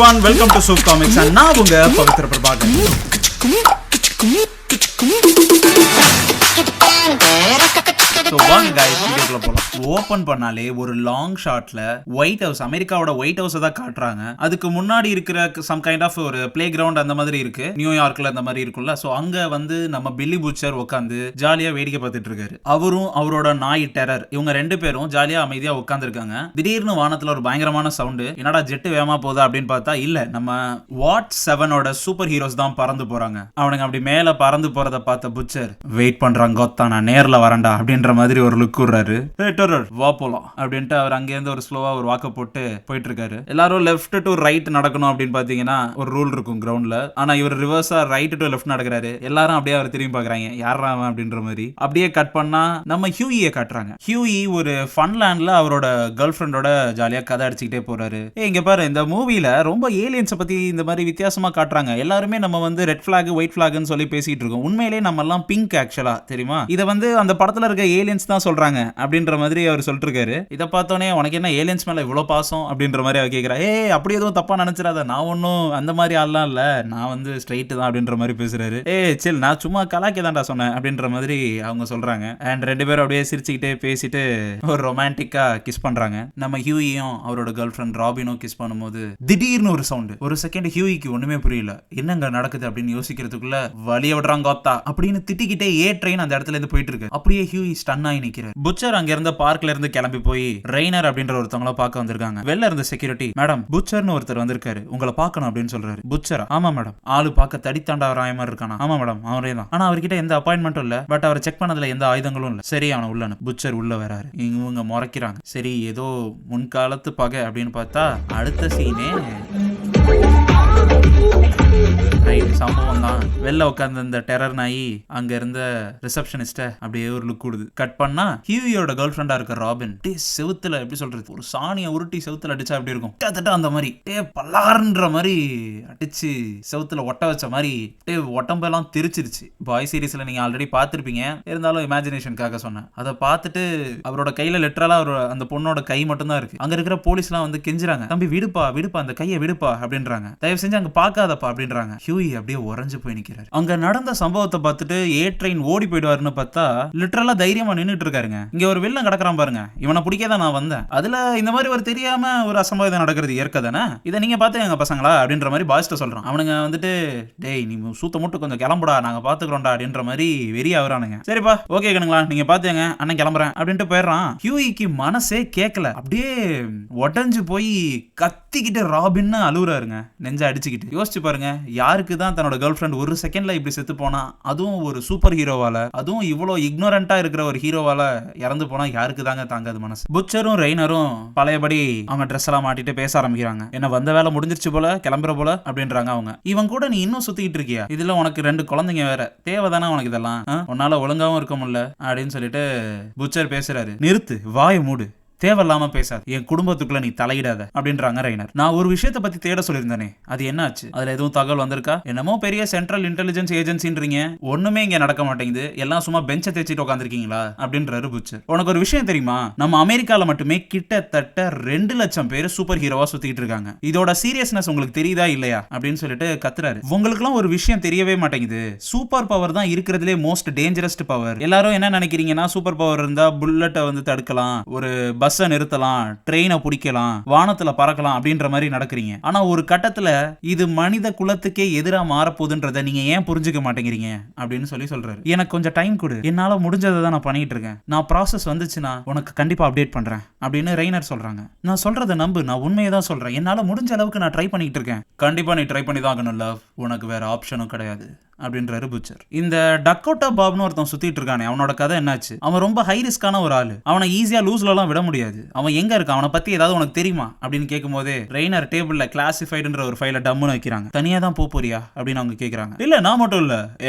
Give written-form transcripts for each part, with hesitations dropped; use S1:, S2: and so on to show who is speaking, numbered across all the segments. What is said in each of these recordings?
S1: everyone, welcome to Soup Comics and நான் உங்க பவித்ர பிரபாகர். வாங்க guys, வீடியோக்குள்ள போலாம். ஓபன் பண்ணாலே ஒரு லாங் ஷாட்ல ஒயிட் ஹவுஸ், அமெரிக்காவோட ஒயிட் ஹவுஸ் தான் காட்டுறாங்க. அதுக்கு முன்னாடி இருக்கிற சம் கைண்ட் ஆஃப் ஒரு பிளே கிரவுண்ட் அந்த மாதிரி இருக்கு, நியூயார்க்ல அந்த மாதிரி இருக்கும்ல. சோ அங்க வந்து நம்ம பில்லி பூச்சர் உட்காந்து ஜாலியா வேடிக்கை பார்த்துட்டு இருக்காரு. அவரும் அவரோட நாய் டெரர், இவங்க ரெண்டு பேரும் ஜாலியா அமைதியா உட்கார்ந்து இருக்காங்க. திடீர்னு வானத்துல ஒரு பயங்கரமான சவுண்டு, என்னடா ஜெட் வேகமா போதா அப்படின்னு பார்த்தா இல்ல, நம்ம வாட் 7ஓட சூப்பர் ஹீரோஸ் தான் பறந்து போறாங்க. அவனுங்க அப்படி மேல பறந்து போறத பார்த்த பூச்சர் வெயிட் பண்றாங்க, கொத்தா நான் நேர்ல வரண்டா அப்படின்ற மாதிரி ஒரு லுக் விடுறாரு. வா போலாம் அப்படின்ட்டு அவர் அங்கேருந்து ஒரு ஸ்லோவா ஒரு வாக்க போட்டு போயிட்டு இருக்காரு. எல்லாரும் லெஃப்ட் டு ரைட் நடக்கணும் அப்படின்னு பாத்தீங்கன்னா ஒரு ரூல் இருக்கும் கிரவுண்ட்ல. ஆனா இவர் ரிவர்ஸா ரைட் டு லெஃப்ட் நடக்கிறாரு. எல்லாரும் அப்படியே அவர் திரும்பி பாக்குறாங்க, யாரா அவன் அப்படின்ற மாதிரி. அப்படியே கட் பண்ணா நம்ம ஹியூயியை காட்டுறாங்க. ஹியூயி ஒரு ஃபன்லேண்ட்ல அவரோட கேர்ள் ஃப்ரெண்டோட ஜாலியா கதை அடிச்சுக்கிட்டே போறாரு. இங்க பாரு, இந்த மூவில ரொம்ப ஏலியன்ஸை பத்தி இந்த மாதிரி வித்தியாசமா காட்டுறாங்க. எல்லாருமே நம்ம வந்து ரெட் பிளாக் ஒயிட் பிளாக்னு சொல்லி பேசிட்டு இருக்கோம். உண்மையிலேயே நம்ம எல்லாம் பிங்க் ஆக்சுவலா, தெரியுமா? இதை வந்து அந்த படத்துல இருக்க ஏலியன்ஸ் தான் சொல்றாங்க அப்படின்ற மாதிரி அவர் சொல்லிட்டு இருக்காரு. இதை பார்த்தோன்னே உனக்கு என்ன ஏலியன்ஸ் மேல இவ்வளவு பாசம் அப்படின்ற மாதிரி அவர் கேட்கிறா. அப்படி எதுவும் தப்பா நினைச்சிடாத, நான் ஒன்னும் அந்த மாதிரி ஆள்லாம் இல்ல, நான் வந்து ஸ்ட்ரைட் தான் அப்படின்ற மாதிரி பேசுறாரு. சில், நான் சும்மா கலாக்கி தான்டா சொன்னேன் அப்படின்ற மாதிரி அவங்க சொல்றாங்க. அண்ட் ரெண்டு பேரும் அப்படியே சிரிச்சுக்கிட்டே பேசிட்டு ஒரு ரொமான்டிக்கா கிஸ் பண்றாங்க. நம்ம ஹியூயும் அவரோட கேர்ள் ஃப்ரெண்ட் ராபினும் கிஸ் பண்ணும்போது திடீர்னு ஒரு சவுண்ட். ஒரு செகண்ட் ஹியூயிக்கு ஒண்ணுமே புரியல, என்னங்க நடக்குது அப்படின்னு யோசிக்கிறதுக்குள்ள வலிய விடுறாங்க கோத்தா அப்படின்னு திட்டிக்கிட்டே ட்ரெயின் அந்த இடத்துல இருந்து போயிட்டு இருக்கு. அப்படியே ஹியூயி ஸ்டன் ஆகி நிக்கிறார். புச்சர் அங்க இருந்த பார்க்ல இருந்து கிளம்பி போய் ரெய்னர் அப்படின்ற ஒருத்தவங்கள பார்க்க வந்திருக்காங்க. வெளில இருந்த செக்யூரிட்டி, மேடம் புச்சர்னு ஒருத்தர் வந்திருக்காரு, உங்களை பார்க்கணும் அப்படின்னு சொல்றாரு. புச்சரா? ஆமா மேடம். ஆளு பார்க்க தடித்தாண்டா ராய மாதிரி இருக்கானா? ஆமா மேடம், அவரே தான். ஆனா அவர்கிட்ட எந்த அப்பாயின்மெண்ட்டும் இல்ல, பட் அவரை செக் பண்ணதுல எந்த ஆயுதங்களும் இல்ல. சரி, அவனை உள்ள. புச்சர் உள்ள வராரு. இவங்க முறைக்கிறாங்க. சரி, ஏதோ முன்காலத்து பகை அப்படின்னு பார்த்தா அடுத்த சீனே சம்பவம் தான். வெளில உட்கார்ந்து இந்த டெரர் நாயி அங்க இருந்த ரிசப்ஷனிஸ்ட அப்படியே ஒரு லுக் கொடுது. கட் பண்ணா ஹியூயோட கேர்ள் ஃப்ரெண்டா இருக்க ராபின் செவுத்துல, எப்படி சொல்றது, ஒரு சாணியை உருட்டி செவுத்துல அடிச்சா எப்படி இருக்கும், அந்த மாதிரி பல்லார்ன்ற மாதிரி அடிச்சு செவுத்துல ஒட்ட வச்ச மாதிரி உடம்பெல்லாம் தெரிச்சிருச்சு. பாய் சீரீஸ்ல நீங்க ஆல்ரெடி பார்த்திருப்பீங்க, இருந்தாலும் இமேஜினேஷனுக்காக சொன்னேன். அதை பார்த்துட்டு அவரோட கையில லிட்டரலா அந்த பொண்ணோட கை மட்டும் தான் இருக்கு. அங்க இருக்கிற போலீஸ் எல்லாம் வந்து கெஞ்சுறாங்க, தம்பி விடுப்பா விடுப்பா, அந்த கையை விடுப்பா அப்படின்றாங்க. தயவு செஞ்சு அங்க பாக்காதப்பா அப்படின்றாங்க. ஹியூயி அப்படியே உறைஞ்சு போய் நிக்கிறாரு. அங்க நடந்த சம்பவத்தை பார்த்துட்டு ட்ரெயின் ஓடி போயிடுவாருன்னு பார்த்தா லிட்டரலா தைரியமா நின்னுட்டு இருக்காருங்க. இங்க ஒரு வில்லன் கிடக்குறான் பாருங்க, இவனை பிடிக்கதான் நான் வந்தேன். அதுல இந்த மாதிரி ஒரு தெரியாம ஒரு அசம்பாவிதம் நடக்கிறது இயற்கை தானே, இதை நீங்க பாத்துக்கங்க பசங்களா அப்படின்ற மாதிரி பாய்ஸ்ட சொல்றான். அவனுங்க வந்துட்டு, டேய் நீ சூத்த மூட்டு கொஞ்சம் கிளம்புடா, நாங்க பாத்துக்கிறோம்டா அப்படின்ற மாதிரி வெறி ஆகுறானுங்க. சரிப்பா, ஓகே கணுங்களா, நீங்க பாத்துங்க, அண்ணன் கிளம்புறேன் அப்படின்ட்டு போயிடுறான். ஹியூயிக்கு மனசே கேட்கல, அப்படியே உடஞ்சு போய் கத்திக்கிட்டு ராபின்னு அழுகுறாருங்க, நெஞ்ச அடிச்சுக்கிட்டு. யோசிச்சு பாருங்க, யாருக்கு தான் தன்னோட கேர்ள் ஃப்ரெண்ட் ஒரு செகண்ட்ல இப்படி செத்து போனா, அதுவும் ஒரு சூப்பர் ஹீரோவால, அதுவும் இவ்வளோ இக்னோரண்டா இருக்கிற ஒரு ஹீரோவால இறந்து போனா யாருக்கு தாங்க தாங்காது மனசு. புச்சரும் ரெய்னரும் பழையபடி அவங்க ட்ரெஸ் எல்லாம் மாட்டிட்டு பேச ஆரம்பிக்கிறாங்க. என்ன வந்த வேலை முடிஞ்சிருச்சு போல, கிளம்புற போல அப்படின்றாங்க அவங்க. இவன் கூட நீ இன்னும் சுத்திட்டு இருக்கியா, இதுல உனக்கு 2 குழந்தைங்க வேற, தேவைதானே உனக்கு இதெல்லாம், உன்னால ஒழுங்காவும் இருக்க முடியல அப்படின்னு சொல்லிட்டு புச்சர் பேசுறாரு. நிறுத்து, வாயை மூடு, தேவையில்லாம பேசாது, என் குடும்பத்துக்குள்ள நீ தலையிடாத அப்படின்றாங்க ரெய்னர். நான் ஒரு விஷயத்தை பத்தி தேட சொல்லியிருந்தேனே, அது என்ன ஆச்சு? அதுல எதுவும் தகவல் வந்திருக்கா? என்னமோ பெரிய சென்ட்ரல் இன்டெலிஜென்ஸ் ஏஜென்சின்றீங்க, ஒண்ணுமே இங்க நடக்க மாட்டேங்குது, எல்லாம் சும்மா பெஞ்சை தேய்ச்சிட்டு உட்காந்துருக்கீங்களா அப்படின்றாரு புச்சர். உனக்கு ஒரு விஷயம் தெரியுமா, நம்ம அமெரிக்கால மட்டுமே கிட்டத்தட்ட 2 லட்சம் பேர் சூப்பர் ஹீரோவா சுத்திட்டு இருக்காங்க. இதோட சீரியஸ்னஸ் உங்களுக்கு தெரியுதா இல்லையா அப்படின்னு சொல்லிட்டு கத்துறாரு. உங்களுக்குலாம் ஒரு விஷயம் தெரியவே மாட்டேங்குது, சூப்பர் பவர் தான் இருக்கிறதுலே மோஸ்ட் டேஞ்சரஸ்ட் பவர். எல்லாரும் என்ன நினைக்கிறீங்கன்னா, சூப்பர் பவர் இருந்தா புல்லட்டை வந்து தடுக்கலாம், ஒரு பஸ்ஸை நிறுத்தலாம், ட்ரெயினை பிடிக்கலாம், வானத்துல பறக்கலாம் அப்படின்ற மாதிரி நடக்கிறீங்க. ஆனா ஒரு கட்டத்துல இது மனித குலத்துக்கே எதிரா மாறப்போகுதுன்றத நீங்க ஏன் புரிஞ்சுக்க மாட்டேங்கிறீங்க அப்படின்னு சொல்றாரு. எனக்கு கொஞ்சம் டைம் கொடு, என்னால முடிஞ்சதை தான் நான் பண்ணிட்டு இருக்கேன், நான் ப்ராசஸ் வந்துச்சுன்னா உனக்கு கண்டிப்பா அப்டேட் பண்றேன் அப்படின்னு ரெய்னர் சொல்றாங்க. நான் சொல்றதை நம்பு, நான் உண்மையை தான் சொல்றேன், என்னால முடிஞ்ச அளவுக்கு நான் ட்ரை பண்ணிட்டு இருக்கேன். கண்டிப்பா நீ ட்ரை பண்ணி தான் ஆகணும் லவ், உனக்கு வேற ஆப்ஷனும் கிடையாது அப்படின்றாரு புச்சர். இந்த டக்கோட்டா பாப்னு ஒருத்தன் சுத்திட்டு இருக்கானே, அவனோட கதை என்னாச்சு? அவன் ரொம்ப ஹை ரிஸ்கான ஒரு ஆளு, அவனை ஈஸியா லூஸ்ல எல்லாம் விட முடியாது. அவன் எங்க இருக்கான், அவனை பத்தி ஏதாவது உனக்கு தெரியுமா அப்படின்னு கேட்கும் போதே ரெய்னர் டேபிள்ல கிளாசிஃபைடுன்ற ஒரு ஃபைலை டம்முன்னு வைக்கிறாங்க. தனியா தான் போறியா அப்படின்னு அவங்க கேக்குறாங்க. இல்ல நான் மட்டும் இல்ல,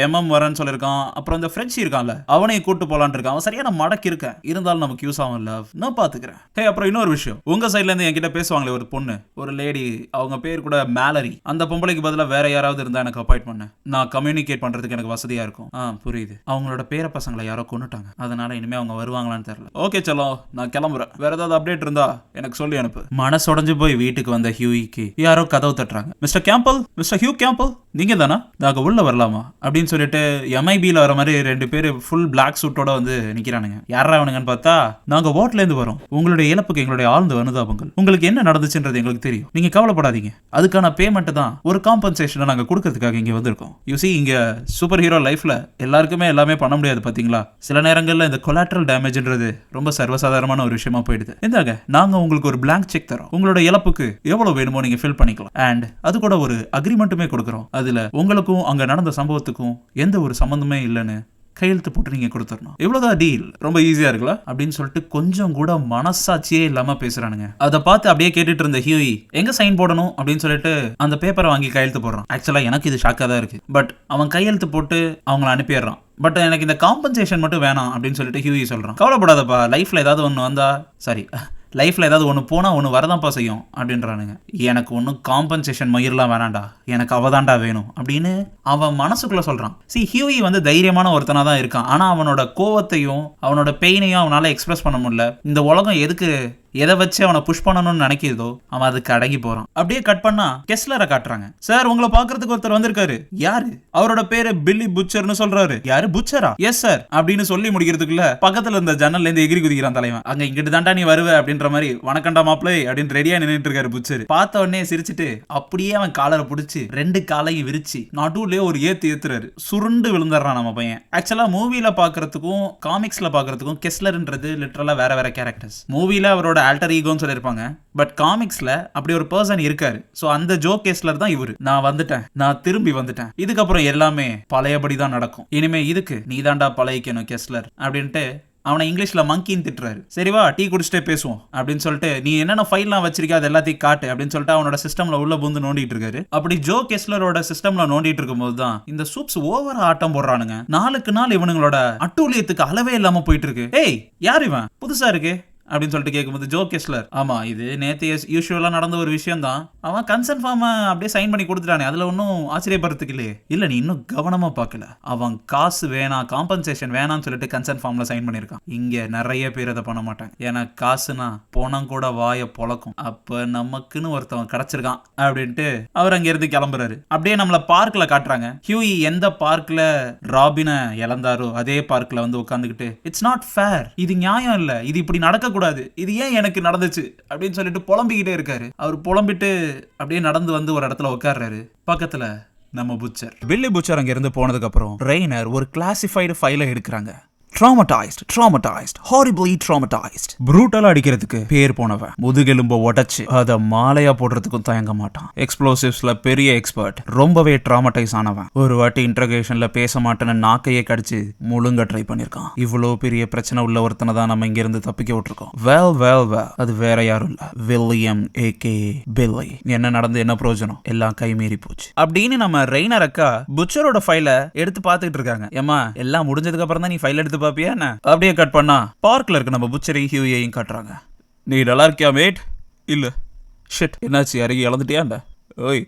S1: வரேன்னு சொல்லிருக்கான், அப்புறம் இந்த ஃப்ரெண்ட்ஸ் இருக்கான்ல அவனையும் கூட்டு போலான்னு இருக்கான். அவன் சரியான மடக்கு இருக்க, இருந்தாலும் நமக்கு யூஸ் ஆகும் லவ், நான் பாத்துக்கிறேன். அப்புறம் இன்னொரு விஷயம், உங்க சைட்ல இருந்து என்கிட்ட பேசுவாங்களே ஒரு பொண்ணு, ஒரு லேடி, அவங்க பேர் கூட மேலரி, அந்த பொம்பளைக்கு பதிலா வேற யாராவது இருந்தா எனக்கு அப்பாயிண்ட் பண்ண, நான் கம்யூனிகேட் கம்யூனிகேட் பண்றதுக்கு எனக்கு வசதியா இருக்கும். புரியுது. அவங்களோட பேர பசங்களை யாரோ கொன்னுட்டாங்க, அதனால இனிமே அவங்க வருவாங்களான்னு தெரியல. ஓகே சலோ, நான் கிளம்புறேன். வேற ஏதாவது அப்டேட் இருந்தா எனக்கு சொல்லி அனுப்பு. மனசொடைஞ்சு போய் வீட்டுக்கு வந்த ஹியூயிக்கு யாரோ கதவு தட்டுறாங்க. Mister Campbell, mister Hugh Campbell, நீங்க தானா? நாங்க உள்ள வரலாமா அப்படின்னு சொல்லிட்டு MIB-ல வர மாதிரி 2 பேர் ஃபுல் பிளாக் சூட்டோட வந்து நிக்கிறானுங்க. யாரா அவனுங்கன்னு பார்த்தா, நாங்க ஓட்ல இருந்து வரோம். உங்களுடைய இழப்புக்கு எங்களுடைய ஆழ்ந்த அனுதாபங்கள். உங்களுக்கு என்ன நடந்துச்சுன்றது எங்களுக்கு தெரியும். நீங்க கவலைப்படாதீங்க. அதுக்கான பேமெண்ட் தான், ஒரு காம்பன்சேஷனை நாங்க கொடுக்கறதுக்காக இங்க வந்திருக்கோம். யூ see, இங்க சூப்பர் ஹீரோ லைஃப்ல எல்லாருக்குமே எல்லாமே பண்ண முடியாது பாத்தீங்களா. சில நேரங்கள்ல இந்த கொலாட்ரல் டேமேஜ்ன்றது ரொம்ப சர்வசாதாரணமான ஒரு விஷயமா போயிடுது. இந்தாங்க, நாங்க உங்களுக்கு ஒரு blank செக் தரோம். உங்களோட இழப்புக்கு எவ்வளவு வேணுமோ நீங்க ஃபில் பண்ணிக்கலாம். அண்ட் அது கூட ஒரு அக்ரிமெண்ட்டுமே கொடுக்குறோம். அதுல உங்களுக்கும் அங்க நடந்த சம்பவத்துக்கும் எந்த ஒரு சம்பந்தமே இல்லைன்னு கையெழுத்து போட்டு நீங்க கொடுத்துடணும். இவ்வளவுதான் டீல். ரொம்ப ஈஸியா இருக்குல்ல அப்படின்னு சொல்லிட்டு கொஞ்சம் கூட மனசாட்சியே இல்லாம பேசுறானுங்க. அதை பார்த்து அப்படியே கேட்டுட்டு இருந்த ஹியூயி எங்க சைன் போடணும் அப்படின்னு சொல்லிட்டு அந்த பேப்பரை வாங்கி கையெழுத்து போடுறான். ஆக்சுவலா எனக்கு இது ஷாக்கா தான் இருக்கு. பட் அவன் கையெழுத்து போட்டு அவங்கள அனுப்பிடுறான். பட் எனக்கு இந்த காம்பன்சேஷன் மட்டும் வேணாம் அப்படின்னு சொல்லிட்டு ஹியூயி சொல்றான். கவலைப்படாதப்பா, லைஃப்ல ஏதாவது ஒன்று வந்தா சரி, லைஃப்ல ஏதாவது ஒன்று போனா ஒன்று வரதான்ப்பா செய்யும் அப்படின்றானுங்க. எனக்கு ஒன்றும் காம்பன்சேஷன் மயிரெலாம் வேணாண்டா, எனக்கு அவதான்டா வேணும் அப்படின்னு அவன் மனசுக்குள்ள சொல்றான். ஹியூயி வந்து தைரியமான ஒருத்தனா தான் இருக்கான். ஆனா அவனோட கோவத்தையும் அவனோட பெயினையும் அவனால எக்ஸ்பிரஸ் பண்ண முடியல. இந்த உலகம் எதுக்கு எதை வச்சு அவனை புஷ் பண்ணணும்னு நினைக்கிறதோ அவன் அதுக்கு அடங்கி போறான். அப்படியே கட் பண்ணா கெஸ்லரை காட்டுறாங்க. சார், உங்களை பாக்குறதுக்கு ஒருத்தர் வந்திருக்காரு. யாரு? அவரோட பேரு பில்லி புச்சர்னு சொல்றாரு. யாரு? புச்சரா? எஸ் சார் அப்படின்னு சொல்லி முடிக்கிறதுக்குள்ள பக்கத்துல இருந்த ஜன்னல்ல இருந்து எகிரி குதிக்கிறான் தலைவன். அங்க இங்கிட்டு தாண்டா நீ வருவ அப்படின்ற மாதிரி, வணக்கண்டா மாப்பிளை அப்படின்னு ரெடியா நின்னுட்டு இருக்காரு புச்சர். பார்த்த உடனே சிரிச்சுட்டு அப்படியே அவன் காலரை பிடிச்சி 2 காலையும் விரிச்சு நடுவுலயே ஒரு ஏத்துறாரு. சுருண்டு விழுந்துடுறான் நம்ம பையன். ஆக்சுவலா மூவில பாக்குறதுக்கும் காமிக்ஸ்ல பாக்குறதுக்கும் கெஸ்லர்ன்றது லிட்டரலா வேற வேற கேரக்டர்ஸ். மூவில அவரோட ஆல்டர் ஈகோன்னு சொல்லியிருப்பாங்க. பட் காமிக்ஸ்ல அப்படி ஒரு பர்சன் இருக்காரு. சோ அந்த ஜோ கெஸ்லர் தான் இவரு. நான் வந்துட்டேன், நான் திரும்பி வந்துட்டேன். இதுக்கப்புறம் எல்லாமே பழையபடி தான் நடக்கும். இனிமே இதுக்கு நீ தாண்டா பழகிக்கணும் கெஸ்லர் அப்படின்ட்டு அவனை இங்கிலீஷ்ல மங்கின்னு திட்டுறாரு. சரிவா, டீ குடிச்சிட்டே பேசுவோம் அப்படின்னு சொல்லிட்டு, நீ என்னென்ன ஃபைல்லாம் வச்சிருக்க அது எல்லாத்தையும் காட்டு அப்படின்னு சொல்லிட்டு அவனோட சிஸ்டம்ல உள்ள பூந்து நோண்டிட்டு இருக்காரு. அப்படி ஜோ கெஸ்லரோட சிஸ்டம்ல நோண்டிட்டு இருக்கும்போது தான் இந்த சூப்ஸ் ஓவரா ஆட்டம் போடுறானுங்க. நாளுக்கு நாள் இவனுங்களோட அட்டூழியத்துக்கு அளவே இல்லாம போயிட்டு இருக்கு. ஏய், யார் இவன்? புதுசா இருக்கு அப்படின்னு சொல்லிட்டு கேட்கும்போது ஜோ கெஸ்லர், ஆமா இது நேத்து யூஸ்வலா நடந்த ஒரு விஷயம் தான். அவன் கன்சர்ன் ஃபார்மை அப்படியே சைன் பண்ணி கொடுத்துட்டானே, அதுல ஒன்றும் ஆச்சரியப்படுறதுக்கு இல்லையே. இல்ல, நீ இன்னும் கவனமா பார்க்கல. அவன் காசு வேணாம், காம்பன்சேஷன் வேணாம்னு சொல்லிட்டு கன்சர்ன் ஃபார்ம்ல சைன் பண்ணிருக்கான். இங்க நிறைய பேர் அதை பண்ண மாட்டாங்க. ஏன்னா காசுனா போனம் கூட வாய பொழக்கும். அப்ப நமக்குன்னு ஒருத்தவன் கிடைச்சிருக்கான் அப்படின்ட்டு அவர் அங்க இருந்து கிளம்புறாரு. அப்படியே நம்மள பார்க்ல காட்டுறாங்க. ஹியூயி எந்த பார்க்ல ராபினை இழந்தாரோ அதே பார்க்ல வந்து உட்காந்துக்கிட்டு, இட்ஸ் நாட் ஃபேர், இது நியாயம் இல்ல, இது இப்படி நடக்க கூடாது, இது ஏன் எனக்கு நடந்துச்சு அப்படின்னு சொல்லிட்டு புலம்பிக்கிட்டே இருக்காரு. அவர் புலம்பிட்டு அப்படியே நடந்து வந்து ஒரு இடத்துல உட்கார்றாரு. பக்கத்துல நம்ம புச்சர். பில்லி புச்சர் அங்க இருந்து போனதுக்கு அப்புறம் ரெய்னர் ஒரு கிளாசிஃபைடு ஃபைலை எடுக்கிறாங்க. traumatized, horribly traumatized. ப்ரூட்டலா அடிக்கிறதுக்கு பேர் போனவன். முதுகெலும்ப உடைச்சு அத மாலையா போடுறதுக்கும் தயங்க மாட்டான். எக்ஸ்ப்ளோசிவ்ஸ்ல பெரிய எக்ஸ்பர்ட். ரொம்பவே ட்ராமடைஸ் ஆனவன். ஒரு வாட்டி இன்ட்ரோகேஷன்ல பேச மாட்டேன்னு நாக்கையே கடிச்சு முழுங்க ட்ரை பண்ணிருக்கான். இவ்வளவு பெரிய பிரச்சனை உள்ள ஒருத்தனை தான் நம்ம இங்க இருந்து தப்பிக்க விட்டுருக்கோம். well, அது வேற யாரும் இல்ல, வில்லியம் aka பில்லி. என்ன நடந்து என்ன பிரயோஜனம், எல்லாம் கை மீறி போச்சு அப்படின்னு நம்ம ரெய்னர் அக்கா புச்சரோட ஃபைல எடுத்து பார்த்துட்டு இருக்காங்க. ஏமா, எல்லாம் முடிஞ்சதுக்கு அப்புறம் தான் நீ ஃபைல் எடுத்து பாப்பியா என்ன? அப்படியே கட் பண்ணா பார்க்ல இருக்க நம்ம புச்சரையும் ஹியூயையும் காட்டுறாங்க. நீ நல்லா இருக்கியா மேட்? இல்ல. ஷிட், என்னாச்சு, அருகே இழந்துட்டியாண்டா? ஓய்,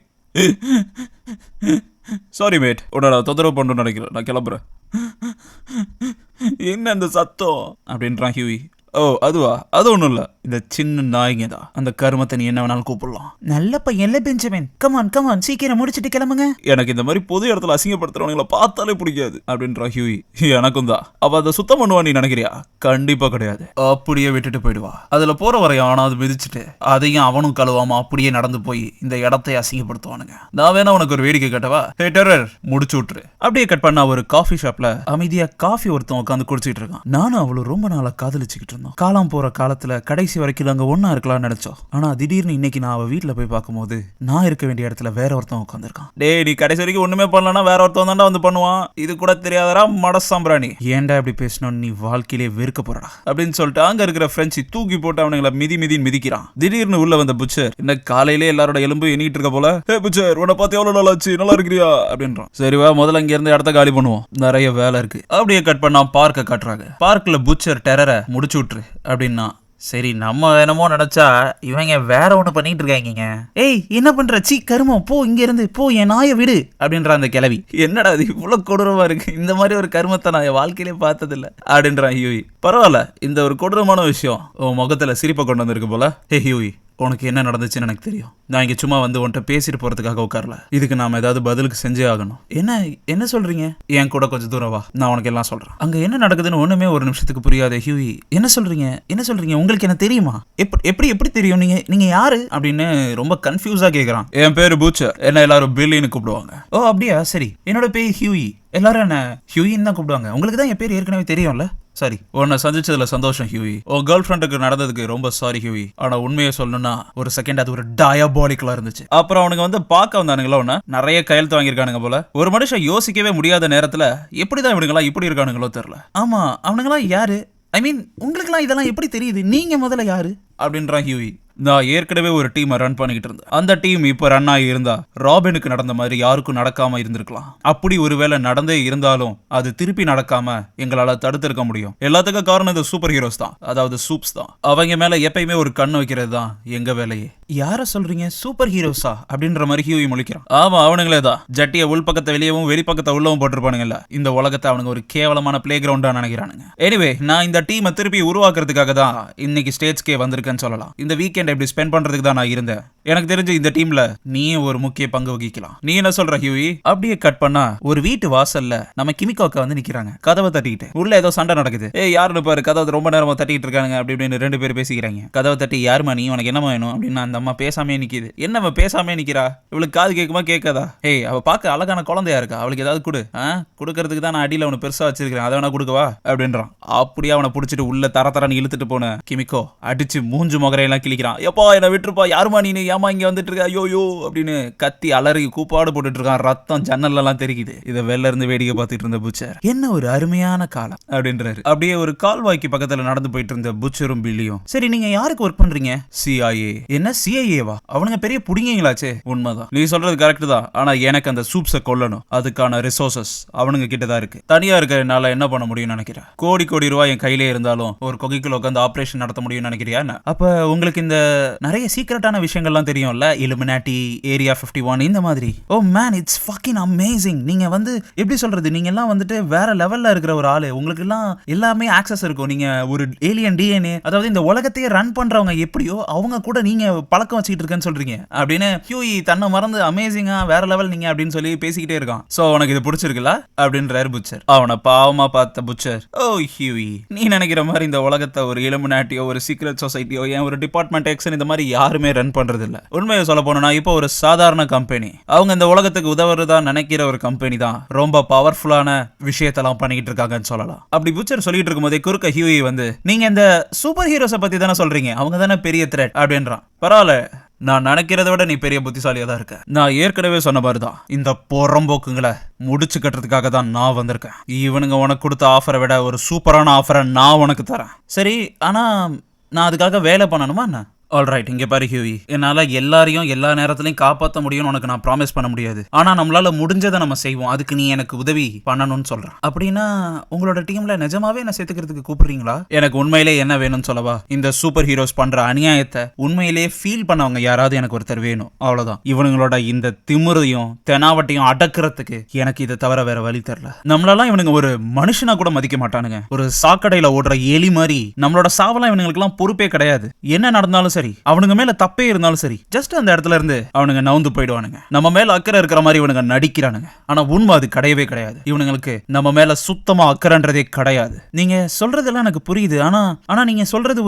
S1: சாரி மேட், உன்னோட தொந்தரவு பண்ணணும்னு நினைக்கிறேன், நான் கிளம்புறேன். என்ன அந்த சத்தம் அப்படின்றான் ஹியூயி. ஓ அதுவா, அது ஒண்ணும் இல்ல, இந்த சின்ன நாய்ங்க தான். அந்த கருமத்தை நீ என்ன வேணாலும் கூப்பிடலாம். நல்ல பையன் பெஞ்சமின், கமான் சீக்கிரம் முடிச்சிட்டு கிளம்புங்க. எனக்கு இந்த மாதிரி பொது இடத்துல அசிங்கப்படுத்துறவங்களை பார்த்தாலே பிடிக்காது அப்படின்றா ஹியூயி. எனக்கும் தான். அவ அதை சுத்தம் பண்ணுவா நீ நினைக்கிறியா? கண்டிப்பா கிடையாது. அப்படியே விட்டுட்டு போயிடுவா. அதுல போற வரையும் ஆனாவது மிதிச்சுட்டு அதையும் அவனும் கழுவாம அப்படியே நடந்து போய் இந்த இடத்தை அசிங்கப்படுத்துவானுங்க. நான் வேணா உனக்கு ஒரு வேடிக்கை கேட்டவா? ஹே டெரர், முடிச்சு விட்டுரு. அப்படியே கட் பண்ணா ஒரு காஃபி ஷாப்ல அமைதியா காஃபி ஒருத்தன் உட்காந்து குடிச்சிட்டு இருக்கான். நானும் அவளும் ரொம்ப நாளா காதலிச்சுக்கிட்டு இருந்தோம். காலம் போற காலத்துல கடைசி வரைக்கும் அங்க ஒன்னா இருக்கலாம்னு நினைச்சோம். ஆனா திடீர்னு இன்னைக்கு நான் அவ வீட்டுல போய் பார்க்கும்போது நான் இருக்க வேண்டிய இடத்துல வேற ஒருத்தன் உட்காந்துருக்கான். டேய், நீ கடைசி வரைக்கும் ஒண்ணுமே பண்ணலன்னா வேற ஒருத்தன் தாண்டா வந்து பண்ணுவான். இது கூட தெரியாதரா மடசாம்பிராணி? ஏன்டா இப்படி பேசணும், நீ வாழ்க்கையிலே வெறுக்க போறடா அப்படின்னு சொல்லிட்டு அங்க இருக்கிற பிரெஞ்சு தூக்கி போட்டு அவனுங்களை மிதிக்கிறான். திடீர்னு உள்ள வந்த புச்சர், என்ன காலையிலே எல்லாரோட எலும்பு எண்ணிட்டு இருக்க போல, ஹே புச்சர், உன்னை பார்த்து எவ்வளவு நாள் ஆச்சு, நல்லா இருக்கிறியா அப்படின்றான். சரிவா, முதல்ல இங்க இருந்து இடத்த காலி பண்ணுவோம், நிறைய வேலை இருக்கு. அப்படியே கட் பண்ணா பார்க்க காட்டுறாங்க. பார்க்ல புச்சர் டெரரை முடிச்சு விட்டுரு அப்படின்னா சரி, நம்ம என்னமோ நினைச்சா இவங்க வேற ஒண்ணு பண்ணிட்டு இருக்காங்க. ஏய், என்ன பண்ற? சீ கருமம், போ இங்க இருந்து, போ, என் நாயை விடு அப்படின்ற அந்த கிளவி. என்னடா அது இவ்வளவு கொடூரமா இருக்கு, இந்த மாதிரி ஒரு கருமத்தை நான் என் வாழ்க்கையிலே பார்த்ததில்ல அப்படின்றான் ஹியூயி. பரவாயில்ல, இந்த ஒரு கொடூரமான விஷயம் உன் முகத்துல சிரிப்பை கொண்டு வந்திருக்கு போல. ஹே ஹியூயி, உனக்கு என்ன நடந்துச்சுன்னு எனக்கு தெரியும். நான் இங்க சும்மா வந்து உன்கிட்ட பேசிட்டு போறதுக்காக உட்காரல. இதுக்கு நாம ஏதாவது பதிலுக்கு செஞ்சே ஆகணும். என்ன சொல்றீங்க? என் கூட கொஞ்சம் தூரம் வா, நான் உனக்கு எல்லாம் சொல்றேன். அங்க என்ன நடக்குதுன்னு ஒண்ணுமே ஒரு நிமிஷத்துக்கு புரியாத ஹியூயி, என்ன சொல்றீங்க உங்களுக்கு என்ன தெரியுமா? எப்படி தெரியும்? நீங்க யாரு அப்படின்னு ரொம்ப கன்ஃபியூஸா கேக்குறான். என் பேரு பூச்சர், என்ன எல்லாரும் பில்லின்னு கூப்பிடுவாங்க. ஓ அப்படியா, சரி. என்னோட பேர் ஹியூயி, எல்லாரும் என்ன ஹியூயின்னு தான் கூப்பிடுவாங்க. உங்களுக்கு தான் என் பேர் ஏற்கனவே தெரியும்ல. சரி, உன்னை சந்திச்சதுல சந்தோஷம் ஹியூயி. உன் கேர்ள் ஃப்ரெண்டுக்கு நடந்ததுக்கு ரொம்ப சாரி ஹியூயி. ஆனா உண்மையை சொல்லணும்னா ஒரு செகண்ட் அது ஒரு டயபாலிக்கலா இருந்துச்சு. அப்புறம் அவனுங்க வந்து பார்க்க வந்தானுங்களோ, நிறைய கையெழுத்து வாங்கியிருக்கானுங்க போல. ஒரு மனுஷன் யோசிக்கவே முடியாத நேரத்துல எப்படிதான் இவனுங்களா இப்படி இருக்கானுங்களோ தெரியல. ஆமா, அவனுங்களா யாரு? ஐ மீன், உங்களுக்குலாம் இதெல்லாம் எப்படி தெரியுது? நீங்க முதல்ல யாரு அப்படின்றான் ஹியூயி. நான் ஏற்கனவே ஒரு டீமை ரன் பண்ணிக்கிட்டு இருந்தேன். அந்த டீம் இப்ப ரன் ஆகி இருந்தா ராபினுக்கு நடந்த மாதிரி யாருக்கும் நடக்காம இருந்திருக்கலாம். அப்படி ஒருவேளை நடந்தே இருந்தாலும் அது திருப்பி நடக்காம எங்களால தடுத்திருக்க முடியும். எல்லாத்துக்கும் காரணம் இந்த சூப்பர் ஹீரோஸ் தான், அதாவது சூப்ஸ் தான். அவங்க மேல எப்பயுமே ஒரு கண்ணு வைக்கிறது தான் எங்க வேலையே. யார சொல்றீங்க? சூப்பர் ஹீரோஸா அப்படின்ற மாதிரி ஹியூயி முழிக்கிறான். ஆமா, அவனுங்களே தான். ஜட்டிய உள்பக்கத்தை வெளியவும் வெளிப்பக்கத்தை உள்ளவும் போட்டிருப்பானுங்கல்ல. இந்த உலகத்தை அவனுங்க ஒரு கேவலமான பிளே கிரவுண்டா நினைக்கிறானுங்க. எனிவே, நான் இந்த டீமை திருப்பி உருவாக்குறதுக்காக தான் இன்னைக்கு ஸ்டேஜ்கே வந்திருக்கேன்னு சொல்லலாம். இந்த வீக்கெண்ட் எப்படி ஸ்பெண்ட் பண்றதுக்கு தான் நான் இருந்தேன். எனக்கு தெரிஞ்சு இந்த டீம்ல நீ ஒரு முக்கிய பங்கு வகிக்கலாம். நீ என்ன சொல்ற ஹியூயி? அப்படியே கட் பண்ணா ஒரு வீட்டு வாசல்ல நம்ம கிமிகோக்கா வந்து நிக்கிறாங்க, கதவை தட்டிக்கிட்டு. உள்ள ஏதோ சண்டை நடக்குது. ஏய், யாருன்னு பாரு, கதவை ரொம்ப நேரமா தட்டிட்டு இருக்காங்க அப்படி இப்படின்னு ரெண்டு பேரும் பேசிக்கிறாங்க. கதவை தட்டி, யாருமா நீ, உனக்கு என்னமா வேணும் அப்படின்னு அந்த அம்மா பேசாமே நிக்குது. என்னவ பேசாமே நிக்கிறா? இவளுக்கு காது கேட்குமா கேட்காதா? ஏய், அவ பார்க்க அழகான குழந்தையா இருக்கா, அவளுக்கு ஏதாவது கொடு. கொடுக்கறதுக்கு தான் நான் அடியில அவனை பெருசா வச்சிருக்கேன், அதை வேணா கொடுக்கவா அப்படின்றான். அப்படியே அவனை பிடிச்சிட்டு உள்ள தரன்னு இழுத்துட்டு போன கிமிகோ அடிச்சு மூஞ்சு முகரையெல்லாம் கிளிக்கிறான். எப்பா என்ன விட்டுருப்பா, யாருமா நீ, ஏமா இங்க வந்துட்டு இருக்க, ஐயோ அப்படின்னு கத்தி அலறி கூப்பாடு போட்டுட்டு இருக்கான். ரத்தம் ஜன்னல் எல்லாம் தெரிக்குது. இதை வெளில இருந்து வேடிக்கை பார்த்துட்டு இருந்த புச்சர், என்ன ஒரு அருமையான காலம் அப்படின்றாரு. அப்படியே ஒரு கால்வாய்க்கு பக்கத்துல நடந்து போயிட்டு இருந்த புச்சரும் பில்லியும், சரி நீங்க யாருக்கு ஒர்க் பண்றீங்க? CIA. என்ன CIA-வா? அவனுங்க பெரிய புடிங்கீங்களாச்சே. உண்மைதான், நீ சொல்றது கரெக்ட் தான். ஆனா எனக்கு அந்த சூப்ஸை கொல்லணும், அதுக்கான ரிசோர்சஸ் அவனுங்க கிட்டதான் இருக்கு. தனியா இருக்க என்னால என்ன பண்ண முடியும்னு நினைக்கிறேன்? கோடி ரூபாய் என் கையிலே இருந்தாலும் ஒரு கொகைக்குள்ள உட்காந்து ஆபரேஷன் நடத்த முடியும்னு நினைக்கிறியா? அப்ப உங்களுக்கு இந்த நிறைய சீக்ரெட்டான விஷயங்கள்லாம் தெரியும்ல, இலுமினாட்டி, ஏரியா 51 இந்த மாதிரி. ஓ மேன், இட்ஸ் ஃபக்கிங் அமேசிங். நீங்க வந்து எப்படி சொல்றது, நீங்க எல்லாம் வந்துட்டு வேற லெவல்ல இருக்கிற ஒரு ஆளு. உங்களுக்கு எல்லாம் எல்லாமே ஆக்சஸ் இருக்கும். நீங்க ஒரு ஏலியன் DNA, அதாவது இந்த உலகத்தையே ரன் பண்றவங்க எப்படியோ அவங்க கூட நீங்க பழக்கம் வச்சுக்கிட்டு இருக்கேன்னு சொல்றீங்க அப்படின்னு ஹியூயி தன்னை மறந்து அமேசிங்கா வேற லெவல் நீங்க அப்படின்னு சொல்லி பேசிக்கிட்டே இருக்கான். சோ உனக்கு இது பிடிச்சிருக்குல்ல அப்படின்றாரு புச்சர். அவனை பாவமா பார்த்த புச்சர், ஓ ஹியூயி, நீ நினைக்கிற மாதிரி இந்த உலகத்தை ஒரு இலுமினாட்டியோ ஒரு சீக்ரெட் சொசைட்டியோ ஏன் ஒரு டிபார்ட்மெண்ட் எக்ஸ் இந்த மாதிரி யாருமே ரன் பண்றது இல்ல. உண்மையை சொல்ல போனா இப்போ ஒரு சாதாரண கம்பெனி, அவங்க இந்த உலகத்துக்கு உதவுறதா நினைக்கிற ஒரு கம்பெனி தான் ரொம்ப பவர்ஃபுல்லான விஷயத்தெல்லாம் பண்ணிக்கிட்டு இருக்காங்கன்னு சொல்லலாம். அப்படி புச்சர் சொல்லிட்டு இருக்கும் போதே குறுக்க ஹியூயி வந்து, நீங்க இந்த சூப்பர் ஹீரோஸை பத்தி தானே சொல்றீங்க, அவங்க தானே பெரிய த்ரெட் அப்படின்றான். பரவாயில்ல, நான் நினைக்கிறத விட நீ பெரிய புத்திசாலியா தான் இருக்க. நான் ஏற்கனவே சொன்ன மாதிரிதான், இந்த புறம்போக்குங்களை முடிச்சு கட்டுறதுக்காக தான் நான் வந்திருக்கேன். இவனுங்க உனக்கு கொடுத்த ஆஃபரை விட ஒரு சூப்பரான ஆஃபரை நான் உனக்கு தரேன். சரி, ஆனா நான் அதுக்காக வேலை பண்ணணுமா என்ன? ஆல்ரைட், இங்க பாரு ஹியூயி, என்னால எல்லாரையும் எல்லா நேரத்திலையும் காப்பாற்ற முடியும்னு உனக்கு நான் ப்ராமிஸ் பண்ண முடியாது. ஆனா நம்மளால முடிஞ்சதை நம்ம செய்வோம். அதுக்கு நீ எனக்கு உதவி பண்ணணும்னு சொல்றேன். அப்படின்னா உங்களோட டீம்ல நிஜமாவே என்ன சேர்த்துக்கிறதுக்கு கூப்பிடுறீங்களா? எனக்கு உண்மையிலே என்ன வேணும்னு சொல்லவா? இந்த சூப்பர் ஹீரோஸ் பண்ற அநியாயத்தை உண்மையிலேயே ஃபீல் பண்ணவங்க யாராவது எனக்கு ஒருத்தர் வேணும், அவ்வளவுதான். இவனுங்களோட இந்த திமிரையும் தெனாவட்டையும் அடக்கிறதுக்கு எனக்கு இதை தவிர வேற வழி தெரியல. நம்மளெல்லாம் இவனுங்க ஒரு மனுஷனா கூட மதிக்க மாட்டானுங்க. ஒரு சாக்கடையில ஓடுற எலி மாதிரி நம்மளோட சாவெல்லாம் இவனுங்களுக்கு எல்லாம் பொறுப்பே கிடையாது. என்ன நடந்தாலும் சரி, அவனுங்க மேல தப்பே இருந்தாலும் சரி, ஜஸ்ட் அந்த இடத்துல இருந்து அவனுங்க நவுந்து போயிடுவானுங்க. நம்ம மேல அக்கறை இருக்கிற மாதிரி இவனுங்க நடிக்கிறானுங்க. ஆனா உண்மை அது கிடையவே கிடையாது. இவனுங்களுக்கு நம்ம மேல சுத்தமா அக்கறைன்றதே கிடையாது. நீங்க சொல்றதெல்லாம் எனக்கு புரியுது. ஆனா நீங்க சொல்றது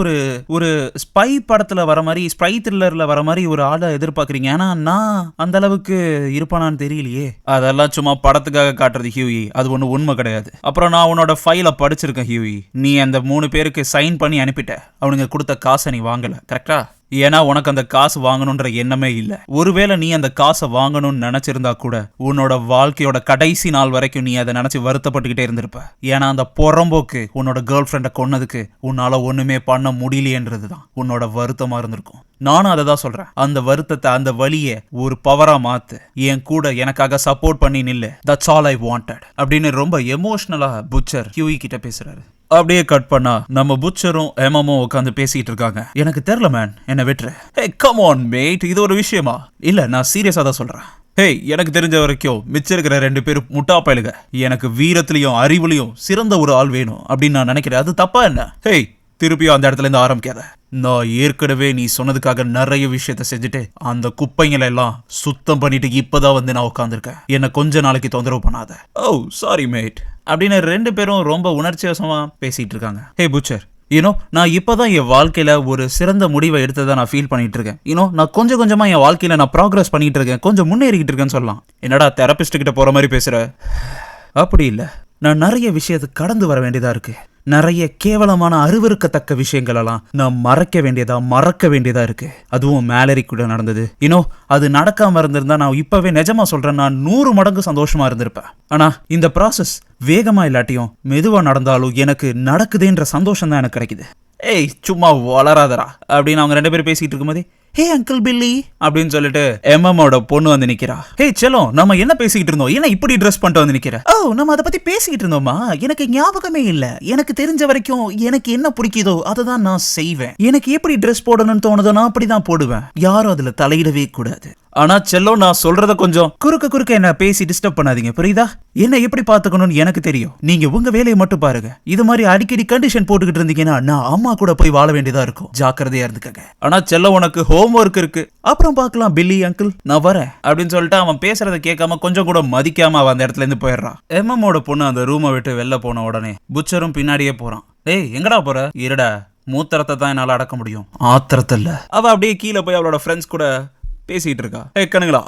S1: ஒரு ஸ்பை படத்துல வர மாதிரி, ஸ்பை த்ரில்லர்ல வர மாதிரி ஒரு ஆளை எதிர்பார்க்கறீங்க. ஆனா நான் அந்த அளவுக்கு இருப்பானான்னு தெரியலையே. அதெல்லாம் சும்மா படத்துக்காக காட்டுறது ஹியூயி, அது ஒண்ணு உண்மை கிடையாது. அப்புறம் நான் உன்னோட ஃபைலை படிச்சிருக்கேன் ஹியூயி. நீ அந்த 3 பேருக்கு சைன் பண்ணி அனுப்பிட்ட. அவனுங்க கொடுத்த காசை நீ வாங்கல, கரெக்டா? ஏன்னா உனக்கு அந்த காசு வாங்கணுன்ற எண்ணமே இல்ல. ஒருவேளை நீ அந்த காசை வாங்கணும்னு நினைச்சிருந்தா கூட உன்னோட வாழ்க்கையோட கடைசி நாள் வரைக்கும் நீ அதை நினைச்சு வருத்தப்பட்டுக்கிட்டே இருந்திருப்ப. ஏன்னா அந்த புறம்போக்கு உன்னோட கேர்ள் ஃப்ரெண்டை கொன்னதுக்கு உன்னால ஒண்ணுமே பண்ண முடியலையன்றதுதான் உன்னோட வருத்தமா இருந்திருக்கும். நானும் அதை தான் சொல்றேன். அந்த வருத்தத்தை, அந்த வலியை ஒரு பவரா மாத்து. என் கூட எனக்காக சப்போர்ட் பண்ணி நில்லு. தட்ஸ் ஆல் ஐ வாண்டட் அப்படின்னு ரொம்ப எமோஷனலா புச்சர் ஹியூயி கிட்ட பேசுறாரு. அப்படியே கட் பண்ணா நம்ம புச்சரும் எமமும் உட்காந்து பேசிட்டு இருக்காங்க. எனக்கு தெரியல மேன், என்ன விட்டுரு. ஹே கம் ஆன் மேட், இது ஒரு விஷயமா? இல்ல நான் சீரியஸா தான் சொல்றேன். ஹே எனக்கு தெரிஞ்ச வரைக்கும் மிச்சம் இருக்கிற 2 பேரும் முட்டா பயலுக. எனக்கு வீரத்திலையும் அறிவுலையும் சிறந்த ஒரு ஆள் வேணும் அப்படின்னு நான் நினைக்கிறேன். அது தப்பா என்ன? ஹே திருப்பியும் அந்த இடத்துல இருந்து ஆரம்பிக்காத. நான் ஏற்கனவே நீ சொன்னதுக்காக நிறைய விஷயத்த செஞ்சுட்டு அந்த குப்பைங்களை எல்லாம் சுத்தம் பண்ணிட்டு இப்பதான் வந்து நான் உட்காந்துருக்கேன். என்ன கொஞ்ச நாளைக்கு தொந்தரவு பண்ணாத. ஓ சாரி மேட் அப்படின்னு 2 பேரும் ரொம்ப உணர்ச்சிவசமா பேசிட்டு இருக்காங்க. ஹே புச்சர், நான் இப்பதான் என் வாழ்க்கையில ஒரு சிறந்த முடிவை எடுத்ததை நான் ஃபீல் பண்ணிட்டு இருக்கேன். நான் கொஞ்சம் கொஞ்சமா என் வாழ்க்கையில நான் ப்ராக்ரஸ் பண்ணிட்டு இருக்கேன், கொஞ்சம் முன்னேறிக்கிட்டு இருக்கேன்னு சொல்லலாம். என்னடா தெரபிஸ்ட் கிட்ட போற மாதிரி பேசுற? அப்படி இல்ல, நான் நிறைய விஷயத்தை கடந்து வர வேண்டியதா இருக்கு. நிறைய கேவலமான அருவருக்கத்தக்க விஷயங்கள் எல்லாம் நான் மறக்க வேண்டியதா இருக்கு. அதுவும் மேலரி கூட நடந்தது. அது நடக்காம இருந்திருந்தா நான் இப்பவே நிஜமா சொல்றேன், நான் 100 மடங்கு சந்தோஷமா இருந்திருப்பேன். ஆனா இந்த ப்ராசஸ் வேகமா இல்லாட்டியும் மெதுவா நடந்தாலும் எனக்கு நடக்குதுன்ற சந்தோஷம் தான் எனக்கு கிடைக்குது. ஏய் சும்மா வளராதரா அப்படின்னு அவங்க 2 பேரும் பேசிட்டு இருக்கும்போதே, ஹே அங்கிள் பில்லி அப்படின்னு சொல்லிட்டு எம்எம்மோட பொண்ணு வந்து நிக்கிறா. ஹே செல்லம், நம்ம என்ன பேசிக்கிட்டு இருந்தோம்? என்ன இப்படி ட்ரெஸ் பண்ணிட்டு வந்து நிக்கிற? ஓ நம்ம அதை பத்தி பேசிக்கிட்டு இருந்தோமா? எனக்கு ஞாபகமே இல்ல. எனக்கு தெரிஞ்ச வரைக்கும் எனக்கு என்ன பிடிக்குதோ அதை தான் நான் செய்வேன். எனக்கு எப்படி ட்ரெஸ் போடணும்னு தோணுதோ நான் அப்படிதான் போடுவேன். யாரும் அதுல தலையிடவே கூடாது. ஆனா செல்லம், நான் சொல்றத கொஞ்சம் குறுக்க என்ன பேசி டிஸ்டர்ப் பண்ணாதீங்க, புரியுதா? என்ன எப்படி பாத்துக்கணும்னு எனக்கு தெரியும். நீங்க உங்க வேலையை மட்டும் பாருங்க. இது மாதிரி அடிக்கடி கண்டிஷன் போட்டுக்கிட்டு இருந்தீங்கன்னா நான் அம்மா கூட போய் வாழ வேண்டியதா இருக்கும். ஜாக்கிரதையா இருந்துக்கங்க. ஆனா செல்லம், உனக்கு ஹோம்ஒர்க் இருக்கு, அப்புறம் பார்க்கலாம் பில்லி அங்கிள், நான் வரேன் அப்படின்னு சொல்லிட்டு அவன் பேசுறத கேட்காம கொஞ்சம் கூட மதிக்காம அவன் அந்த இடத்துல இருந்து போயிடுறான். எம்எம்மோட பொண்ணு அந்த ரூமை விட்டு வெளில போன உடனே புச்சரும் பின்னாடியே போறான். ஏய் எங்கடா போற? இருடா, மூத்திரத்தை தான் என்னால அடக்க முடியும், ஆத்திரத்துல. அவ அப்படியே கீழே போய் அவளோட ஃப்ரெண்ட்ஸ் கூட பேசிட்டு இருக்கா. கணுங்களா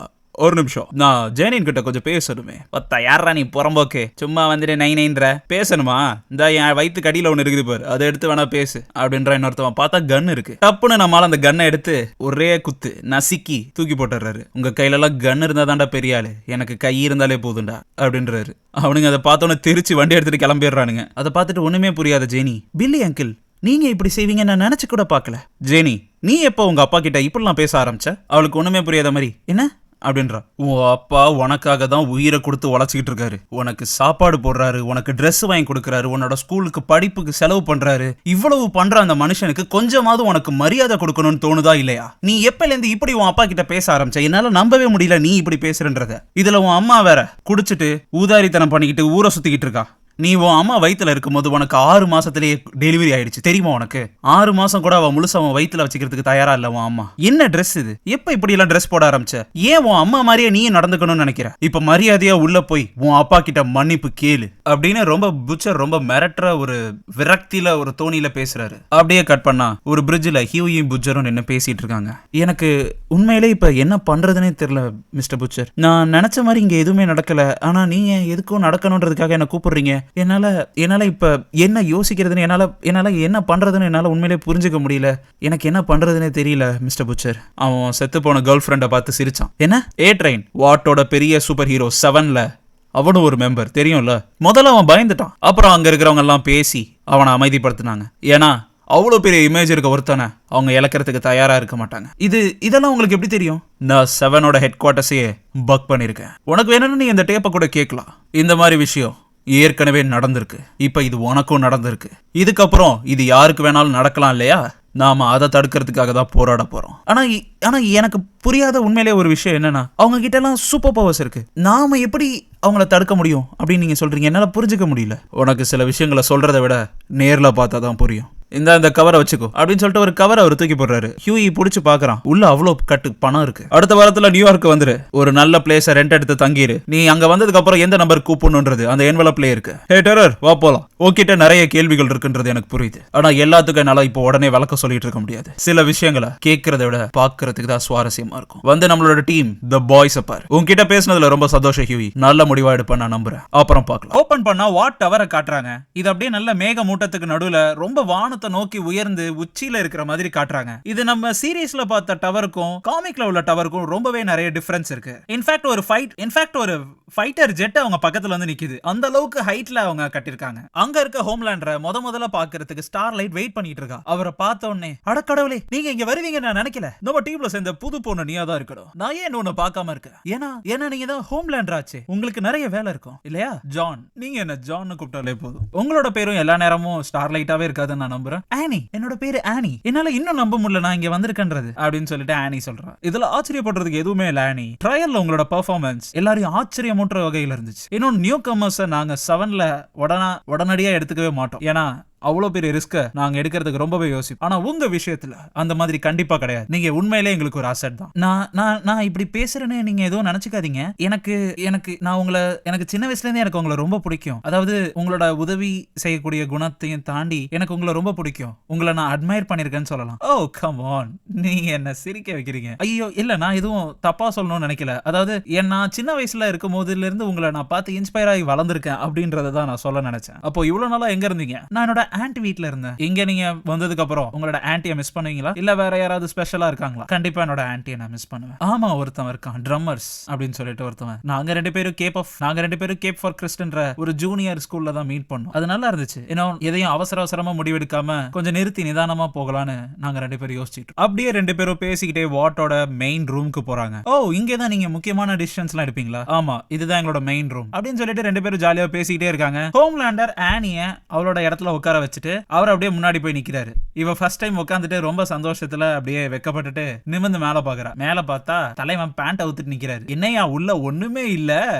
S1: ஒரு நிமிஷம், நான் ஜெயனின் கிட்ட கொஞ்சம் பேசணுமே. பத்தா யாரா நீ புறம்போக்கு, சும்மா வந்துட்டு நைன்ற பேசணுமா? இந்த என் வயிற்று கடியில ஒன்று இருக்குது பாரு, அதை எடுத்து வேணா பேசு அப்படின்ற இன்னொருத்தவன் பார்த்தா கன் இருக்கு. தப்புன்னு நம்மளால அந்த கன்னை எடுத்து ஒரே குத்து நசுக்கி தூக்கி போட்டுறாரு. உங்க கையில எல்லாம் கன் இருந்தா தாண்டா பெரிய ஆளு, எனக்கு கை இருந்தாலே போதுண்டா அப்படின்றாரு. அவனுங்க அதை பார்த்தோன்னே திருச்சி வண்டி எடுத்துட்டு கிளம்பிடுறானுங்க. அதை பார்த்துட்டு ஒண்ணுமே புரியாத ஜெனி, பில்லி அங்கிள் நீங்க இப்படி செய்வீங்க நான் நினைச்சு கூட பார்க்கல. ஜெனி, நீ எப்போ உங்க அப்பா கிட்ட இப்படிலாம் பேச ஆரம்பிச்ச? அவளுக்கு ஒண்ணுமே புரியாத மாதிரி என்ன அப்படின்றா. உன் அப்பா உனக்காக தான் உயிரை கொடுத்து உழைச்சிக்கிட்டு இருக்காரு. உனக்கு சாப்பாடு போடுறாரு, உனக்கு ட்ரெஸ் வாங்கி கொடுக்கறாரு, உன்னோட ஸ்கூலுக்கு படிப்புக்கு செலவு பண்றாரு. இவ்வளவு பண்ற அந்த மனுஷனுக்கு கொஞ்சமாவது உனக்கு மரியாதை கொடுக்கணும்னு தோணுதா இல்லையா? நீ எப்பல இருந்து இப்படி உன் அப்பா கிட்ட பேச ஆரம்பிச்ச? என்னால நம்பவே முடியல நீ இப்படி பேசுறன்றத. இதுல உன் அம்மா வேற குடிச்சிட்டு ஊதாரித்தனம் பண்ணிக்கிட்டு ஊரை சுத்திக்கிட்டு இருக்கா. நீ உன் அம்மா வயித்துல இருக்கும்போது உனக்கு 6 மாசத்திலேயே டெலிவரி ஆயிடுச்சு தெரியுமா? உனக்கு 6 மாசம் கூட அவ முழுசா அவன் வயித்துல வச்சுக்கிறதுக்கு தயாரா இல்ல உன் அம்மா. என்ன ட்ரெஸ் இது? எப்ப இப்படி எல்லாம் ட்ரெஸ் போட ஆரம்பிச்ச? ஏன் உன் அம்மா மாதிரியே நீ நடந்துக்கணும்னு நினைக்கிற? இப்ப மரியாதையா உள்ள போய் உன் அப்பா கிட்ட மன்னிப்பு கேளு அப்படின்னு ரொம்ப புச்சர் ரொம்ப மிரட்டுற ஒரு விரக்தியில ஒரு தோணியில பேசுறாரு. அப்படியே கட் பண்ணா ஒரு பிரிட்ஜில் ஹியூயும் புச்சரும் நின்று பேசிட்டு இருக்காங்க. எனக்கு உண்மையிலே இப்ப என்ன பண்றதுன்னே தெரியல மிஸ்டர் புச்சர். நான் நினைச்ச மாதிரி இங்க எதுவுமே நடக்கல. ஆனா நீங்க எதுக்கும் நடக்கணும்ன்றதுக்காக என்ன கூப்பிடுறீங்க. என்னால இப்ப என்ன யோசிக்கிறதுன்னு என்னால என்ன பண்றதுன்னு என்னால உண்மையிலே புரிஞ்சுக்க முடியல. எனக்கு என்ன பண்றதுன்னே தெரியல மிஸ்டர் புச்சர். அவன் செத்து போன கேர்ள் ஃப்ரெண்டை பார்த்து சிரிச்சான். என்ன A-Train வாட்டோட பெரிய சூப்பர் ஹீரோ 7ல அவனும் ஒரு மெம்பர் தெரியும்ல. முதல்ல அவன் பயந்துட்டான். அப்புறம் அங்க இருக்கிறவங்க எல்லாம் பேசி அவனை அமைதிப்படுத்தினாங்க. ஏன்னா அவ்வளோ பெரிய இமேஜ் இருக்க ஒருத்தனை அவங்க இழக்கிறதுக்கு தயாரா இருக்க மாட்டாங்க. இதெல்லாம் உங்களுக்கு எப்படி தெரியும்? நான் 7ஓட ஹெட் குவார்ட்டர்ஸையே பக் பண்ணிருக்கேன். உனக்கு வேணும்னு நீ இந்த டேப்பை கூட கேட்கலாம். இந்த மாதிரி விஷயம் ஏற்கனவே நடந்திருக்கு. இப்ப இது உனக்கும் நடந்திருக்கு. இதுக்கப்புறம் இது யாருக்கு வேணாலும் நடக்கலாம் இல்லையா? நாம அதை தடுக்கிறதுக்காக தான் போராட போறோம். ஆனா எனக்கு புரியாத உண்மையிலே ஒரு விஷயம் என்னன்னா, அவங்க கிட்ட எல்லாம் சூப்பர் பவர்ஸ் இருக்கு. நாம எப்படி அவங்கள தடுக்க முடியும் அப்படின்னு நீங்க சொல்றீங்க? என்னால புரிஞ்சுக்க முடியல. உனக்கு சில விஷயங்களை சொல்றதை விட நேர்ல பார்த்தா தான் புரியும். இந்த கவரை வச்சுக்கோ அப்படின்னு சொல்லிட்டு ஒரு கவரை அவர் தூக்கி போடுறாரு. ஹியூயி புடிச்சு பாக்குறான். உள்ள அவ்வளோ கட்டு பணம் இருக்கு. அடுத்த வாரத்துல நியூயார்க் வந்துரு, ஒரு நல்ல பிளேஸ ரெண்ட் எடுத்து தங்கிரு. நீ அங்க வந்ததுக்கு அப்புறம் எந்த நம்பர் கூப்பிடணும்ன்றது அந்த என்வலப்ல இருக்கு. ஹே டெரர் வா போலாம். உன்கிட்ட நிறைய கேள்விகள் இருக்குன்றது எனக்கு புரியுது. ஆனா எல்லாத்துக்கும் என்னால இப்போ உடனே விளக்கம் சொல்லிட்டு இருக்க முடியாது. சில விஷயங்களை கேட்கறத விட பாக்குறதுக்கு தான் சுவாரஸ்யமா இருக்கும். வந்து நம்மளோட டீம் தி பாய்ஸ் பாரு. உன்கிட்ட பேசினதுல ரொம்ப சந்தோஷம் ஹியூயி. நல்ல முடிவா எடுப்பேன் நான் நம்புறேன். அப்புறம் பார்க்கலாம். ஓபன் பண்ணா வாட் டவரை காட்டுறாங்க. இது அப்படியே நல்ல மேக மூட்டத்துக்கு நடுவுல ரொம்ப வானத்தை நோக்கி உயர்ந்து உச்சியில இருக்கிற மாதிரி காட்டுறாங்க. இது நம்ம சீரீஸ்ல பார்த்த டவருக்கும் காமிக்ல உள்ள டவருக்கும் ரொம்பவே நிறைய டிஃபரன்ஸ் இருக்கு. இன்ஃபேக்ட் ஒரு ஃபைட்டர் ஜெட் அவங்க பக்கத்துல வந்து நிக்குது. அந்த அளவுக்கு ஹைட்ல அவங்க கட்டிருக்காங்க. அங்க இருக்க ஹோம்லேண்டரை முதல்ல பாக்குறதுக்கு ஸ்டார்லைட் வெயிட் பண்ணிட்டு இருக்கா. அவரை பார்த்த உடனே, அட கடவுளே, நீங்க இங்க வருவீங்க நான் நினைக்கல. நம்ம டீம்ல சேர்ந்த புது பொண்ணு நீயா தான் இருக்கணும். நான் ஏன் ஒன்னு பார்க்காம இருக்கேன்? ஏன்னா நீங்க தான் ஹோம்லேண்டர் ஆச்சு. உங்களுக்கு நிறைய வேலை இருக்கும் இல்லையா? ஜான், நீங்க என்ன ஜான் கூப்பிட்டாலே போதும். உங்களோட பேரும் எல்லா நேரமும் ஸ்டார்லைட்டாவே இருக்காதுன்னு நான் நம்புறேன். ஆனி, என்னோட பேரு ஆனி. என்னால இன்னும் நம்ப முடியல நான் இங்க வந்திருக்கேன்றது அப்படின்னு சொல்லிட்டு ஆனி சொல்றா. இதுல ஆச்சரியப்படுறதுக்கு எதுவுமே இல்ல ஆனி. ட்ரையல்ல உங்களோட பெர்ஃபார்மன்ஸ் எல்லாரையும் ஆச்சரியமூட்டுற வகையில இருந்துச்சு. இன்னும் நியூ கமர்ஸை நாங்க 7ல உடனடியா எடுத்துக்கவே மாட்டோம். ஏன்னா அவ்வளவு பெரிய ரிஸ்க நாங்க எடுக்கிறதுக்கு ரொம்பவே யோசிப்போம். ஆனா உங்க விஷயத்துல அந்த மாதிரி கண்டிப்பா கிடையாது. நீங்க உண்மையிலே எங்களுக்கு ஒரு அசெட் தான். நான் இப்படி பேசுறேன்னு நீங்க எதுவும் நினைச்சுக்காதீங்க. எனக்கு சின்ன வயசுல இருந்தே எனக்கு உங்களை ரொம்ப பிடிக்கும். அதாவது உங்களோட உதவி செய்யக்கூடிய குணத்தையும் தாண்டி எனக்கு உங்களை ரொம்ப பிடிக்கும். உங்களை நான் அட்மையர் பண்ணிருக்கேன்னு சொல்லலாம். ஓ கம் ஆன், நீங்க என்ன சிரிக்க வைக்கிறீங்க. ஐயோ இல்ல, நான் எதுவும் தப்பா சொல்லணும்னு நினைக்கல. அதாவது நான் சின்ன வயசுல இருக்கும் போதுல இருந்து உங்களை நான் பார்த்து இன்ஸ்பயர் ஆகி வளர்ந்திருக்கேன் அப்படின்றத தான் நான் சொல்ல நினைச்சேன். அப்போ இவ்வளவு நாளா எங்க இருந்தீங்க? நான் என்னோட ஆன்ட்டி வீட்ல இருந்தேன். இங்க நீங்க வந்ததுக்கு அப்புறம் உங்களோட ஆன்ட்டியை மிஸ் பண்ணுவீங்களா? இல்ல வேற யாராவது ஸ்பெஷலா இருக்காங்களா? கண்டிப்பா என்னோட ஆன்ட்டியை நான் மிஸ் பண்ணுவேன். ஆமா, ஒருத்தன் இருக்கான் ட்ரம்மர்ஸ் அப்படின்னு சொல்லிட்டு ஒருத்தவன். நாங்க ரெண்டு பேரும் கேப் ஃபார் கிறிஸ்டன்ற ஒரு ஜூனியர் ஸ்கூல்ல தான் மீட் பண்ணோம். அது நல்லா இருந்துச்சு. எதையும் அவசரமா முடிவெடுக்காம கொஞ்சம் நிறுத்தி நிதானமா போகலான்னு நாங்க ரெண்டு பேரும் யோசிச்சுட்டு அப்படியே ரெண்டு பேரும் பேசிக்கிட்டே வாட்டோட மெயின் ரூமுக்கு போறாங்க. ஓ, இங்கதான் நீங்க முக்கியமான டிசிஷன்ஸ் எல்லாம் எடுப்பீங்களா? ஆமா, இதுதான் எங்களோட மெயின் ரூம் அப்படின்னு சொல்லிட்டு ரெண்டு பேரும் ஜாலியா பேசிக்கிட்டே இருக்காங்க. ஹோம்லேண்டர் ஆனிய அவளோட இடத்துல உட்கார வச்சுட்டு அவர் அப்படியே முன்னாடி போய் நிக்கிறாரு. இவ ஃபர்ஸ்ட் டைம் உட்காந்துட்டு ரொம்ப சந்தோஷத்துல அப்படியே வெக்கப்பட்டுட்டு நிமிர்ந்து மேல பாக்குறா. மேல பார்த்தா தலைவன் பேண்ட் அவுத்துட்டு நிக்கிறாரு. என்னையா உள்ள ஒண்ணுமே இல்ல.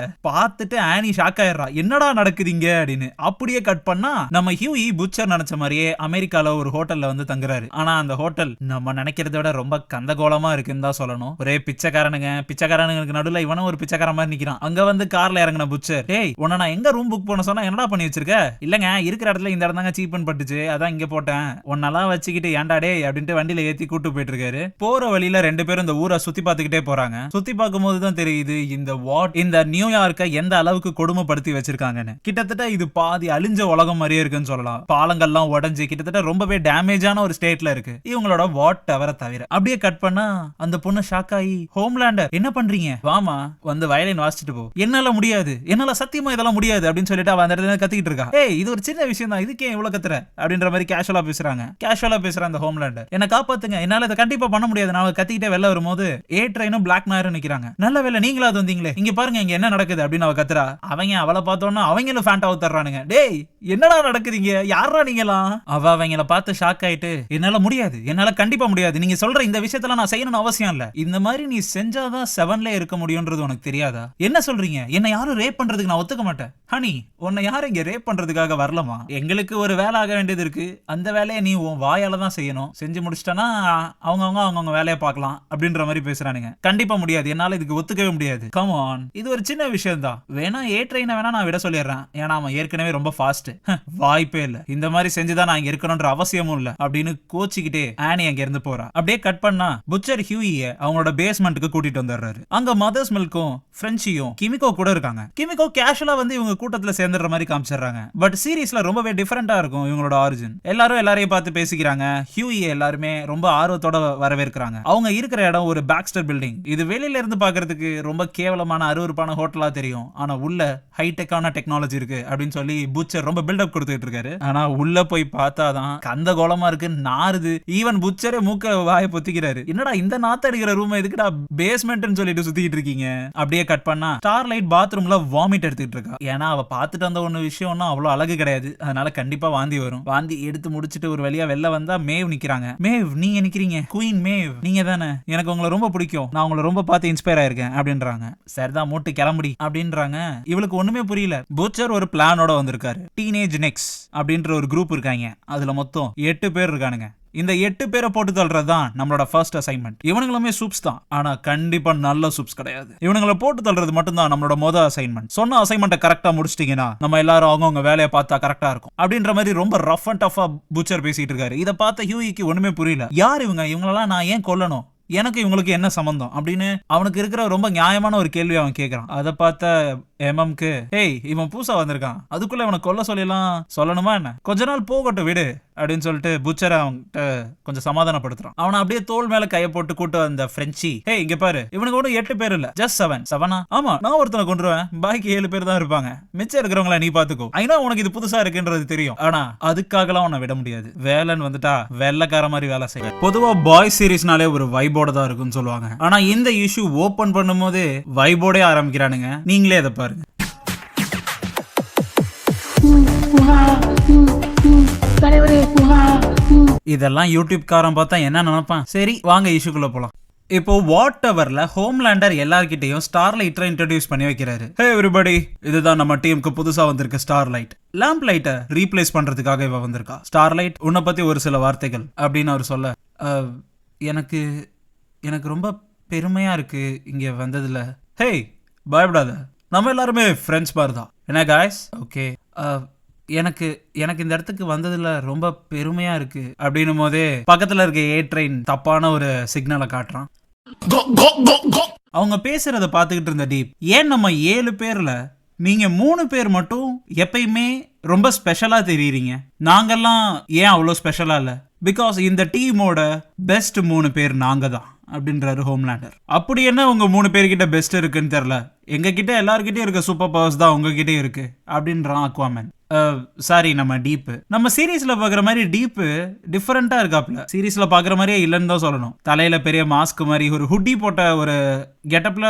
S1: பார்த்துட்டு ஆனி ஷாக் ஆயிடுறா. என்னடா நடக்குதுங்க அப்படின்னு. அப்படியே கட் பண்ணா நம்ம ஹியூயி புச்சர் நினைச்ச மாதிரியே அமெரிக்கால ஒரு ஹோட்டல்ல வந்து தங்குறாரு. ஆனா அந்த ஹோட்டல் நம்ம நினைக்கிறத விட ரொம்ப கந்தகோலமா இருக்குன்னு தான் சொல்லணும். ஒரே பிச்சைக்காரனுங்களுக்கு நடுவுல இவனும் ஒரு பிச்சைக்கார மாதிரி நிக்கிறான். அங்க வந்து கார்ல இறங்கின புச்சர், ஏய் உன்ன நான் எங்க ரூம் புக் பண்ண சொன்னா என்னடா பண்ணி வச்சிருக்க? இல்லங்க, இருக்கிற இடத்துல இந்த இடம் தாங்க சீப் பட்டுச்சு, அதான் இங்க போட்டேன். ஒன்னெல்லாம் வச்சுக்கிட்டு ஏன்டா டே அப்படின்ட்டு வண்டியில ஏத்தி கூட்டு போயிட்டு இருக்காரு. போற வழியில ரெண்டு பேரும் இந்த ஊரை சுத்தி பார்த்துக்கிட்டே போறாங்க. சுத்தி பார்க்கும் போதுதான் தெரியுது இந்த நியூயார்க்கை எந்த அளவுக்கு கொடுமைப்படுத்தி வச்சிருக்காங்கன்னு. கிட்டத்தட்ட இது பாதி அழிஞ்ச உலகம் மாதிரியே இருக்குன்னு சொல்லலாம். பாலங்கள்லாம் உடஞ்சு கிட்டத்தட்ட ரொம்பவே டேமேஜான ஒரு ஸ்டேட்ல இருக்கு இவங்களோட வாட் டவரை தவிர. அப்படியே கட் பண்ணா அந்த பொண்ணு ஷாக் ஆகி, ஹோம்லேண்டர் என்ன பண்றீங்க? வாமா வந்து வயலின் வாசிச்சுட்டு போ. என்னால முடியாது, என்னால சத்தியமா இதெல்லாம் முடியாது அப்படின்னு சொல்லிட்டு அவ அந்த இடத்துல கத்திக்கிட்டு இருக்கா. ஏய், இது ஒரு சின்ன விஷயம் தான், இதுக்கே இவ்வளவு கத்துற அப்படின்ற மாதிரி கேஷுவலா பேசுறாங்க அந்த ஹோம்லேண்டர். என்ன காப்பாத்துங்க, என்னால இதை கண்டிப்பா பண்ண முடியாது. நான் கத்திக்கிட்டே வெளில வரும்போது ஏ ட்ரெயினும் பிளாக் நாயரும் நிக்கிறாங்க. நல்ல வேலை நீங்களாவது வந்தீங்களே, இங்க பாருங்க இங்க என்ன நடக்குது அப்படின்னு அவ கத்துறா. அவங்க அவளை பார்த்தோன்னா அவங்களும் ஃபேண்டா ஊத்துறானுங்க. டேய் என்னடா நடக்குதுங்க, யாரா நீங்களாம்? அவங்கள பார்த்து ஷாக் ஆயிட்டு, என்னால முடியாது, என்னால கண்டிப்பா முடியாது. நீங்க சொல்ற இந்த விஷயத்துல நான் செய்யணும்னு அவசியம் இல்ல. இந்த மாதிரி நீ செஞ்சாதான் 7ல இருக்க முடியும்ன்றது உனக்கு தெரியாதா? என்ன சொல்றீங்க? என்ன யாரும் ரேப் பண்றதுக்கு நான் ஒத்துக்க மாட்டேன். ஹனி, உன்னை யாரும் இங்க ரேப் பண்றதுக்காக வரலமா? எங்களுக்கு ஒரு வேலை ஆக வேண்டியது இருக்கு. அந்த வேலையை நீ உன் வாயால தான் செய்யணும். செஞ்சு முடிச்சிட்டனா அவங்க வேலையை பார்க்கலாம் அப்படின்ற மாதிரி பேசுறானுங்க. கண்டிப்பா முடியாது, என்னால இதுக்கு ஒத்துக்கவே முடியாது. கம் ஆன், இது ஒரு சின்ன விஷயம் தான். வேணா ஏ ட்ரெயினை வேணா நான் விட சொல்லிடுறேன். ஏன்னா அவன் ஏற்கனவே ரொம்ப ஃபாஸ்ட். வாய்ப்பே இல்ல. இந்த மாதிரி செஞ்சுதான் நான் இங்க இருக்கணும்ன்ற அவசியமும் இல்ல அப்படின்னு கோச்சிக்கிட்டே ஆனி அங்க இருந்து போறா. அப்படியே கட் பண்ணா புச்சர் ஹியூயிய அவங்களோட பேஸ்மெண்ட்டுக்கு கூட்டிட்டு வந்துடுறாரு. அங்க மதர்ஸ் மில்க்கும் ஃப்ரெஞ்சியும் கிமிகோ கூட இருக்காங்க. கிமிகோ கேஷுவலா வந்து இவங்க கூட்டத்துல சேர்ந்துடுற மாதிரி காமிச்சிடுறாங்க. பட் சீரீஸ்ல ரொம்பவே டிஃபரெண்டா இருக்கும் இவங்களோட ஆரிஜின். எல்லாரையும் பார்த்து பேசிக்கிறாங்க. ஹியூயியை எல்லாருமே ரொம்ப ஆர்வத்தோட வரவேற்கிறாங்க. அவங்க இருக்கிற இடம் ஒரு பாக்ஸ்டர் பில்டிங். இது வெளியில இருந்து பாக்குறதுக்கு ரொம்ப கேவலமான அருவருப்பான ஹோட்டலா தெரியும். ஆனா உள்ள ஹைடெக்கான டெக்னாலஜி இருக்கு அப்படின்னு சொல்லி புச்சர் ரொம்ப பில்டப் கொடுத்துட்டு இருக்காரு. ஆனா உள்ள போய் பார்த்தாதான் கந்த கோலமா இருக்கு, நாறுது. ஈவன் புச்சரே மூக்க வாய பொத்திக்கிறாரு. என்னடா இந்த நாத்த அடிக்கிற ரூம் எதுக்குடா பேஸ்மெண்ட்னு சொல்லிட்டு சுத்திட்டு இருக்கீங்க? அப்படியே கட் பண்ணா ஸ்டார்லைட் பாத்ரூம்ல வாமிட் எடுத்துட்டு இருக்கா. ஏன்னா அவ பார்த்துட்டு வந்த ஒண்ணு விஷயம்னா அவ்வளவு அழகு கிடையாது. அதனால கண்டிப்பா வாந்தி வரும். வாந்தி எடுத்து முடிச்சிட்டு ஒரு வழியா வெளில வந்தா மேவ் நிக்கிறாங்க. மேவ், நீங்க நிக்கிறீங்க? குயின் மேவ் நீங்க தானே? எனக்கு உங்களை ரொம்ப பிடிக்கும், நான் உங்களை ரொம்ப பார்த்து இன்ஸ்பயர் ஆயிருக்கேன் அப்படின்றாங்க. சரிதான், மூட்டு கிளம்புடி அப்படின்றாங்க. இவளுக்கு ஒண்ணுமே புரியல. புச்சர் ஒரு பிளானோட வந்திருக்காரு. டீனேஜ் நெக்ஸ் அப்படின்ற ஒரு குரூப் இருக்காங்க. அதுல மொத்தம் 8 பேர் இருக்கானுங்க. இந்த 8 பேரை போட்டு தள்ளுறதுதான் நம்மளோட ஃபர்ஸ்ட் அசைன்மெண்ட். இவனுங்களுமே சூப்ஸ் தான், ஆனா கண்டிப்பா நல்ல சூப்ஸ் கிடையாது. இவனுங்களை போட்டு தள்ளுறது மட்டும்தான் நம்மளோட மொதல் அசைன்மெண்ட். சொன்ன அசைன்மெண்ட்டை கரெக்டா முடிச்சிட்டீங்கன்னா நம்ம எல்லாரும் அவங்க வேலையை பார்த்தா கரெக்டா இருக்கும் அப்படின்ற மாதிரி ரொம்ப ரஃப் அண்ட் டஃபா புச்சர் பேசிட்டு இருக்காரு. இதை பார்த்த ஹியூயிக்கு ஒண்ணுமே புரியல. யார் இவங்களெல்லாம் நான் ஏன் கொல்லணும்? எனக்கு இவங்களுக்கு என்ன சம்பந்தம் அப்படின்னு அவனுக்கு இருக்கிற ரொம்ப நியாயமான ஒரு கேள்வி அவன் கேட்கறான். அதை பார்த்த எம்எம்க்கு, ஏய் இவன் புதுசா வந்திருக்கான், அதுக்குள்ள இவனை கொல்ல சொல்லணுமா என்ன, கொஞ்ச நாள் போகட்டும் விடு அப்படின்னு சொல்லிட்டு புச்சரை அவன்கிட்ட கொஞ்சம் சமாதானப்படுத்துறான். அவனை அப்படியே தோல் மேல கைய போட்டு கூட்டு அந்த பிரெஞ்சி, ஹே இங்க பாரு, இவனுக்கு ஒன்றும் 8 பேர் இல்ல, ஜஸ்ட் 7. ஆமா நான் ஒருத்தனை கொண்டுருவேன், பாக்கி 7 பேர் தான் இருப்பாங்க, மிச்சம் இருக்கிறவங்கள நீ பாத்துக்கோ. ஐநா உனக்கு இது புதுசா இருக்குன்றது தெரியும், ஆனா அதுக்காகலாம் உன்னை விட முடியாது. வேலைன்னு வந்துட்டா வெள்ளக்கார மாதிரி வேலை செய்ய. பொதுவா பாய் சீரிஸ்னாலே ஒரு வைபோட தான் இருக்குன்னு சொல்லுவாங்க. ஆனா இந்த இஷ்யூ ஓபன் பண்ணும் போது வைபோடே ஆரம்பிக்கிறானுங்க. நீங்களே அதை பாருங்க. இதெல்லாம் யூடியூப் காரன் பார்த்தா என்ன நினைப்பான்? சரி வாங்க இஷ்யூக்குள்ள போலாம். இப்போ வாட் எவர்ல ஹோம்லேண்டர் எல்லார்கிட்டையும் ஸ்டார்லைட்டரை இன்ட்ரோடியூஸ் பண்ணி வைக்கிறாரு. ஹே எவ்ரிபடி, இதுதான் நம்ம டீமுக்கு புதுசா வந்திருக்க ஸ்டார்லைட். லேம்ப் லைட்டை ரீப்ளேஸ் பண்றதுக்காக இவ வந்திருக்கா. ஸ்டார்லைட், உன்னை பத்தி ஒரு சில வார்த்தைகள் அப்படின்னு அவர் சொல்ல, எனக்கு எனக்கு ரொம்ப பெருமையா இருக்கு இங்க வந்ததுல. ஹே பயப்படாத, நம்ம எல்லாருமே ஃப்ரெண்ட்ஸ் மாதிரி தான் என்ன காய்ஸ். ஓகே, எனக்கு எனக்கு இந்த இடத்துக்கு வந்ததுல ரொம்ப பெருமையா இருக்கு அப்படின்னும் போதே பக்கத்துல இருக்க ஏ ட்ரெயின் தப்பான ஒரு சிக்னலை காட்டுறான். அவங்க பேசுறத பாத்துக்கிட்டு இருந்த டீப், ஏன் நம்ம 7 பேர்ல நீங்க 3 பேர் மட்டும் எப்பயுமே ரொம்ப ஸ்பெஷலா தெரியுறீங்க, நாங்கெல்லாம் ஏன் அவ்வளோ ஸ்பெஷலா இல்ல? பிகாஸ் இந்த டீமோட பெஸ்ட் 3 பேர் நாங்க தான் அப்படின்றாரு ஹோம்லேண்டர். அப்படி என்ன உங்க 3 பேர்கிட்ட பெஸ்ட் இருக்குன்னு தெரியல, எங்க கிட்ட எல்லார்கிட்டயும் இருக்க சூப்பர் பவர்ஸ் தான் உங்ககிட்ட இருக்கு அப்படின்றான் அக்வாமேன். சாரி, நம்ம டீப் நம்ம சீரீஸ்ல பாக்குற மாதிரி டீப் டிஃபரெண்டா இருக்காப்ல. சீரீஸ்ல பாக்குற மாதிரியே இல்லைன்னு தான் சொல்லணும். தலையில பெரிய மாஸ்க் மாதிரி ஒரு ஹுட்டி போட்ட ஒரு கெட்டப்ல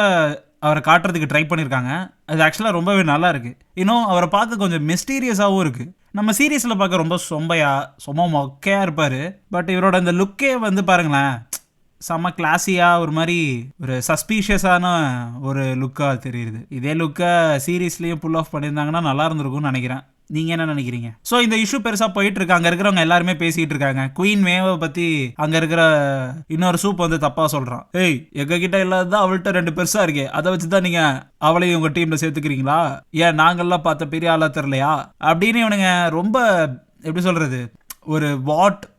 S1: அவரை காட்டுறதுக்கு ட்ரை பண்ணியிருக்காங்க. அது ஆக்சுவலாக ரொம்பவே நல்லா இருக்கு. இன்னும் அவரை பார்க்க கொஞ்சம் மிஸ்டீரியஸாகவும் இருக்கு. நம்ம சீரீஸ்ல பார்க்க ரொம்ப சொம்ப மொக்கையா இருப்பாரு. பட் இவரோட இந்த லுக்கே வந்து பாருங்களேன், செம்ம கிளாஸியா ஒரு மாதிரி ஒரு சஸ்பீஷியஸான ஒரு லுக்கா தெரியுது. இதே லுக்கை சீரீஸ்லயும் புல் ஆஃப் பண்ணியிருந்தாங்கன்னா நல்லா இருந்திருக்கும்னு நினைக்கிறேன். நீங்க என்ன நினைக்கிறீங்க? சோ இந்த இஷ்யூ பெருசா போயிட்டு இருக்கு. அங்க இருக்கிறவங்க எல்லாருமே பேசிட்டு இருக்காங்க. குயின் மேவை பத்தி அங்க இருக்கிற இன்னொரு சூப் வந்து தப்பா சொல்றான். ஏய், எங்க கிட்ட இல்லாததான் அவள்கிட்ட 2 பெருசா இருக்கே, அதை வச்சுதான் நீங்க அவளையும் உங்க டீம்ல சேர்த்துக்கிறீங்களா? ஏன் நாங்கெல்லாம் பார்த்த பெரிய ஆளா தெரியலையா அப்படின்னு இவனுங்க ரொம்ப எப்படி சொல்றது,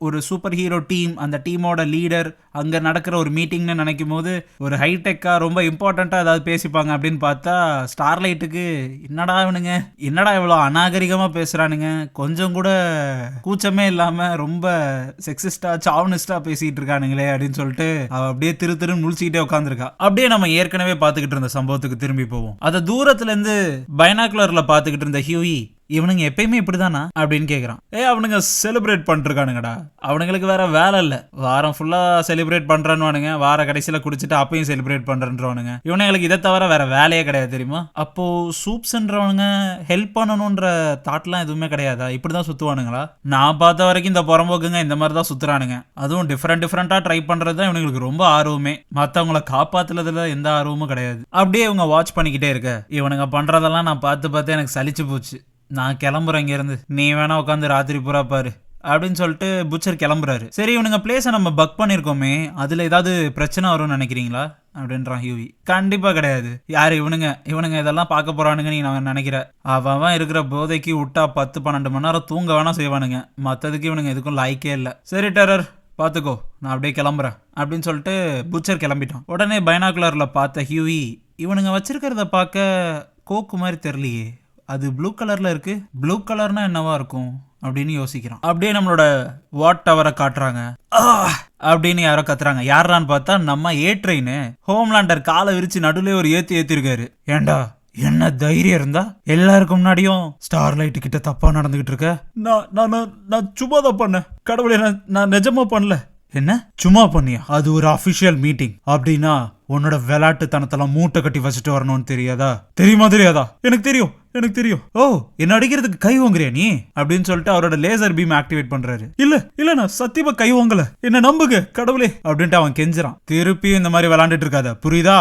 S1: ஒரு சூப்பர் ஹீரோ டீம், அந்த டீமோட லீடர் அங்கே நடக்கிற ஒரு மீட்டிங்னு நினைக்கும் போது ஒரு ஹைடெக்காக ரொம்ப இம்பார்ட்டண்ட்டாக ஏதாவது பேசிப்பாங்க அப்படின்னு பார்த்தா ஸ்டார்லைட்டுக்கு என்னடா இவ்வளோ அநாகரிகமாக பேசுகிறானுங்க, கொஞ்சம் கூட கூச்சமே இல்லாமல் ரொம்ப செக்ஸிஸ்டாக சாவனிஸ்டாக பேசிகிட்டு இருக்கானுங்களே அப்படின்னு சொல்லிட்டு அவள் அப்படியே திருன்னு முழிச்சிக்கிட்டே உட்காந்துருக்கா. அப்படியே நம்ம ஏற்கனவே பார்த்துக்கிட்டு இருந்த சம்பவத்துக்கு திரும்பி போவோம். அதை தூரத்துலேருந்து பைனாக்குலரில் பார்த்துக்கிட்டு இருந்த ஹியூயி, இவனுங்க எப்பயுமே இப்படிதானா அப்படின்னு கேக்குறான். அவனுங்க செலிப்ரேட் பண்ணிருக்கானுங்கடா, அவனுங்களுக்கு வேற வேலை இல்ல, வாரம் ஃபுல்லா செலிப்ரேட் பண்றானுவானுங்க, வார கடைசியில குடிச்சிட்டு அப்பயும் செலிப்ரேட் பண்றேன்றவனுங்க. இவனுங்களுக்கு இதை தவிர வேற வேலையே கிடையாது தெரியுமா? அப்போ சூப்ஸ்ன்றவனுங்க ஹெல்ப் பண்ணணும்ன்ற தாட்லாம் எதுவுமே கிடையாதா? இப்படிதான் சுத்துவானுங்களா? நான் பார்த்த வரைக்கும் இந்த புறம்போக்குங்க இந்த மாதிரி தான் சுத்துறானுங்க. அதுவும் டிஃப்ரெண்டா ட்ரை பண்றது தான் இவனுங்களுக்கு ரொம்ப ஆர்வமே. மத்தவங்கள காப்பாத்துறதுல எந்த ஆர்வமும் கிடையாது. அப்படியே இவங்க வாட்ச் பண்ணிக்கிட்டே இருக்க, இவனுங்க பண்றதெல்லாம் நான் பார்த்து எனக்கு சலிச்சு போச்சு, நான் கிளம்புறேன் இங்க இருந்து, நீ வேணா உட்காந்து ராத்திரி பூரா பாரு அப்படின்னு சொல்லிட்டு புச்சர் கிளம்புறாரு. சரி, இவனுங்க பிளேஸை நம்ம பக் பண்ணிருக்கோமே, அதுல ஏதாவது பிரச்சனை வரும்னு நினைக்கிறீங்களா அப்படின்றான் ஹியூவி. கண்டிப்பா கிடையாது. யாரு இவனுங்க இதெல்லாம் பார்க்க போறானுங்க நீ நான் நினைக்கிற? அவன் இருக்கிற போதைக்கு விட்டா 10-12 மணி நேரம் தூங்க வேணா செய்வானுங்க, மத்ததுக்கு இவனுங்க எதுக்கும் லாய்க்கே இல்லை. சரி டெரர் பாத்துக்கோ, நான் அப்படியே கிளம்புறேன் அப்படின்னு சொல்லிட்டு புச்சர் கிளம்பிட்டான். உடனே பைனாகுலர்ல பார்த்த ஹியூவி, இவனுங்க வச்சிருக்கிறத பார்க்க கோக்கு மாதிரி தெரியலையே, அது ப்ளூ கலர்ல இருக்கு, ப்ளூ கலர்னா என்னவா இருக்கும் அப்படின்னு யோசிக்கிறான். அப்படியே நம்மளோட வாட் டவரை காட்டுறாங்க. அப்படின்னு யாரோ கத்துறாங்க. யாரான்னு பார்த்தா நம்ம ஏ ட்ரெயின். ஹோம்லேண்டர் காலை விரிச்சு நடுவுல ஒரு ஏத்திருக்காரு. ஏண்டா என்ன தைரியம் இருந்தா எல்லாருக்கும் முன்னாடியும் ஸ்டார்லைட் கிட்ட தப்பா நடந்துகிட்டு இருக்க? நான் சும்மா தான் பண்ணேன் கடவுளே, நான் நிஜமா பண்ணல. என்ன சும்மா பண்ணியா? அது ஒரு அபிஷியல் மீட்டிங் அப்படின்னா உன்னோட விளையாட்டுத்தனத்தெல்லாம் மூட்டை கட்டி வச்சுட்டு வரணும்னு தெரியாதா? எனக்கு தெரியும். ஓ, என்ன அடிக்கிறதுக்கு கை வாங்குறியா நீ அப்படின்னு சொல்லிட்டு அவரோட லேசர் பீம் ஆக்டிவேட் பண்றாரு. இல்ல நான் சத்தியமா கை வாங்கல, என்ன நம்புங்க கடவுளே அப்படின்ட்டு அவன் கெஞ்சுறான். திருப்பியும் இந்த மாதிரி விளையாண்டுட்டு இருக்காத, புரியுதா?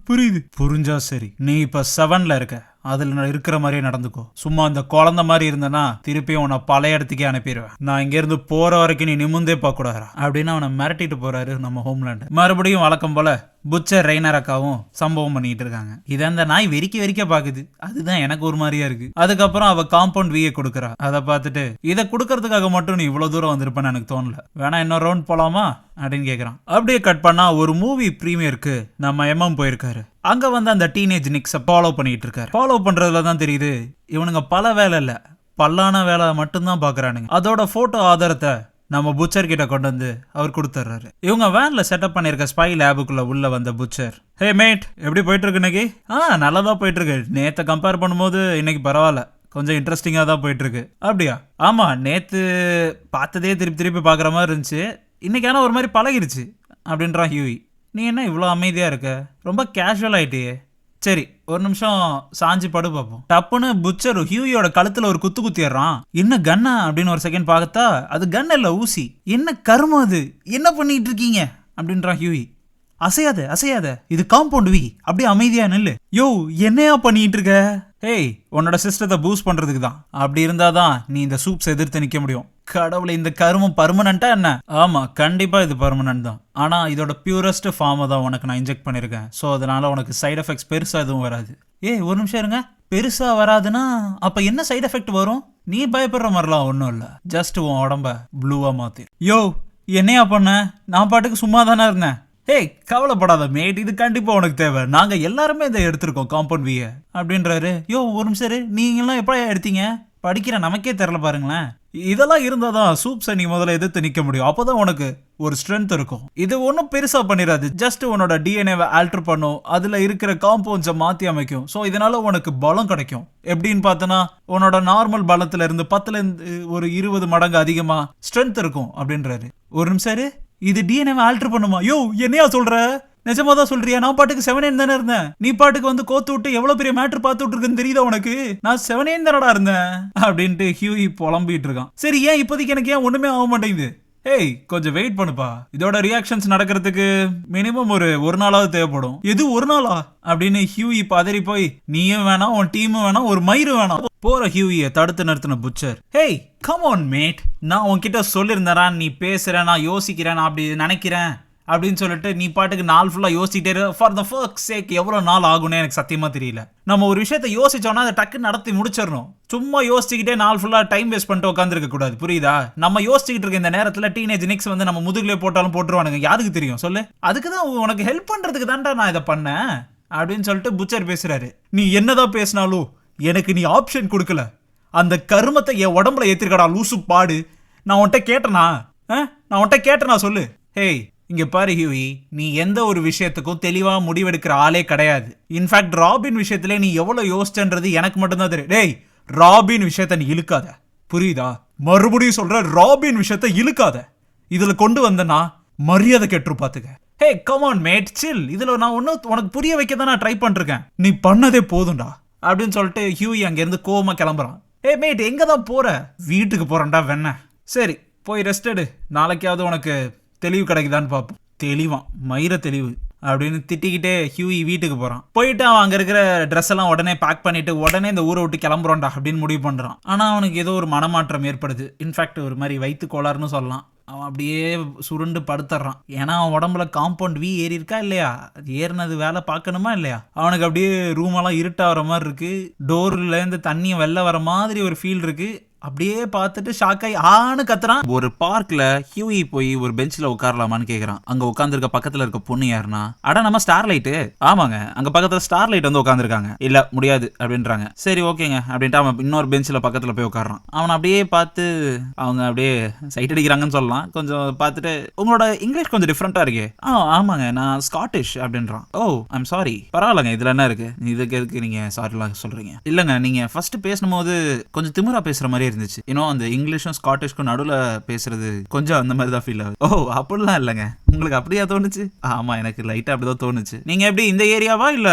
S1: புரியுது. புரிஞ்சா சரி, நீ இப்ப 7ல இருக்க, அதுல இருக்கிற மாதிரியே நடந்துக்கோ. சும்மா அந்த குழந்தை மாதிரி இருந்தனா திருப்பியும் உன்னை பழைய இடத்துக்கே அனுப்பிடுவேன். நான் இங்க இருந்து போற வரைக்கும் நீ நிமிந்தே பார்க்க கூடாதா அப்படின்னு அவனை மிரட்டிட்டு போறாரு நம்ம ஹோம்லேண்ட். மறுபடியும் வழக்கம் போல புச்சர் ரெய்னர் அக்காவும் சம்பவம் பண்ணிட்டு இருக்காங்க. இதை அந்த நாய் வெறிக்க பாக்குது, அதுதான் எனக்கு ஒரு மாதிரியா இருக்கு. அதுக்கப்புறம் அவ காம்பவுண்ட் வியை கொடுக்குறா. அதை பார்த்துட்டு இதை கொடுக்கறதுக்காக மட்டும் நீ இவ்வளவு தூரம் வந்திருப்பேன்னு எனக்கு தோணல, வேணா இன்னொரு ரவுண்ட் போலாமா அப்படின்னு கேக்குறான். அப்படியே கட் பண்ணா ஒரு மூவி பிரீமியருக்கு நம்ம எம்எம் போயிருக்காரு. அங்க வந்து அந்த டீனேஜ் நிக்ஸ ஃபாலோ பண்ணிட்டு இருக்காரு. ஃபாலோ பண்றதுல தான் தெரியுது இவனுங்க பல வேலை இல்ல, பல்லான வேலை மட்டும்தான் பாக்குறானுங்க. அதோட போட்டோ ஆதாரத்தை நம்ம புச்சர் கிட்ட கொண்டு வந்து அவர் கொடுத்துட்றாரு. இவங்க வேன்ல செட்டப் பண்ணிருக்க ஸ்பை லேபுக்குள்ள உள்ள வந்த புச்சர், ஹே மேட் எப்படி போயிட்டு இருக்கு இன்னைக்கு? நல்லாதான் போயிட்டு இருக்கு. நேத்தை கம்பேர் பண்ணும்போது இன்னைக்கு பரவாயில்ல, கொஞ்சம் இன்ட்ரெஸ்டிங்கா தான் போயிட்டு இருக்கு. அப்படியா? ஆமா, நேத்து பார்த்ததே திருப்பி திருப்பி பாக்குற மாதிரி இருந்துச்சு, இன்னைக்கு ஆனா ஒரு மாதிரி பழகிருச்சு அப்படின்றான் ஹியூயி. நீ என்ன இவ்வளோ அமைதியா இருக்க, ரொம்ப கேஷுவல் ஆயிட்டியே. சரி ஒரு நிமிஷம் சாஞ்சி படு பார்ப்போம். டப்புன்னு புச்சர் ஹியூயோட கழுத்துல ஒரு குத்து குத்திடுறான். என்ன கன்னா அப்படின்னு ஒரு செகண்ட் பார்த்தா அது கன் இல்ல, ஊசி. என்ன கருமம் அது, என்ன பண்ணிட்டு இருக்கீங்க அப்படின்றான் ஹியூயி. அசையாத அசையாத, இது காம்பவுண்ட் வி, அப்படியே அமைதியா நில்லு. யோ என்னையா பண்ணிட்டு இருக்க? ஹேய், உன்னோட சிஸ்டத்தை பூஸ்ட் பண்றதுக்கு தான். அப்படி இருந்தாதான் நீ இந்த சூப்ஸ் எதிர்த்து நிக்க முடியும். கடவுளை, இந்த கருமம் பர்மனண்டா என்ன? ஆமா கண்டிப்பா இது பர்மனன்ட் தான். ஆனா இதோட பியூரஸ்ட் ஃபார்மை தான் உனக்கு நான் இன்ஜெக்ட் பண்ணிருக்கேன். ஸோ அதனால உனக்கு சைட் எஃபெக்ட்ஸ் பெருசா எதுவும் வராது. ஒரு நிமிஷம் இருங்க, பெருசா வராதுன்னா அப்ப என்ன சைட் எஃபெக்ட் வரும்? நீ பயப்படுற மாதிரிலாம் ஒன்றும் இல்லை, ஜஸ்ட் உன் உடம்ப ப்ளூவா மாத்தி. யோ என்னையா பண்ண? நான் பாட்டுக்கு சும்மா தானே இருந்தேன். கவலைப்படாத மேட், இது கண்டிப்பா உனக்கு தேவை. நாங்க எல்லாருமே இதை எடுத்திருக்கோம் காம்பவுண்ட் விய அப்படின்றாரு. ஒரு நிமிஷம், நீங்க எல்லாம் எப்படியா எடுத்தீங்க? படிக்கிற நமக்கே தெரியல பாருங்களேன். இதெல்லாம் இருந்தாதான் சூப்ஸை நீ முதல்ல எதிர்த்து நிக்க முடியும். அப்பதான் உனக்கு ஒரு ஸ்ட்ரென்த் இருக்கும். இது ஒன்றும் பெருசா பண்ணிடாது, ஜஸ்ட் உன்னோட டிஎன்ஏவை ஆல்டர் பண்ணும், அதுல இருக்கிற காம்பவுண்ட்ஸை மாத்தி அமைக்கும். ஸோ இதனால உனக்கு பலம் கிடைக்கும். எப்படின்னு பார்த்தனா உன்னோட நார்மல் பலத்துல இருந்து 10ல இருந்து ஒரு 20 மடங்கு அதிகமா ஸ்ட்ரென்த் இருக்கும் அப்படின்றாரு. ஒரு நிமிஷம், இது டிஎன்ஏவை ஆல்டர் பண்ணுமா? என்னையா சொல்ற? நிஜமா தான் சொல்றியா? நான் பாட்டுக்கு 7 தானே இருந்தேன். நீ பாட்டுக்கு வந்து கோத்து விட்டு எவ்வளவு பெரிய மேட்டர் பார்த்து விட்டுருக்குன்னு தெரியுதா உனக்கு? நான் 7 தானடா இருந்தேன் அப்படின்ட்டு ஹியூயி புலம்பிட்டு இருக்கான். சரி, ஏன் இப்போதைக்கு எனக்கு ஏன் ஒண்ணுமே ஆக மாட்டேங்குது? கொஞ்சம் வெயிட் பண்ணுப்பா, இதோட ரியாக்ஷன்ஸ் நடக்கிறதுக்கு மினிமம் ஒரு நாளாவது தேவைப்படும். எது ஒரு நாளா அப்படின்னு ஹியூயி பதறி போய், நீயும் வேணாம், உன் டீமும் வேணாம், ஒரு மயிறு வேணாம். போற ஹியூயை தடுத்து நிறுத்தின புச்சர், கம் ஆன் மேட், நான் உன்கிட்ட சொல்லியிருந்தேன், நீ பேசுற, நான் யோசிக்கிறேன், நான் அப்படி நினைக்கிறேன் அப்படின்னு சொல்லிட்டு நீ பாட்டுக்கு நாள் ஃபுல்லா யோசிக்கிட்டே ஃபார் த ஃபர்ஸ்ட் சேக். எவ்வளவு நாள் ஆகும்னு எனக்கு சத்தியமா தெரியல. நம்ம ஒரு விஷயத்த யோசிச்சோம்னா அதை டக்கு நடத்தி முடிச்சிடணும். சும்மா யோசிச்சுக்கிட்டே நாள் ஃபுல்லா டைம் வேஸ்ட் பண்ணிட்டு உட்காந்துருக்க கூடாது, புரியுதா? நம்ம யோசிச்சுக்கிட்டு இருக்க இந்த நேரத்துல டீனேஜ் நிக்ஸ் வந்து நம்ம முதுகுலே போட்டாலும் போட்டுருவானுங்க, யாருக்கு தெரியும் சொல்லு? அதுக்கு தான் உனக்கு ஹெல்ப் பண்றதுக்கு தான்டா நான் இதை பண்ணேன் அப்படின்னு சொல்லிட்டு புச்சர் பேசுறாரு. நீ என்னதான் பேசினாலும் எனக்கு நீ ஆப்ஷன் கொடுக்கல. அந்த கருமத்தை என் உடம்புல ஏத்திருக்கடா லூசு பாடு. நான் உன்கிட்ட கேட்டனா சொல்லு. இங்க பாரு ஹியூயி, நீ எந்த ஒரு விஷயத்துக்கும் தெளிவா முடிவெடுக்கிற ஆளே கிடையாது. இன்ஃபேக்ட் ராபின் விஷயத்துல நீ எவ்வளவு யோசிச்சன்றது எனக்கு மட்டும்தான் தெரியும். ராபின் விஷயத்த நீ இழுக்காத, புரியுதா? மறுபடியும் சொல்ற, ராபின் விஷயத்த இழுக்காத. இதுல கொண்டு வந்தனா மரியாதை கெட்டு பாத்துக்க. கம் ஆன் மேட், சில். இதுல நான் உனக்கு புரிய வைக்க தான் நான் ட்ரை பண்ணிருக்கேன். நீ பண்ணதே போதும்டா அப்படின்னு சொல்லிட்டு ஹியூயி அங்க இருந்து கோவமா கிளம்புறான். மேட், எங்க தான் போற? வீட்டுக்கு போறேன்டா வெண்ண. சரி போய் ரெஸ்ட் எடு, நாளைக்காவது உனக்கு தெளிவு கிடைக்குதான்னு பார்ப்போம். தெளிவான், மயிர தெளிவு அப்படின்னு திட்டிக்கிட்டே ஹியூயி வீட்டுக்கு போறான். போயிட்டு அவன் அங்க இருக்கிற ட்ரெஸ் எல்லாம் உடனே பேக் பண்ணிட்டு உடனே இந்த ஊரை விட்டு கிளம்புறோம்டா அப்படின்னு முடிவு பண்றான். ஆனா அவனுக்கு ஏதோ ஒரு மனமாற்றம் ஏற்படுது. இன்ஃபேக்ட் ஒரு மாதிரி வயிற்று கோளாறுன்னு சொல்லலாம். அவன் அப்படியே சுருண்டு படுத்துறான். ஏன்னா அவன் உடம்புல காம்பவுண்ட் வி ஏறி இருக்கா இல்லையா, ஏறினது வேலை பார்க்கணுமா இல்லையா? அவனுக்கு அப்படியே ரூம் எல்லாம் இருட்டாகிற மாதிரி இருக்கு. டோர்ல இருந்து தண்ணியை வெளில வர மாதிரி ஒரு ஃபீல் இருக்கு. அப்படியே பார்த்துட்டு ஷாக்காய் ஆன்னு கத்துறான். ஒரு பார்க்ல ஹியூயி போய் ஒரு பெஞ்ச்ல உட்காரலாமான்னு கேக்குறான். அங்க உட்காந்துருக்க பக்கத்துல இருக்க பொண்ணு யாருன்னா, அட நம்ம ஸ்டார்லைட். ஆமாங்க, அங்க பக்கத்துல ஸ்டார்லைட் வந்து உட்காந்துருக்காங்க. இல்ல முடியாது அப்படின்றாங்க. சரி ஓகேங்க அப்படின்ட்டு அவன் இன்னொரு பெஞ்ச்ல பக்கத்துல போய் உட்காரான். அவன் அப்படியே பார்த்து அவங்க அப்படியே சைட் அடிக்கிறாங்கன்னு சொல்லலாம். கொஞ்சம் பார்த்துட்டு, உங்களோட இங்கிலீஷ் கொஞ்சம் டிஃப்ரெண்டா இருக்கே. ஆமாங்க, நான் ஸ்காட்டிஷ் அப்படின்றான். I'm sorry. பரவாயில்லங்க, இதுல என்ன இருக்கு, இதுக்கு எதுக்கு நீங்க சாரிலாம் சொல்றீங்க? இல்லங்க, நீங்க ஃபர்ஸ்ட் பேசும்போது கொஞ்சம் திமிரா பேசுற மாதிரி இருந்துச்சு. அந்த இங்கிலீஷும் ஸ்காட்டிஷ்க்கும் நடுவுல பேசுறது கொஞ்சம் அந்த மாதிரி தான் ஃபீல் ஆகுது. அப்படிலாம் இல்லைங்க, உங்களுக்கு அப்படியா தோணுச்சு? ஆமா, எனக்கு லைட்டா அப்படிதான் தோணுச்சு. நீங்க எப்படி இந்த ஏரியாவா இல்ல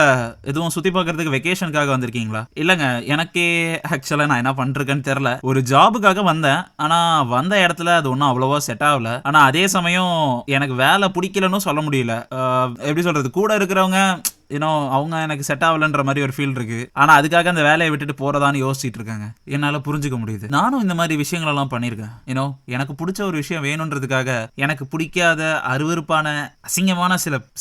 S1: எதுவும் சுத்தி பார்க்கறதுக்கு வெக்கேஷனுக்காக வந்திருக்கீங்களா? இல்லங்க, எனக்கே ஆக்சுவலா நான் என்ன பண்றேன்னு தெரியல. ஒரு ஜாபுக்காக வந்தேன். ஆனா வந்த இடத்துல அது ஒன்றும் அவ்வளவா செட் ஆகல. ஆனா அதே சமயம் எனக்கு வேலை பிடிக்கலன்னு சொல்ல முடியல. எப்படி சொல்றது, கூட இருக்கிறவங்க அவங்க எனக்கு செட் ஆகலன்ற மாதிரி ஒரு ஃபீல் இருக்கு. ஆனா அதுக்காக அந்த வேலையை விட்டுட்டு போறதான்னு யோசிச்சுட்டு இருக்காங்க. என்னால புரிஞ்சுக்க முடியுது. நானும் இந்த மாதிரி விஷயங்கள் எல்லாம் பண்ணிருக்கேன். எனக்கு பிடிச்ச ஒரு விஷயம் வேணும்ன்றதுக்காக எனக்கு பிடிக்காத அருவருப்பான அசிங்கமான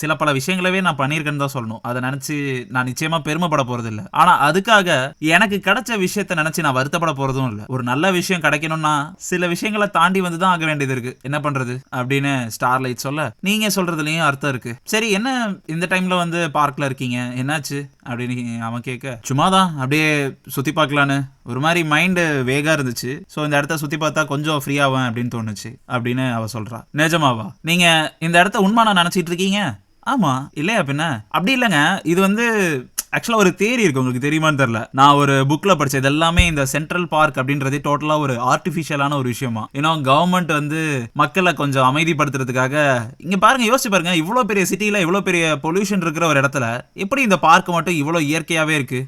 S1: சில பல விஷயங்களவே நான் பண்ணியிருக்கேன்னு தான் சொல்லணும். அதை நினைச்சு நான் நிச்சயமா பெருமைப்பட போறது இல்ல. ஆனா அதுக்காக எனக்கு கிடைச்ச விஷயத்த நினைச்சு நான் வருத்தப்பட போறதும் இல்ல. ஒரு நல்ல விஷயம் கிடைக்கணும்னா சில விஷயங்களை தாண்டி வந்துதான் ஆக வேண்டியது இருக்கு, என்ன பண்றது அப்படின்னு ஸ்டார்லைட் சொல்ல, நீங்க சொல்றதுலயும் அர்த்தம் இருக்கு. சரி, என்ன இந்த டைம்ல வந்து பார்க்ல இருக்கீங்க, என்னாச்சு அப்படின்னு அவன் கேட்க, சும்மாதான் அப்படியே சுத்தி பார்க்கலான்னு ஒரு மாதிரி மைண்டு வேகா இருந்துச்சு. ஸோ இந்த இடத்த சுத்தி பார்த்தா கொஞ்சம் ஃப்ரீ ஆவேன் அப்படின்னு தோணுச்சு அப்படின்னு அவ சொல்றா. நிஜமாவா? நீங்க இந்த இடத்த உண்மையா நினைச்சிட்டு இருக்கீங்க? ஆமா, இல்லையா பின்ன? அப்படி இல்லைங்க, இது வந்து ஆக்சுவலா ஒரு தியரி இருக்கு, உங்களுக்கு தெரியுமான்னு தெரியல. நான் ஒரு புக்ல படிச்சேன். இது எல்லாமே இந்த சென்ட்ரல் பார்க் அப்படின்றது டோட்டலா ஒரு ஆர்டிஃபிஷியலான ஒரு விஷயமா. ஏன்னா கவர்மெண்ட் வந்து மக்களை கொஞ்சம் அமைதிப்படுத்துறதுக்காக, இங்க பாருங்க, யோசிச்சு பாருங்க, இவ்வளவு பெரிய சிட்டில இவ்வளவு பெரிய பொல்யூஷன் இருக்கிற ஒரு இடத்துல எப்படி இந்த பார்க் மட்டும் இவ்வளவு இயற்கையாவே இருக்கு?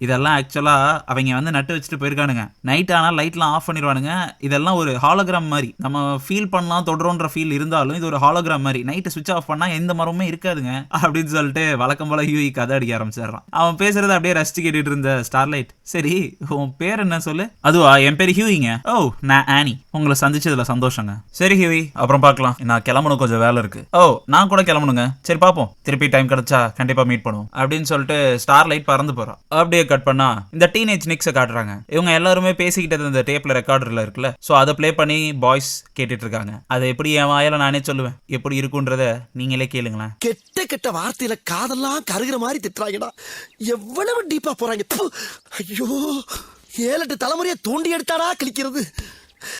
S1: இதெல்லாம் ஆக்சுவலா அவங்க வந்து நட்டு வச்சுட்டு போயிருக்கானுங்க. நைட் ஆனா லைட்லாம் ஆஃப் பண்ணிடுவானுங்க. இதெல்லாம் ஒரு ஹாலோகிராம் மாதிரி, நம்ம ஃபீல் பண்ணலாம் தொடரோன்ற ஃபீல் இருந்தாலும் இது ஒரு ஹாலோகிராம் மாதிரி. நைட்டு சுவிட்ச் ஆஃப் பண்ணா எந்த மரமுமே இருக்காதுங்க அப்படின்னு சொல்லிட்டு வழக்கம் போல ஹியூயி கதை அடிக்க ஆரம்பிச்சிடறான். அவன் பேசுறத அப்படியே ரசிச்சு கேட்டுட்டு இருந்த ஸ்டார்லைட், சரி உன் பேர் என்ன சொல்லு? அதுவா, என் பேர் ஹியூயிங்க. ஓ, நான் ஆனி. உங்களை சந்திச்சதுல சந்தோஷங்க. சரி ஹியூயி, அப்புறம் பார்க்கலாம், நான் கிளம்பணும், கொஞ்சம் வேலை இருக்கு. ஓ, நான் கூட கிளம்பணுங்க. சரி பாப்போம், திருப்பி டைம் கிடைச்சா கண்டிப்பா மீட் பண்ணுவோம் அப்படின்னு சொல்லிட்டு ஸ்டார்லைட் பறந்து போறான். அப்படியே கட் பண்ணா இந்த டீனேஜ் நிக்ஸை காட்டுறாங்க. இவங்க எல்லாருமே பேசிக்கிட்டது இந்த டேப்ல ரெக்கார்டர்ல இருக்குல்ல, சோ அதை பிளே பண்ணி பாய்ஸ் கேட்டுட்டு இருக்காங்க. அதை எப்படி என் வாயில நானே சொல்லுவேன், எப்படி இருக்குன்றத நீங்களே கேளுங்களேன்.
S2: கெட்ட கெட்ட வார்த்தையில காதெல்லாம் கருகிற மாதிரி திட்டுறாங்கடா. எவ்வளவு டீப்பா போறாங்க. ஐயோ, 7-8 தலைமுறையை தோண்டி எடுத்தாடா கிளிக்கிறது.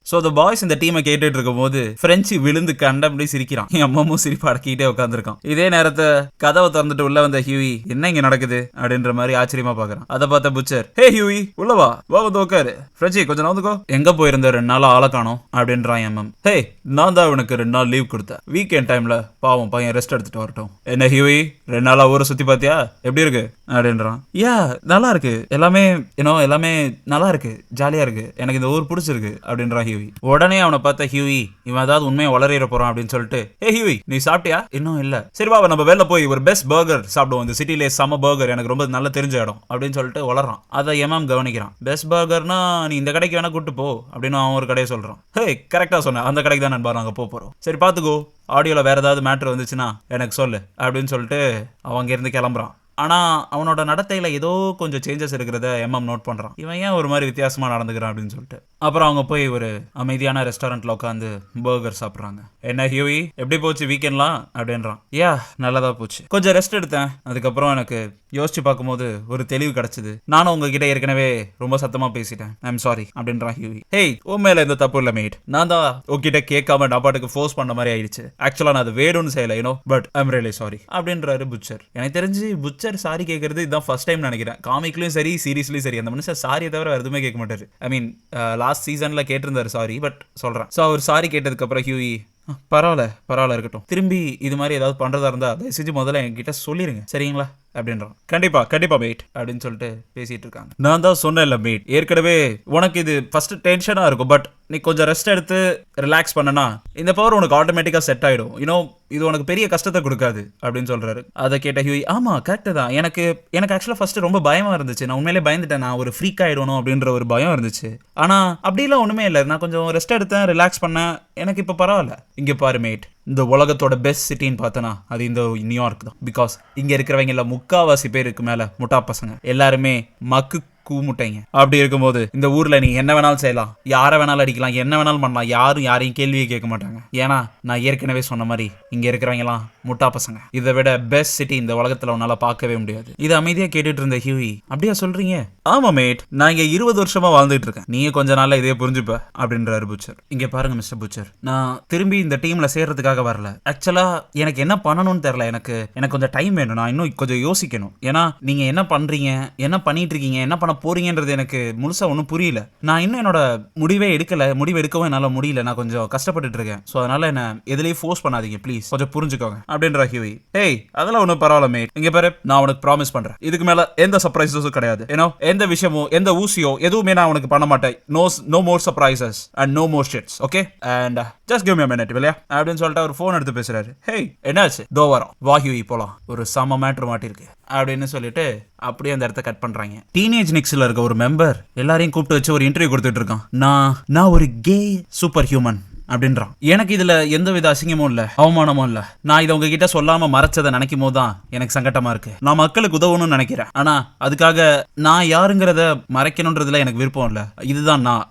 S1: ஸோ த பாய்ஸ் இந்த டீமை கேட்டுட்டு இருக்கும் போது பிரெஞ்சு விழுந்து கண்டபடி சிரிக்கிறான். என் அம்மாவும் சிரிப்பு அடக்கிட்டே உட்காந்துருக்கான். இதே நேரத்தை கதவை திறந்துட்டு உள்ள வந்த ஹியூயி, என்ன இங்க நடக்குது அப்படின்ற மாதிரி ஆச்சரியமா பாக்குறான். அதை பார்த்த புச்சர், ஹே ஹியூயி, உள்ளவா, வா வந்து உட்காரு. பிரெஞ்சு கொஞ்சம் நவுந்துக்கோ. எங்க போயிருந்த 2 நாள் ஆளை காணோம் அப்படின்றான் எம்எம். ஹே, நான் தான் அவனுக்கு 2 நாள் லீவ் கொடுத்தேன். வீக்கெண்ட் டைம்ல பாவம் பையன் ரெஸ்ட் எடுத்துட்டு வரட்டும். என்ன ஹியூயி, 2 நாளா ஊரை சுத்தி பாத்தியா, எப்படி இருக்கு அப்படின்றான். யா, நல்லா இருக்கு, எல்லாமே எல்லாமே நல்லா இருக்கு, ஜாலியா இருக்கு, எனக்கு இந்த ஊர் பிடிச்சிருக்கு அப்படின்ற ஹியூயி. உடனே அவனை பார்த்த ஹியூயி, இவன் ஏதாவது உண்மையை வளர போறான் அப்படின்னு சொல்லிட்டு, ஏ ஹியூயி, நீ சாப்பிட்டியா? இன்னும் இல்ல. சரி பாபா, நம்ம வெளில போய் ஒரு பெஸ்ட் பர்கர் சாப்பிடுவோம், இந்த சிட்டிலே சம பர்கர் எனக்கு ரொம்ப நல்ல தெரிஞ்ச இடம் அப்படின்னு சொல்லிட்டு வளர்றான். அதை எம்எம் கவனிக்கிறான். பெஸ்ட் பர்கர்னா நீ இந்த கடைக்கு வேணா கூட்டு போ அப்படின்னு அவன் ஒரு கடையை சொல்றான். ஹே, கரெக்டா சொன்னேன், அந்த கடைக்கு தான் நண்பா நாங்க போறோம். சரி பாத்துக்கோ, ஆடியோல வேற ஏதாவது மேட்டர் வந்துச்சுன்னா எனக்கு சொல்லு அப்படின்னு சொல்லிட்டு அவங்க இருந்து கிளம்புறான். ஆனா அவனோட நடத்தையில ஏதோ கொஞ்சம் சேஞ்சஸ் இருக்கிறத எம்எம் நோட் பண்றான். இவன் ஏன் ஒரு மாதிரி வித்தியாசமா நடந்துக்கிறான் அப்படின்னு சொல்லிட்டு. அப்புறம் அவங்க போய் ஒரு அமைதியான ரெஸ்டாரண்ட்ல உட்காந்து பர்கர் சாப்பிட்றாங்க. என்ன ஹியூயி, எப்படி போச்சு வீக்கெண்ட்லாம் அப்படின்றான். யா, நல்லதா போச்சு, கொஞ்சம் ரெஸ்ட் எடுத்தேன். அதுக்கப்புறம் எனக்கு யோசிச்சு பார்க்கும்போது ஒரு தெளிவு கிடைச்சது. நானும் உங்ககிட்ட ஏற்கனவே ரொம்ப சத்தமா பேசிட்டேன், ஐம் சாரி அப்படின்றான் ஹியூயி. ஹேய், உன் மேல எந்த தப்பு இல்ல மேட், நான் தான் உங்ககிட்ட கேட்காம நான் பாட்டுக்கு ஃபோர்ஸ் பண்ண மாதிரி ஆயிடுச்சு. ஆக்சுவலா நான் அது வேணும்னு செய்யல, பட் ஐம் ரியலி சாரி அப்படின்றாரு புச்சர். எனக்கு தெரிஞ்சு புச்சர் சாரி கேட்கறது இதுதான் ஃபர்ஸ்ட் டைம் நினைக்கிறேன். காமிக்லயும் சரி, சீரீஸ்லயும் சரி, அந்த மனுஷன் சாரியை தவிர வேற எதுவுமே கேட்க மாட்டாரு. ஐ மீன் லாஸ்ட் சீசன்ல கேட்டிருந்தாரு சாரி, பட் சொல்றேன். ஸோ அவர் சாரி கேட்டதுக்கு அப்புறம் ஹியூயி, பரவாயில்ல இருக்கட்டும், திரும்பி இது மாதிரி ஏதாவது பண்றதா இருந்தா தயவு செஞ்சு முதல்ல என்கிட்ட சொல்லிருங்க, சரிங்களா அப்படின்றான். கண்டிப்பா மேட் அப்படின்னு சொல்லிட்டு பேசிட்டு இருக்காங்க. நான் தான் சொன்னேன்ல மேட், ஏற்கனவே உனக்கு இது ஃபர்ஸ்ட் டென்ஷனா இருக்கும், பட் நீ கொஞ்சம் ரெஸ்ட் எடுத்து ரிலாக்ஸ் பண்ணனா இந்த பவர் உனக்கு ஆட்டோமேட்டிக்கா செட் ஆயிடும். இது உனக்கு பெரிய கஷ்டத்தை கொடுக்காது அப்படின்னு சொல்றாரு. அதை கேட்ட ஹியூயி, ஆமா கரெக்ட் தான், எனக்கு ஆக்சுவலா ஃபர்ஸ்ட் ரொம்ப பயமா இருந்துச்சு, நான் உண்மையிலே பயந்துட்டேன், நான் ஒரு ஃப்ரீக் ஆயிடணும் அப்படின்ற ஒரு பயம் இருந்துச்சு. ஆனா அப்படிலாம் ஒண்ணுமே இல்லை, நான் கொஞ்சம் ரெஸ்ட் எடுத்தேன், ரிலாக்ஸ் பண்ணேன், எனக்கு இப்ப பரவாயில்ல. இங்க பாரு மேட், இந்த உலகத்தோட பெஸ்ட் சிட்டின்னு பார்த்தனா அது இந்த நியூயார்க் தான். பிகாஸ் இங்க இருக்கிறவங்க எல்லாம் 3/4 பேருக்கு மேல முட்டா பசங்க, எல்லாருமே மக்கு கூமுட்டைங்க. அப்படி இருக்கும்போது இந்த ஊர்ல நீ என்ன வேணாலும் செய்யலாம், யாரை வேணாலும் அடிக்கலாம், என்ன வேணாலும் பண்ணலாம், யாரும் யாரையும் கேள்வியே கேட்க மாட்டாங்க. ஏன்னா நான் ஏற்கனவே சொன்ன மாதிரி இங்க இருக்கிறவங்க எல்லாம் முட்டா பசங்க. இதை விட பெஸ்ட் சிட்டி இந்த உலகத்துல உன்னால பார்க்கவே முடியாது. இது அமைதியா கேட்டுட்டு இருந்த ஹியூயி, அப்படியா சொல்றீங்க? ஆமா மேட், நான் இங்க 20 வருஷமா வாழ்ந்துட்டு இருக்கேன், நீங்க கொஞ்ச நாள்ல இதே புரிஞ்சுப்ப அப்படின்றாரு புச்சர். இங்க பாருங்க மிஸ்டர் புச்சர், நான் திரும்பி இந்த டீம்ல சேர்றதுக்காக வரல. ஆக்சுவலா எனக்கு என்ன பண்ணணும்னு தெரியல, எனக்கு கொஞ்சம் டைம் வேணும், நான் இன்னும் கொஞ்சம் யோசிக்கணும். ஏன்னா நீங்க என்ன பண்றீங்க, என்ன பண்ணிட்டு இருக்கீங்க, என்ன பண்ண போறீங்கன்றது எனக்கு முழுசா ஒன்றும் புரியல. நான் இன்னும் என்னோட முடிவு எடுக்கவும் என்னால முடியல, நான் கொஞ்சம் கஷ்டப்பட்டுட்டு இருக்கேன். ஸோ அதனால என்ன எதுலேயும் ஃபோர்ஸ் பண்ணாதீங்க ப்ளீஸ், கொஞ்சம் புரிஞ்சுக்கோங்க அப்படின்ற ஹியூயி. ஏய், அதெல்லாம் ஒன்றும் பரவாயில்ல மேட், இங்க பாரு, நான் உனக்கு ப்ராமிஸ் பண்றேன், இதுக்கு மேல எந்த சர்ப்ரைசஸும் கிடையாது. எந்த விஷயமோ எந்த ஊசியோ எதுவுமே நான் உனக்கு பண்ண மாட்டேன். No more surprises and no more shits, okay? And just give me a minute இல்லையா அப்படின்னு சொல்லிட்டு அவர் ஃபோன் எடுத்து பேசுறாரு. ஹேய், என்னாச்சு? தோ வரோம், வா ஹியூயி போலாம், ஒரு சம மேட்ரு மாட்டிருக்கு அப்படின்னு சொல்லிட்டு அப்படியே அந்த இடத்த கட் பண்றாங்க. டீனேஜ் நிக்ஸ்ல இருக்க ஒரு மெம்பர் எல்லாரையும் கூப்பிட்டு வச்சு ஒரு இன்டர்வியூ கொடுத்துட்டு இருக்கான். நான் ஒரு கே சூப்பர் ஹியூமன் அப்படின்றான். எனக்கு இதுல எந்தவித அசிங்கமும் இல்ல, அவமானமும் இல்ல. நான் இதை உங்ககிட்ட சொல்லாம மறைச்சதை நினைக்கும் போதுதான் எனக்கு சங்கட்டமா இருக்கு. நான் மக்களுக்கு உதவணும்னு நினைக்கிறேன், ஆனா அதுக்காக நான் யாருங்கிறத மறைக்கணும்ன்றதுல எனக்கு விருப்பம் இல்ல. இதுதான் நான்,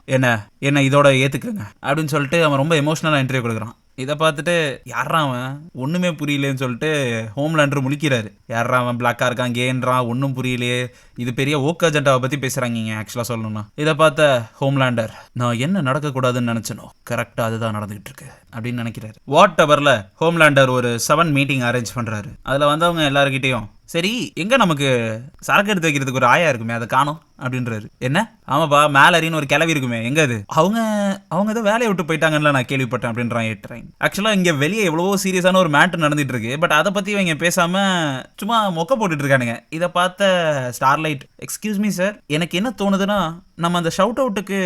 S1: என்ன இதோட ஏத்துக்குங்க அப்படின்னு சொல்லிட்டு அவன் ரொம்ப எமோஷனலா இன்டர்வியூ கொடுக்குறான். இதை பார்த்துட்டு யாரா அவன் ஒண்ணுமே புரியலேன்னு சொல்லிட்டு ஹோம்லேண்டர் முழிக்கிறாரு. யாரா அவன் பிளாக்கா இருக்கான், கேன்றான், ஒன்றும் புரியலையே, இது பெரிய ஓக் அஜெண்டாவை பத்தி பேசுறாங்க ஆக்சுவலா சொல்லணும்னா. இதை பார்த்த ஹோம்லேண்டர், நான் என்ன நடக்கக்கூடாதுன்னு நினைச்சனோ கரெக்டா அதுதான் நடந்துகிட்டு இருக்கு அப்படின்னு நினைக்கிறாரு. வாட் எவர்ல ஹோம்லேண்டர் ஒரு 7 மீட்டிங் அரேஞ்ச் பண்றாரு. அதுல வந்தவங்க எல்லாருக்கிட்டையும், சரி எங்க நமக்கு சரக்கு எடுத்து வைக்கிறதுக்கு ஒரு ஆயா இருக்குமே, அதை காணோம் அப்படின்றாரு. என்ன? ஆமாப்பா, மேலரின்னு ஒரு கிளவி இருக்குமே, எங்க அது? அவங்க ஏதோ வேலையை விட்டு போயிட்டாங்கன்னு நான் கேள்விப்பட்டேன் அப்படின்றான் ஏட்ரைன். ஆக்சுவலா இங்க வெளியே எவ்வளவோ சீரியஸான ஒரு மேட்டர் நடந்துட்டு இருக்கு, பட் அதை பத்தி இவங்க பேசாம சும்மா மொக்க போட்டுட்டு இருக்கானுங்க. இதை பார்த்த ஸ்டார்லைட், எக்ஸ்கியூஸ் மீ சார், எனக்கு என்ன தோணுதுன்னா நம்ம அந்த ஷவுட் அவுட்டுக்கு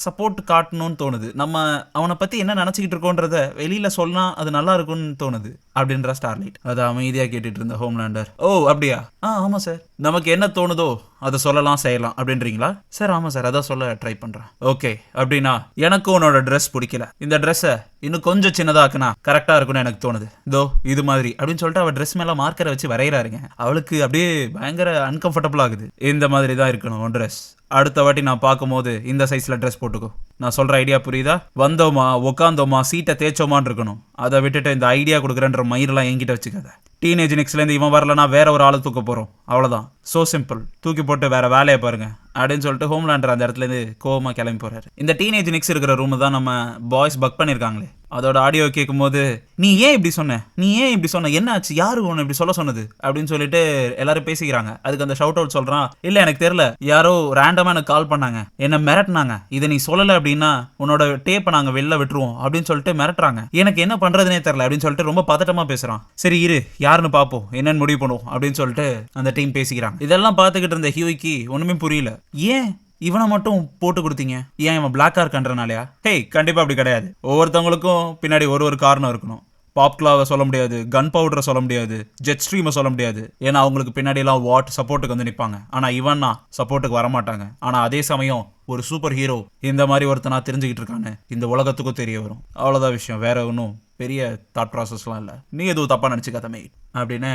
S1: சப்போர்ட் காட்டணும்னு தோணுது. நம்ம அவனை பத்தி என்ன நினைச்சுக்கிட்டு இருக்கோன்றத வெளியில சொன்னா அது நல்லா இருக்கும்னு தோணுது அப்படின்ற ஸ்டார்லைட். அதை அமைதியா கேட்டுட்டு இருந்த ஹோம்லேண்டர், ஓ அப்படியா, ஆமா சார், நமக்கு என்ன தோணுதோ அதை சொல்லலாம் செய்யலாம் அப்படின்றீங்களா? சார் ஆமா சார், அதான் சொல்ல ட்ரை பண்றேன். ஓகே, அப்படின்னா எனக்கு உன்னோட ட்ரெஸ் பிடிக்கல, இந்த ட்ரெஸ்ஸை இன்னும் கொஞ்சம் சின்னதாக்குனா கரெக்டா இருக்கும்னு எனக்கு தோணுது, இதோ இது மாதிரி அப்படின்னு சொல்லிட்டு அவள் ட்ரெஸ் மேல மார்க்கரை வச்சு வரைகிறாருங்க. அவளுக்கு அப்படியே பயங்கர அன்கம்ஃபர்டபுள் ஆகுது. இந்த மாதிரி தான் இருக்கணும் உன் ட்ரெஸ், அடுத்த வாட்டி நான் பார்க்கும்போது இந்த சைஸ்ல ட்ரெஸ் போட்டுக்கோ. நான் சொல்ற ஐடியா புரியுதா? வந்தோமா உக்காந்தோமா சீட்டை தேய்ச்சோமான்னு இருக்கணும். அதை விட்டுட்டு இந்த ஐடியா கொடுக்குறேன்ற மயிரெல்லாம் என்கிட்ட வச்சுக்காத. டீனேஜ் நிக்ஸ்லேருந்து இவன் வரலன்னா வேற ஒரு ஆளை தூக்க போறோம், அவ்வளோதான். சோ சிம்பிள், தூக்கி போட்டு வேற வேலையை பாருங்க அப்படின்னு சொல்லிட்டு ஹோம்லேண்டர் அந்த இடத்துல இருந்து கோவமா கிளம்பி போறாரு. இந்த டீனேஜ் நிக்ஸ் இருக்கிற ரூம் தான் நம்ம பாய்ஸ் பக் பண்ணிருக்காங்களே, அதோட ஆடியோ கேட்கும்போது, நீ ஏன் இப்படி சொன்ன, என்ன ஆச்சு, யாரு உன்னை இப்படி சொல்ல சொன்னது அப்படின்னு சொல்லிட்டு எல்லாரும் பேசிக்கிறாங்க. அதுக்கு அந்த ஷவுட் அவுட் சொல்றான், இல்ல எனக்கு தெரியல, யாரோ ரேண்டமா எனக்கு கால் பண்ணாங்க, என்ன மிரட்டினாங்க, இதை நீ சொல்லல அப்படின்னா உன்னோட டேப்பை நாங்க வெளில விட்டுருவோம் அப்படின்னு சொல்லிட்டு மிரட்டுறாங்க. எனக்கு என்ன பண்றதுனே தெரியல அப்படின்னு சொல்லிட்டு ரொம்ப பதட்டமா பேசுறான். சரி இரு, யாருன்னு பாப்போம், என்னன்னு முடிவு பண்ணுவோம் அப்படின்னு சொல்லிட்டு அந்த டீம் பேசிக்கிறாங்க. இதெல்லாம் பார்த்துக்கிட்டு இருந்த ஹியூய்க்கு ஒண்ணுமே புரியல. ஏன் இவனை மட்டும் போட்டு கொடுத்தீங்க, ஏன் இவன் பிளாக்கா இருக்கன்றனாலயா? ஹேய், கண்டிப்பா அப்படி கிடையாது. ஒவ்வொருத்தவங்களுக்கும் பின்னாடி ஒரு காரணம் இருக்கணும். பாப்கிளாவை சொல்ல முடியாது, கன் பவுடரை சொல்ல முடியாது, ஜெட் ஸ்ட்ரீமை சொல்ல முடியாது. ஏன்னா அவங்களுக்கு பின்னாடி எல்லாம் வாட் சப்போர்ட்டுக்கு வந்து நிற்பாங்க. ஆனா இவன்னா சப்போர்ட்டுக்கு வரமாட்டாங்க. ஆனா அதே சமயம் ஒரு சூப்பர் ஹீரோ இந்த மாதிரி ஒருத்தனா தெரிஞ்சுக்கிட்டு இருக்கான்னு இந்த உலகத்துக்கும் தெரிய வரும். அவ்வளோதான் விஷயம், வேற ஒன்றும் பெரிய தாட் ப்ராசஸ்லாம் இல்லை. நீ எதுவும் தப்பா நினச்சிக்காத மேட் அப்படின்னு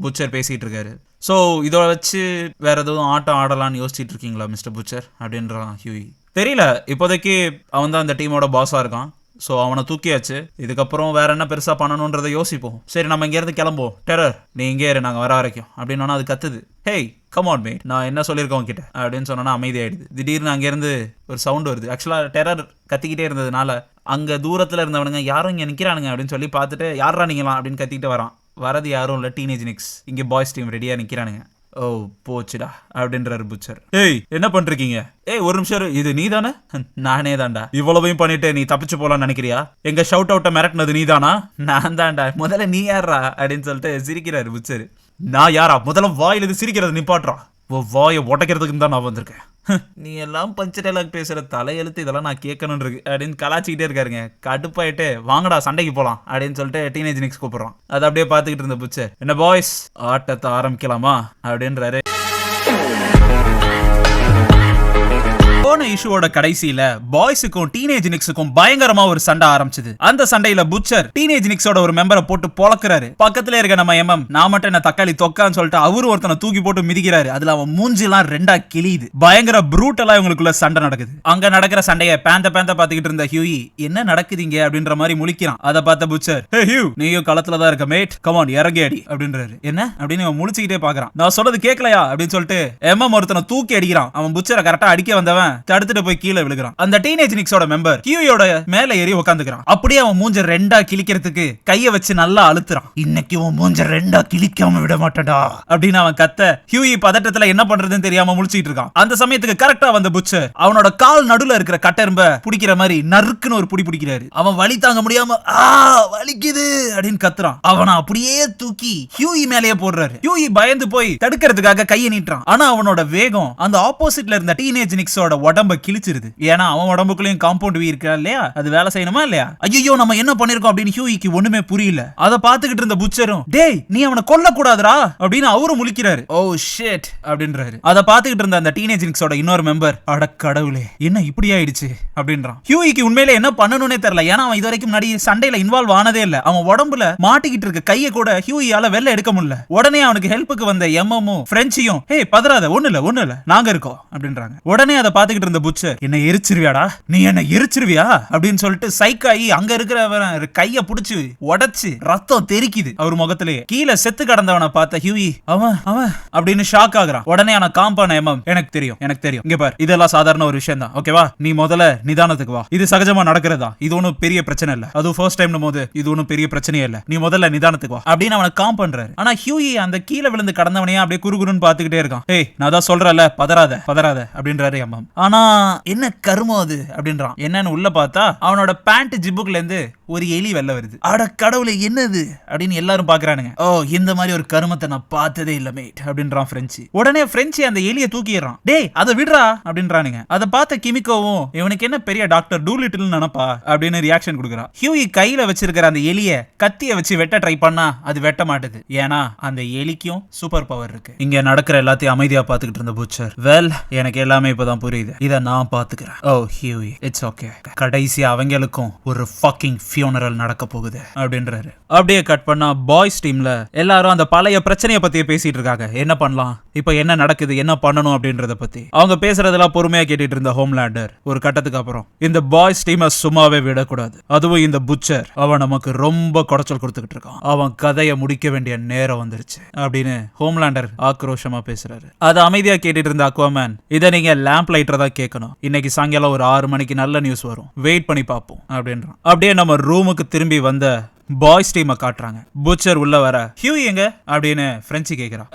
S1: புச்சர் பேசிட்டு இருக்காரு. ஸோ இதோட வச்சு வேற எதுவும் ஆட்டம் ஆடலான்னு யோசிச்சுட்டு இருக்கீங்களா மிஸ்டர் புச்சர் அப்படின்றான் ஹியூயி. தெரியல, இப்போதைக்கு அவன் தான் அந்த டீமோட பாஸா இருக்கான். ஸோ அவனை தூக்கியாச்சு, இதுக்கப்புறம் வேற என்ன பெருசா பண்ணணுன்றதை யோசிப்போம். சரி நம்ம இங்கேருந்து கிளம்புவோம், டெரர் நீ இங்கே இரு, நாங்கள் வர வரைக்கும் அப்படின்னா அது கத்துது. ஹேய் கம் ஆன் மேட், நான் என்ன சொல்லியிருக்கேன் உங்ககிட்ட அப்படின்னு சொன்னா அமைதியாயிடுது. திடீர்னு அங்கேருந்து ஒரு சவுண்ட் வருது. ஆக்சுவலாக டெரர் கத்திக்கிட்டே இருந்ததுனால அங்கே தூரத்தில் இருந்தவனுங்க யாரும் இங்கே நிற்கிறானுங்க அப்படின்னு சொல்லி பார்த்துட்டு, யாரா நீங்களாம் அப்படின்னு கத்திக்கிட்டு வரான். வரது யாரும் இல்லை, டீனேஜ் நிக்ஸ். இங்கே பாய்ஸ் டீம் ரெடியாக நிற்கிறானுங்க. ஓ போச்சுடா அப்படின்றாரு புச்சர். ஏய் என்ன பண்றீங்க? ஏய் ஒரு நிமிஷம், இது நீ தானே? நானே தான்டா. இவ்வளவையும் பண்ணிட்டு நீ தப்பிச்சு போலான்னு நினைக்கிறியா? எங்க ஷவுட் அவுட்டை மிரட்டினது நீ தானா? நான் தான்டா. முதல்ல நீ யாரா அப்படின்னு சொல்லிட்டு சிரிக்கிறாரு புச்சர். நான் யாரா? முதல்ல வாயில இது சிரிக்கிறது நிப்பாட்றா, வாயை உடைக்கிறதுக்கு தான் நான் வந்திருக்கேன். நீ எல்லாம் பஞ்ச டைலாக் பேசுற தலையெழுத்து, இதெல்லாம் நான் கேட்கணும்னு இருக்கு அப்படின்னு கலாச்சிக்கிட்டே இருக்காருங்க. கடுப்பாயிட்டு வாங்கடா சண்டைக்கு போலாம் அப்படின்னு சொல்லிட்டு டீனேஜ் நிக்ஸ் கூப்பிடுறான். அதை அப்படியே பார்த்துக்கிட்டு இருந்த புச்சர், என்ன பாய்ஸ் ஆட்டத்தை ஆரம்பிக்கலாமா அப்படின்றாரு. போன இஷ்யூவோட கடைசியில பாய்ஸுக்கும் டீனேஜ் நிக்ஸுக்கும் பயங்கரமா ஒரு சண்டை ஆரம்பிச்சது. அந்த சண்டையில புச்சர் டீனேஜ் நிக்ஸோட ஒரு மெம்பரை போட்டு பொளக்குறாரு. பக்கத்துல இருக்க நம்ம எம்எம், நான் மட்டும் என்ன தக்காளி தொக்கான்னு சொல்லிட்டு அவரு ஒருத்தனை தூக்கி போட்டு மிதிக்கிறாரு. அதுல அவன் மூஞ்சிலாம் ரெண்டா கிளியுது. பயங்கர ப்ரூட்டலா இவங்களுக்குள்ள சண்டை நடக்குது. அங்க நடக்கிற சண்டைய பேந்த பாத்துக்கிட்டு இருந்த ஹியூயி, என்ன நடக்குதுங்க அப்படின்ற மாதிரி முழிக்கிறான். அதை பார்த்த புச்சர், ஹே ஹியூ நீயும் களத்துல தான் இருக்க மேட், கம் ஆன் இறங்கி அடி அப்படின்றாரு. என்ன அப்படின்னு அவன் முழிச்சுக்கிட்டே பாக்குறான். நான் சொல்றது கேட்கலையா அப்படின்னு சொல்லிட்டு எம்எம் ஒருத்தனை தூக்கி அடிக்கிறான். அவன் புச்சரை கரெக்டா அடிக்க வந்தவன் தடுத்துட்டு போய் கீழே விழுகிறான். அந்த டீனேஜ் நிக்ஸோட மெம்பர் ஹியூயோட மேல ஏறி உட்காந்துக்கிறான். அப்படியே அவன் மூஞ்ச ரெண்டா கிழிக்கிறதுக்கு கைய வச்சு நல்லா அழுத்துறான். இன்னைக்கு அவன் மூஞ்ச ரெண்டா கிழிக்காம விட மாட்டடா அப்படின்னு அவன் கத்த. ஹியூயி பதட்டத்துல என்ன பண்றதுன்னு தெரியாம முழிச்சிட்டு இருக்கான். அந்த சமயத்துக்கு கரெக்டா வந்த புச்சர் அவனோட கால் நடுல இருக்கிற கட்டெரும்ப பிடிக்கிற மாதிரி நறுக்குன்னு ஒரு புடி பிடிக்கிறாரு. அவன் வலி தாங்க முடியாம வலிக்குது அப்படின்னு கத்துறான். அவனை அப்படியே தூக்கி ஹியூயி மேலேயே போடுறாரு. ஹியூயி பயந்து போய் தடுக்கிறதுக்காக கையை நீட்டுறான். ஆனா அவனோட வேகம் அந்த ஆப்போசிட்ல இருந்த டீனேஜ் நிக்ஸோட உடம்பு உடம்ப கிழிச்சிருது. ஏன்னா அவன் உடம்புக்குள்ளேயும் காம்பவுண்ட் வீ இருக்கா இல்லையா, அது வேலை செய்யணுமா இல்லையா? ஐயோ நம்ம என்ன பண்ணிருக்கோம் அப்படின்னு ஹியூயிக்கு ஒண்ணுமே புரியல. அதை பாத்துக்கிட்டு இருந்த புச்சரும், டேய் நீ அவனை கொல்ல கூடாதுடா அப்படின்னு அவரும் முழிக்கிறாரு. ஓ ஷிட் அப்படின்றாரு. அதை பாத்துக்கிட்டு இருந்த அந்த டீனேஜ் நிக்ஸோட இன்னொரு மெம்பர், அட கடவுளே என்ன இப்படி ஆயிடுச்சு அப்படின்றான். ஹியூயிக்கு உண்மையில என்ன பண்ணணும்னே தெரியல. ஏன்னா அவன் இது வரைக்கும் முன்னாடி சண்டையில இன்வால்வ் ஆனதே இல்ல. அவன் உடம்புல மாட்டிக்கிட்டு இருக்க கையை கூட ஹியூயியால வெளில எடுக்க முடியல. உடனே அவனுக்கு ஹெல்ப்புக்கு வந்த எம்எம்மும் பிரெஞ்சியும், ஹே பதறாத, ஒண்ணு இல்ல நாங்க இருக்கோம் அப்படின்றாங்க. உடனே அதை பாத்துக்கிட்டு இருந்த புச்சர், என்ன எரிச்சிருவியாடா, நீ என்ன எரிச்சிருவியா அப்படின்னு சொல்லிட்டு சைக்காயி அங்க இருக்கிற கைய புடிச்சு உடைச்சு ரத்தம் தெரிக்குது அவர் முகத்திலேயே. கீழே செத்து கடந்தவனை பார்த்த ஹியூயி அவன் அப்படின்னு ஷாக் ஆகுறான். உடனே அவனை காம்பான எம்எம், எனக்கு தெரியும் இங்க பாரு, இதெல்லாம் சாதாரண ஒரு விஷயம் தான், ஓகேவா? நீ முதல்ல நிதானத்துக்கு வா, இது சகஜமா நடக்கிறதா, இது ஒன்னும் பெரிய பிரச்சனை இல்ல, அது ஃபர்ஸ்ட் டைம் போது இது ஒன்னும் பெரிய பிரச்சனையே இல்ல, நீ முதல்ல நிதானத்துக்கு வா அப்படின்னு அவனை காம் பண்றாரு. ஆனா ஹியூயி அந்த கீழே விழுந்து கடந்தவனையே அப்படியே குறுகுறுன்னு பாத்துக்கிட்டே இருக்கான். ஏய் நான் தான் சொல்றேன்ல பதறாத அப்படின்றாரு எம்எம். ஆனா என்ன கருமம் அது அப்படின்றான். என்னன்னு உள்ள பார்த்தா அவனோட பேண்ட் ஜிப்புக்குல இருந்து ஒரு எலி வெல்ல வருது. அட கடவுளே என்னது அப்படின்னு எல்லாரும் பாக்குறானுங்க. ஓ இந்த மாதிரி ஒரு கருமத்தை நான் பார்த்ததே இல்ல மேட் அப்படின்றான் பிரெஞ்சு. உடனே பிரெஞ்சு அந்த எலியை தூக்கிடுறான். டேய் அதை விடுறா அப்படின்றானுங்க. அதை பார்த்த கிமிக்கோவும், இவனுக்கு என்ன பெரிய டாக்டர் டூலிட்டில் நினைப்பா அப்படின்னு ரியாக்ஷன் கொடுக்குறான். ஹியூயி கையில வச்சிருக்கிற அந்த எலிய கத்திய வச்சு வெட்ட ட்ரை பண்ணா அது வெட்ட மாட்டுது. ஏன்னா அந்த எலிக்கும் சூப்பர் பவர் இருக்கு. இங்க நடக்கிற எல்லாத்தையும் அமைதியா பாத்துக்கிட்டு இருந்த புச்சர், வெல் எனக்கு எல்லாமே இப்பதான் புரியுது, இத நான் பாத்துக்கிறேன். ஓ ஹியூயி இட்ஸ் ஓகே, கடைசி அவங்களுக்கும் ஒரு ஃபக்கிங் ஃபியூனரல் நடக்க போகுது அப்படின்றாரு. அப்படியே கட் பண்ணா பாய்ஸ் டீம்ல எல்லாரும் அந்த பழைய பிரச்சனையை பத்தியே பேசிட்டு இருக்காங்க. என்ன பண்ணலாம், இப்ப என்ன நடக்குது, என்ன பண்ணணும் அப்படின்றத பத்தி அவங்க பேசுறதெல்லாம் பொறுமையா கேட்டுட்டு இருந்த ஹோம்லேண்டர் ஒரு கட்டத்துக்கு அப்புறம், இந்த பாய்ஸ் டீமை சும்மாவே விடக்கூடாது, அதுவும் இந்த புச்சர் அவன் நமக்கு ரொம்ப குடைச்சல் கொடுத்துக்கிட்டு இருக்கான், அவன் கதையை முடிக்க வேண்டிய நேரம் வந்துருச்சு அப்படின்னு ஹோம்லேண்டர் ஆக்ரோஷமா பேசுறாரு. அது அமைதியா கேட்டுட்டு இருந்த அக்வாமேன், இதை நீங்க லேம்ப் லைட்டர் தான் கேட்கணும், இன்னைக்கு சாயங்காலம் ஒரு 6 மணிக்கு நல்ல நியூஸ் வரும், வெயிட் பண்ணி பார்ப்போம் அப்படின்றான். அப்படியே நம்ம ரூமுக்கு திரும்பி வந்த பாய்ஸ் டீமை காட்டுறாங்க. புச்சர் உள்ள வர, ஹியூ எங்க அப்படின்னு பிரெஞ்சு கேக்குறான்.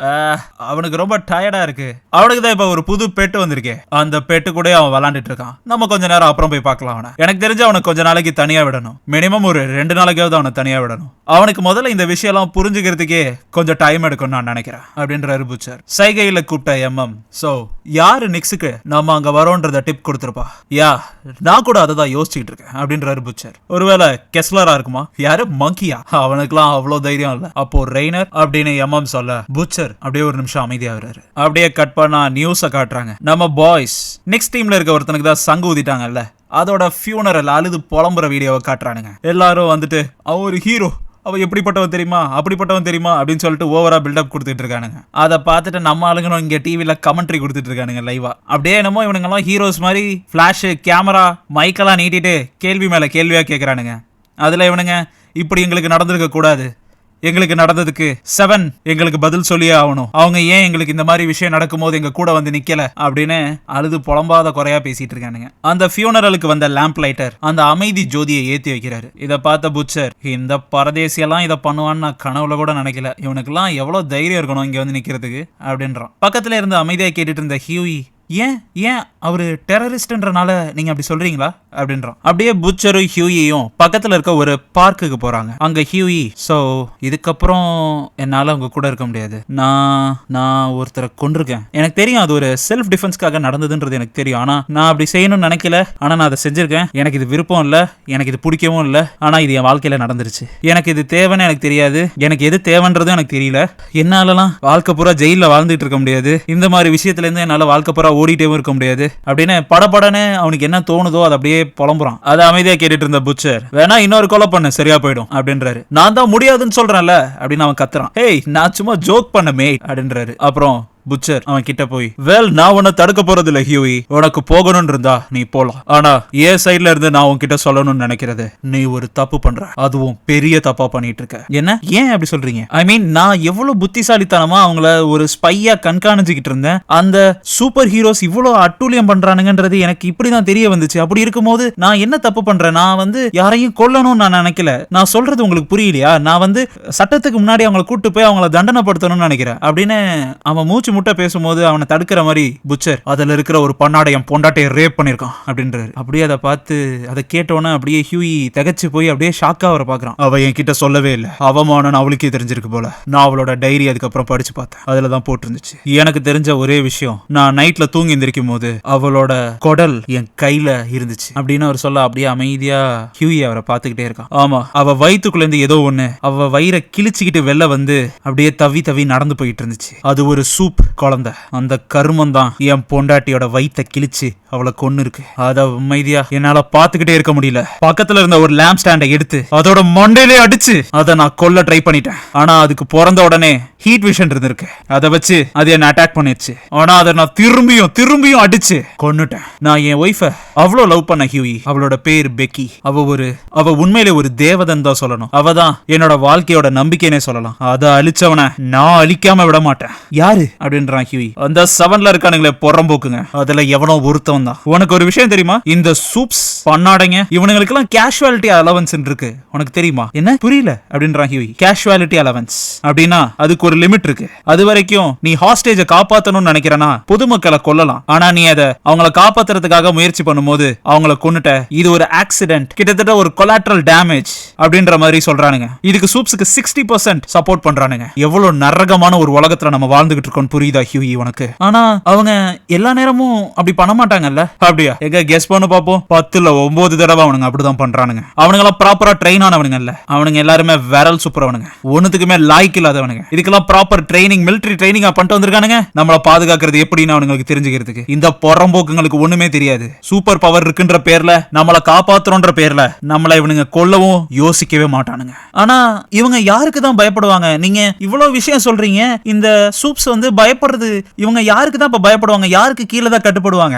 S1: அவனுக்கு ரொம்ப டயர்டா இருக்கு, அவனுக்கு தான் இப்ப ஒரு புது பெட்டு வந்திருக்கே, அந்த பெட்டு கூட அவன் விளாண்டுட்டு இருக்கான், நம்ம கொஞ்ச நேரம் அப்புறம் போய் பார்க்கலாம் அவனை, எனக்கு தெரிஞ்சு அவனுக்கு கொஞ்ச நாளைக்கு தனியா விடணும், மினிமம் ஒரு 2 நாளைக்காவது அவனை தனியா விடணும், அவனுக்கு முதல்ல இந்த விஷயம் எல்லாம் புரிஞ்சுக்கிறதுக்கே கொஞ்சம் டைம் எடுக்கும் நான் நினைக்கிறேன் அப்படின்றாரு புச்சர். சைகையில கூப்பிட்ட எம்எம், சோ யாரு நிக்ஸுக்கு நம்ம அங்க வரோன்றத டிப் கொடுத்துருப்பா, யா நான் கூட அதை தான் யோசிச்சுட்டு இருக்கேன் அப்படின்றாரு புச்சர். ஒருவேளை கெஸ்லரா இருக்குமா, யாரு மங்கியா, அவனுக்குலாம் அவ்வளவு தைரியம் இல்ல, அப்போ ரெய்னர் அப்படின்னு எம்எம் சொல்ல புச்சர் அப்படியே ஒரு நிமிஷம் அமைதியாகிறாரு. அப்படியே கட் பண்ணா நியூஸ காட்டுறாங்க. நம்ம பாய்ஸ் நெக்ஸ்ட் டீம்ல இருக்க ஒருத்தனுக்கு தான் சங்கு ஊதிட்டாங்கல்ல, அதோட ஃபியூனரல் அழுது புலம்புற வீடியோவை காட்டுறானுங்க. எல்லாரும் வந்துட்டு அவன் ஒரு ஹீரோ, அவன் எப்படிப்பட்டவன் தெரியுமா, அப்படிப்பட்டவன் தெரியுமா அப்படின்னு சொல்லிட்டு ஓவரா பில்டப் கொடுத்துட்டு இருக்கானுங்க. அதை பார்த்துட்டு நம்ம ஆளுங்களும் இங்க டிவில கமெண்ட்ரி கொடுத்துட்டு இருக்கானுங்க லைவா. அப்படியே என்னமோ இவனுங்க எல்லாம் ஹீரோஸ் மாதிரி பிளாஷ் கேமரா மைக்கெல்லாம் நீட்டிட்டு கேள்வி மேல கேள்வியா கேட்கறானுங்க. அதுல இவனுங்க இப்படி எங்களுக்கு நடந்திருக்க கூடாது, எங்களுக்கு நடந்ததுக்கு 7 எங்களுக்கு பதில் சொல்லியே ஆகணும், அவங்க ஏன் எங்களுக்கு இந்த மாதிரி விஷயம் நடக்கும்போது எங்க கூட வந்து நிக்கல அப்படின்னு அழுது புலம்பாத குறையா பேசிட்டு இருக்கானுங்க. அந்த ஃபியூனரலுக்கு வந்த லேம்ப் லைட்டர் அந்த அமைதி ஜோதியை ஏத்தி வைக்கிறாரு. இதை பார்த்த புச்சர், இந்த பரதேசியெல்லாம் இதை பண்ணுவான்னு நான் கனவுல கூட நினைக்கல, இவனுக்குலாம் எவ்வளவு தைரியம் இருக்கணும் இங்க வந்து நிக்கிறதுக்கு அப்படின்றான். பக்கத்துல இருந்து அமைதியா கேட்டுட்டு இருந்த ஹியூயி, ஏன் அவரு டெரரிஸ்ட்ன்றனால நீங்க அப்படி சொல்றீங்களா அப்படின்றான். அப்படியே புச்சரும் ஹியூயும் பக்கத்துல இருக்க ஒரு பார்க்குக்கு போறாங்க. அங்க ஹியூயி, சோ இதுக்கப்புறம் என்னால உங்க கூட இருக்க முடியாது, நான் ஒருத்தரை கொண்டிருக்கேன், எனக்கு தெரியும் அது ஒரு செல்ஃப் டிஃபென்ஸ்க்காக நடந்ததுன்றது எனக்கு தெரியும், ஆனா நான் அப்படி செய்யணும்னு நினைக்கல, ஆனா நான் அதை செஞ்சிருக்கேன், எனக்கு இது விருப்பம் இல்ல, எனக்கு இது பிடிக்கவும் இல்ல, ஆனா இது என் வாழ்க்கையில நடந்துருச்சு, எனக்கு இது தேவைன்னு எனக்கு தெரியாது, எனக்கு எது தேவைன்றதும் எனக்கு தெரியல, என்னாலலாம் வாழ்க்கை பூரா ஜெயில வாழ்ந்துட்டு இருக்க முடியாது, இந்த மாதிரி விஷயத்துல இருந்து என்னால வாழ்க்கை பூரா ஓடிட்டே இருக்க முடியாது அப்படின்னு படபடன்னு அவனுக்கு என்ன தோணுதோ அது அப்படியே புலம்புறான். அதை அமைதியா கேட்டுட்டு இருந்த புச்சர், வேணா இன்னொரு கொலை பண்ண சரியா போயிடும் அப்படின்றாரு. நான் தான் முடியாதுன்னு சொல்றேன்ல அப்படின்னு அவன் கத்துறான். ஹேய் நான் சும்மா ஜோக் பண்ண மேட் அப்படின்றாரு. அப்புறம் புச்சர் அவன் கிட்ட போய், வெல் நான் உன்னை தடுக்க போறது இல்ல ஹியூயி, உனக்கு போகணும்னு இருந்தா நீ போலாம், ஆனா ஏன் சைட்ல இருந்து நான் உன்கிட்ட சொல்லணும்னு நினைக்கிறது, நீ ஒரு தப்பு பண்ற, அதுவும் பெரிய தப்பா பண்ணிட்டு இருக்க. என்ன ஏன் அப்படி சொல்றீங்க? ஐ மீன் நான் எவ்வளவு புத்திசாலித்தனமா அவங்கள ஒரு ஸ்பையா கண்காணிச்சுக்கிட்டு இருந்தேன், அந்த சூப்பர் ஹீரோஸ் இவ்வளவு அட்டூழியம் பண்றானுங்கன்றது எனக்கு இப்படிதான் தெரிய வந்துச்சு, அப்படி இருக்கும்போது நான் என்ன தப்பு பண்றேன், நான் வந்து யாரையும் கொல்லணும்னு நான் நினைக்கல, நான் சொல்றது உங்களுக்கு புரியலையா, நான் வந்து சட்டத்துக்கு முன்னாடி அவங்களை கூட்டு போய் அவங்கள தண்டனைப்படுத்தணும்னு நினைக்கிறேன் அப்படின்னு அவன் மூச்சு முட்டை பேசும்போது அவனை தடுக்கிற மாதிரி புச்சர் அதுல இருக்கிற ஒரு பண்ணாடை என் பொண்டாட்டையை ரேப் பண்ணிருக்கான் அப்படின்றாரு. அப்படியே அதை பார்த்து அதை கேட்டோன்னே அப்படியே ஹியூயி திகச்சு போய் அப்படியே ஷாக்கா அவரை பாக்குறான். அவ என்கிட்ட சொல்லவே இல்லை, அவமானம் அவளுக்கே தெரிஞ்சிருக்கு போல. நான் அவளோட டைரி அதுக்கப்புறம் படிச்சு பார்த்தேன், அதுலதான் போட்டிருந்துச்சு. எனக்கு தெரிஞ்ச ஒரே விஷயம், நான் நைட்ல தூங்கி எந்திரிக்கும் போது அவளோட குடல் என் கையில இருந்துச்சு அப்படின்னு அவர் சொல்ல அப்படியே அமைதியா ஹியூயி அவரை பார்த்துக்கிட்டே இருக்கான். ஆமா, அவ வயிற்றுக்குள்ள இருந்து ஏதோ ஒண்ணு அவ வயிறை கிழிச்சுக்கிட்டு வெளில வந்து அப்படியே தவி தவி நடந்து போயிட்டு இருந்துச்சு. அது ஒரு சூப் குழந்தை. அந்த கருமம் தான் என் பொண்டாட்டியோட வயித்தை கிழிச்சு அவளை கொன்னு இருக்கு. அத அமைதியா என்னால பாத்துக்கிட்டே இருக்க முடியல. பக்கத்துல இருந்த ஒரு லேம்ப் ஸ்டாண்டை எடுத்து அதோட மண்டையிலே அடிச்சு அதை நான் கொல்ல ட்ரை பண்ணிட்டேன். ஆனா அதுக்கு பிறந்த உடனே ஹீட் விஷன் இருந்திருக்கு. அதை வச்சு அது என்ன அட்டாக் பண்ணிடுச்சு. ஆனா அதை நான் திரும்பியும் அடிச்சு கொன்னுட்டேன். நான் என் ஒய்ஃப அவ்வளோ லவ் பண்ண ஹியூயி. அவளோட பேர் பெக்கி. அவ உண்மையிலே ஒரு தேவதன் தான் சொல்லணும். அவ தான் என்னோட வாழ்க்கையோட நம்பிக்கைனே சொல்லலாம். அதை அழிச்சவன நான் அழிக்காம விட மாட்டேன். யாரு அப்படின்றான் ஹியூயி. அந்த 7ல இருக்கானுங்களே பொறம்போக்குங்க, அதுல எவனோ ஒருத்தவன் தான். உனக்கு ஒரு விஷயம் தெரியுமா? இந்த சூப்ஸ் பண்ணாடைங்க இவனுங்களுக்கு எல்லாம் கேஷுவாலிட்டி அலவன்ஸ் இருக்கு. உனக்கு தெரியுமா? என்ன புரியல அப்படின்றான் ஹியூயி. கேஷுவாலிட்டி அலவன்ஸ் அப்படின்னா அதுக்கு ஒரு லிமிட் இருக்கு. அது வரைக்கும் நீ ஹாஸ்டேஜை காப்பாத்தணும்னு நினைக்கிறனா பொதுமக்களை கொல்லலாம். ஆனா நீ அதை அவங்களை காப்பாத்துறதுக்காக முயற்சி பண்ணும்போது அவங்கள கொன்னுட்ட. இது ஒரு ஆக்சிடென்ட், கிட்டத்தட்ட ஒரு கொலாட்ரல் டேமேஜ் அப்படின்ற மாதிரி சொல்றானுங்க. இதுக்கு சூப்ஸ்க்கு 60% சப்போர்ட் பண்றானுங்க. எவ்வளவு நரகமான ஒரு உலகத்துல நம்ம வாழ்ந்துகிட்டு இருக்கோம் புரியுதா ஹியூயி உனக்கு? ஆனா அவங்க எல்லா நேரமும் அப்படி பண்ண மாட்டாங்கல்ல. அப்படியா? எங்க கெஸ் பண்ணு பாப்போம். 10ல 9 தடவை அவனுங்க அப்படிதான் பண்றானுங்க. அவனுங்க எல்லாம் ப்ராப்பரா ட்ரெயின் ஆனவனுங்க இல்ல. அவனுங்க எல்லாருமே விரல் சுப்புறவனுங்க, ஒண்ணுத்துக்குமே லாய்க்கு இல்லாதவனுங்க. இதுக்கெல்லாம் ப்ராப்பர் ட்ரைனிங், மிலிட்டரி ட்ரைனிங்கா பண்ணிட்டு வந்திருக்கானுங்க. நம்மள பாதுகாக்கிறது எப்படின்னு அவனுங்களுக்கு தெரிஞ்சுக்கிறதுக்கு. இந்த பொறம்போக்குங்களுக்கு ஒண்ணுமே தெரியாது. சூப்பர் பவர் இருக்குன்ற பேர்ல நம்மள காப்பாத்துறோன்ற பேர்ல நம்மள இவனுங்க கொல்லவும் யோசிக்கவே மாட்டானுங்க. ஆனா இவங்க யாருக்கு தான் பயப்படுவாங்க? நீங்க இவ்வளவு விஷயம் சொல்றீங்க. இந்த சூப்ஸ் வந்து பயப்படுறது இவங்க யாருக்கு தான் இப்ப பயப்படுவாங்க? யாருக்கு கீழே தான் கட்டுப்படுவாங்க?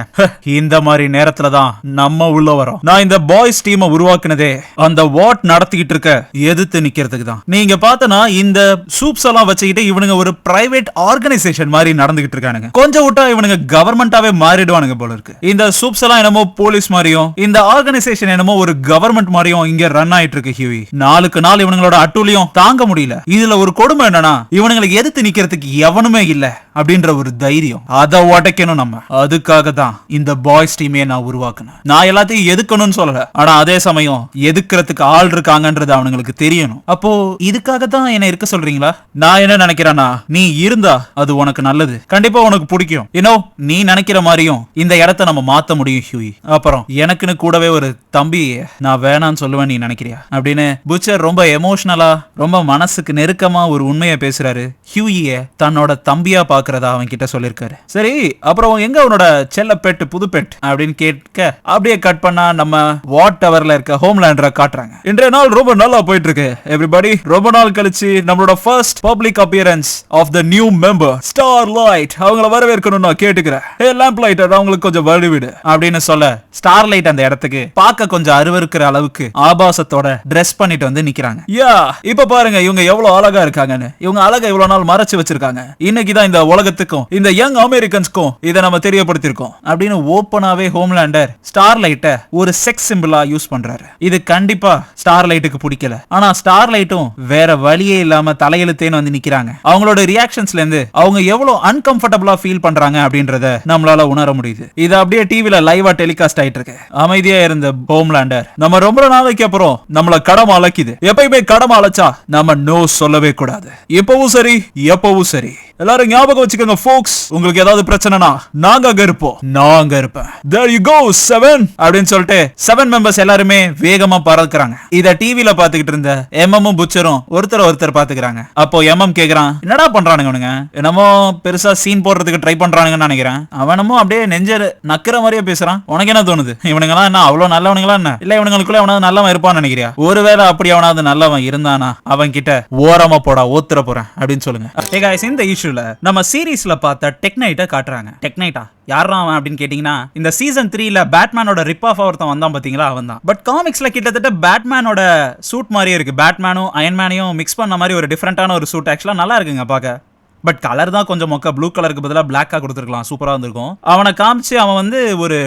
S1: இந்த மாதிரி நேரத்துல தான் நம்ம உள்ள வரோம். நான் இந்த பாய்ஸ் டீமை உருவாக்குனதே அந்த வாட் நடத்திக்கிட்டு இருக்க எதிர்த்து நிக்கிறதுக்கு தான். நீங்க பார்த்தனா இந்த சூப்ஸ் எல்லாம் வச்சுக்கிட்டு இவனுங்க ஒரு பிரைவேட் ஆர்கனைசேஷன் மாதிரி நடந்துகிட்டு இருக்கானுங்க. கொஞ்சம் விட்டா இவனுங்க கவர்மெண்டாவே மாறிடுவானுங்க போல இருக்கு. இந்த சூப்ஸ் எல்லாம் என்னமோ போலீஸ் மாதிரியும் இந்த ஆர்கனைசேஷன் என்னமோ ஒரு கவர்மெண்ட் மாதிரியும் இங்க ரன் ஆயிட்டு இருக்கு ஹியூயி. நாளுக்கு நாள் இவங்களோட அட்டூழியம் தாங்க முடியல. இதுல ஒரு கொடுமை என்னன்னா இவனுங்களுக்கு எதிர்த்து நிக்கிறதுக்கு எவனுமே இல்ல அப்படின்ற ஒரு தைரியம். அதை உடைக்கணும் நம்ம. அதுக்காக தான் இந்த பாய்ஸ் டீமே நான் உருவாக்குனேன். நான் எல்லாத்தையும் எதுக்கணும்னு சொல்லல, ஆனா அதே சமயம் எதுக்குறதுக்கு ஆள் இருக்காங்கன்றது அவனுங்களுக்கு தெரியணும். அப்போ இதுக்காக தான் என்ன இருக்க சொல்றீங்களா? நான் என்ன நினைக்கிறேன்னா நீ இருந்தா அது உனக்கு நல்லது, கண்டிப்பா உனக்கு பிடிக்கும். ஏனோ நீ நினைக்கிற மாதிரியும் இந்த இடத்த நம்ம மாத்த முடியும் ஹியூயி. அப்புறம் எனக்குன்னு கூடவே ஒரு தம்பி நான் வேணான்னு சொல்லுவேன் நீ நினைக்கிறியா அப்படின்னு புச்சர் ரொம்ப எமோஷனலா ரொம்ப மனசுக்கு நெருக்கமா ஒரு உண்மையை பேசுறாரு. ஹியூயிய தன்னோட தம்பியா பாக்குறதா அவன் கிட்ட சொல்லிருக்காரு. சரி, அப்புறம் எங்க அவனோட செல்ல பெட் புது பெட் அப்படின்னு கேட்க அப்படியே கட் பண்ணா நம்ம வாட் டவர்ல இருக்க ஹோம்லேண்டரை காட்டுறாங்க. இன்றைய நாள் ரொம்ப நல்லா போயிட்டு இருக்கு எவ்ரிபடி. ரொம்ப நாள் கழிச்சு நம்மளோட first public appearance of the new member Starlight. அவங்கள வரவேற்கணும் நான் கேட்டுக்கிறேன். ஹே லேம்ப் லைட்டர், அவங்களுக்கு கொஞ்சம் வழிவிடு அப்படின்னு சொல்ல ஸ்டார்லைட் அந்த இடத்துக்கு பார்க்க கொஞ்சம் அருவருக்கிற அளவுக்கு ஆபாசத்தோட ட்ரெஸ் பண்ணிட்டு வந்து நிக்கிறாங்க. யா, இப்ப பாருங்க இவங்க எவ்வளவு அழகா இருக்காங்கன்னு. இவங்க அழகா இவ்வளவு நாள் மறைச்சு வச்சிருக்காங்க. இன்னைக்கு தான் இந்த உலகத்துக்கும் இந்த யங் அமெரிக்கன்ஸ்க்கும் இதை நம்ம தெரியப்படுத்திருக்கோம் அப்படின்னு ஓப்பனாவே ஹோம்லேண்டர் ஸ்டார்லைட்டை ஒரு செக்ஸ் சிம்பிளா யூஸ் பண்றாரு. இது கண்டிப்பா ஸ்டார்லைட்டுக்கு பிடிக்கல. ஆனா ஸ்டார்லைட்டும் வேற வழியே இல்லாம தலையெழுத்தேன்னு வந்து நிக்கிறாங்க. அவங்களோட ரியாக்ஷன்ஸ்ல இருந்து அவங்க எவ்வளவு அன்கம்ஃபர்டபிளா ஃபீல் பண்றாங்க அப்படின்றத நம்மளால உணர முடியுது. இது அப்படியே டிவில லைவா டெலிகாஸ்ட் ஆயிட்டு இருக்கு. அமைதியா இருந்த ஹோம்லேண்டர் நம்ம ரொம்ப நாளைக்கு அப்புறம் நம்மள கடமை அழைக்குது. எப்பயுமே கடமை அழைச்சா நம்ம நோ சொல்லவே கூடாது. எப்பவும் சரி எப்பவும் சரி. எல்லாரும் ஞாபகம் வச்சுக்கோங்க folks, உங்களுக்கு ஏதாவது பிரச்சனைனா நாங்க அங்க இருப்போம். நான் அங்க இருப்பேன். There you go 7 அப்படின்னு சொல்லிட்டு 7 மெம்பர்ஸ் எல்லாருமே வேகமா பறக்குறாங்க. இத டிவில பாத்துக்கிட்டு இருந்த எம்எம் புச்சரும் ஒருத்தர் பாத்துக்கிறாங்க. அப்போ எம்எம் கேக்குறான், என்னடா பண்றானுங்க அவனுங்க? என்னமோ பெருசா சீன் போடுறதுக்கு ட்ரை பண்றானுங்கன்னு நினைக்கிறேன். அவனமோ அப்படியே நெஞ்ச நக்கிற மாதிரியே பேசுறான். உனக்கு என்ன தோணுது? இவனுங்க எல்லாம் என்ன அவ்வளவு நல்லவனுங்களா என்ன? இல்ல இவனுங்களுக்குள்ள எவனாவது நல்லவன் இருப்பான்னு நினைக்கிறியா? ஒருவேளை அப்படி அவனாவது நல்லவன் இருந்தானா அவன் கிட்ட ஓரமா போடா ஓத்துற போறேன் அப்படின்னு சொல்லுங்க. Hey guys, இந்த இஷ்யூல நம்ம சீரீஸ்ல பார்த்த டெக்னைட்டை காட்டுறாங்க. டெக்னைட்டா யாரா அவன் அப்படின்னு கேட்டீங்கன்னா இந்த சீசன் 3ல பேட்மேனோட ரிப் ஆஃப் ஒருத்தன் வந்தான் பாத்தீங்களா, அவன் தான். பட் காமிக்ஸ்ல கிட்டத்தட்ட பேட்மேனோட சூட் மாதிரியே இருக்கு. பேட்மேனும் அயன்மேனையும் மிக்ஸ் பண்ண மாதிரி ஒரு டிஃப்ரெண்டான ஒரு சூட். ஆக்சுவலா நல்லா இருக்குங்க பார்க்க. பட் கலர் தான் கொஞ்சம் மொக்க. ப்ளூ கலருக்கு பதிலாக பிளாக்கா கொடுத்துருக்கலாம், சூப்பரா இருந்திருக்கும். அவனை காமிச்சு அவன் வந்து ஒரு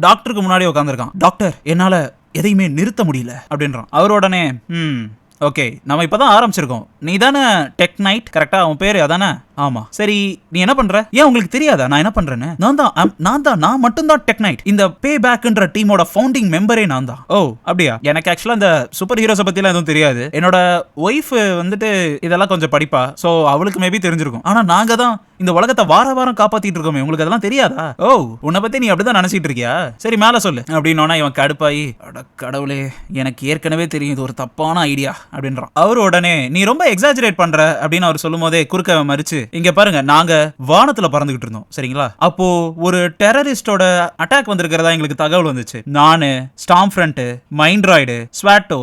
S1: டாக்டருக்கு முன்னாடி உட்காந்துருக்கான். டாக்டர், என்னால எதையுமே நிறுத்த முடியல அப்படின்றான். அவர் உடனே ஓகே, நம்ம இப்பதான் ஆரம்பிச்சிருக்கோம். நீ தானே டெக் நைட், கரெக்டா? உன் பேரு அதானே? ஆமா. சரி, நீ என்ன பண்ற? ஏன் உங்களுக்கு தெரியாதா நான் என்ன பண்றேன்னு? நான் மட்டும் தான் டெக் நைட். இந்த பே பேக்ன்ற டீமோட ஃபவுண்டிங் மெம்பரே நான் தான். ஓ அப்படியா? எனக்கு ஆக்சுவலா இந்த சூப்பர் ஹீரோஸை பத்திலாம் எதுவும் தெரியாது. என்னோட ஒய்ஃப் வந்துட்டு இதெல்லாம் கொஞ்சம் படிப்பா, சோ அவளுக்கு மேபி தெரிஞ்சிருக்கும். ஆனா நாங்க தான் இந்த உலகத்தை வாரம் காப்பாத்திட்டு இருக்கோமே, உங்களுக்கு அதெல்லாம் தெரியாதா? ஓ, உன்னை பத்தி நீ அப்படிதான் நினைச்சிட்டு இருக்கியா? சரி மேல சொல்லு அப்படின்னா இவன் கடுப்பாயி, அட கடவுளே, எனக்கு ஏற்கனவே தெரியும் இது ஒரு தப்பான ஐடியா அப்படின்றான். அவரு உடனே நீ ரொம்ப எக்ஸாஜரேட் பண்ற அப்படின்னு அவர் சொல்லும் போதே குறுக்க மறிச்சு, இங்க பாருங்க, நாங்க வானத்துல பறந்துகிட்டு இருந்தோம் சரிங்களா? அப்போ ஒரு டெரரிஸ்டோட அட்டாக் வந்திருக்கிறதா எங்களுக்கு தகவல் வந்துச்சு. நானு, ஸ்டாம் ஃப்ரண்ட், மைண்ட்ராய்டு, ஸ்வாட்டோ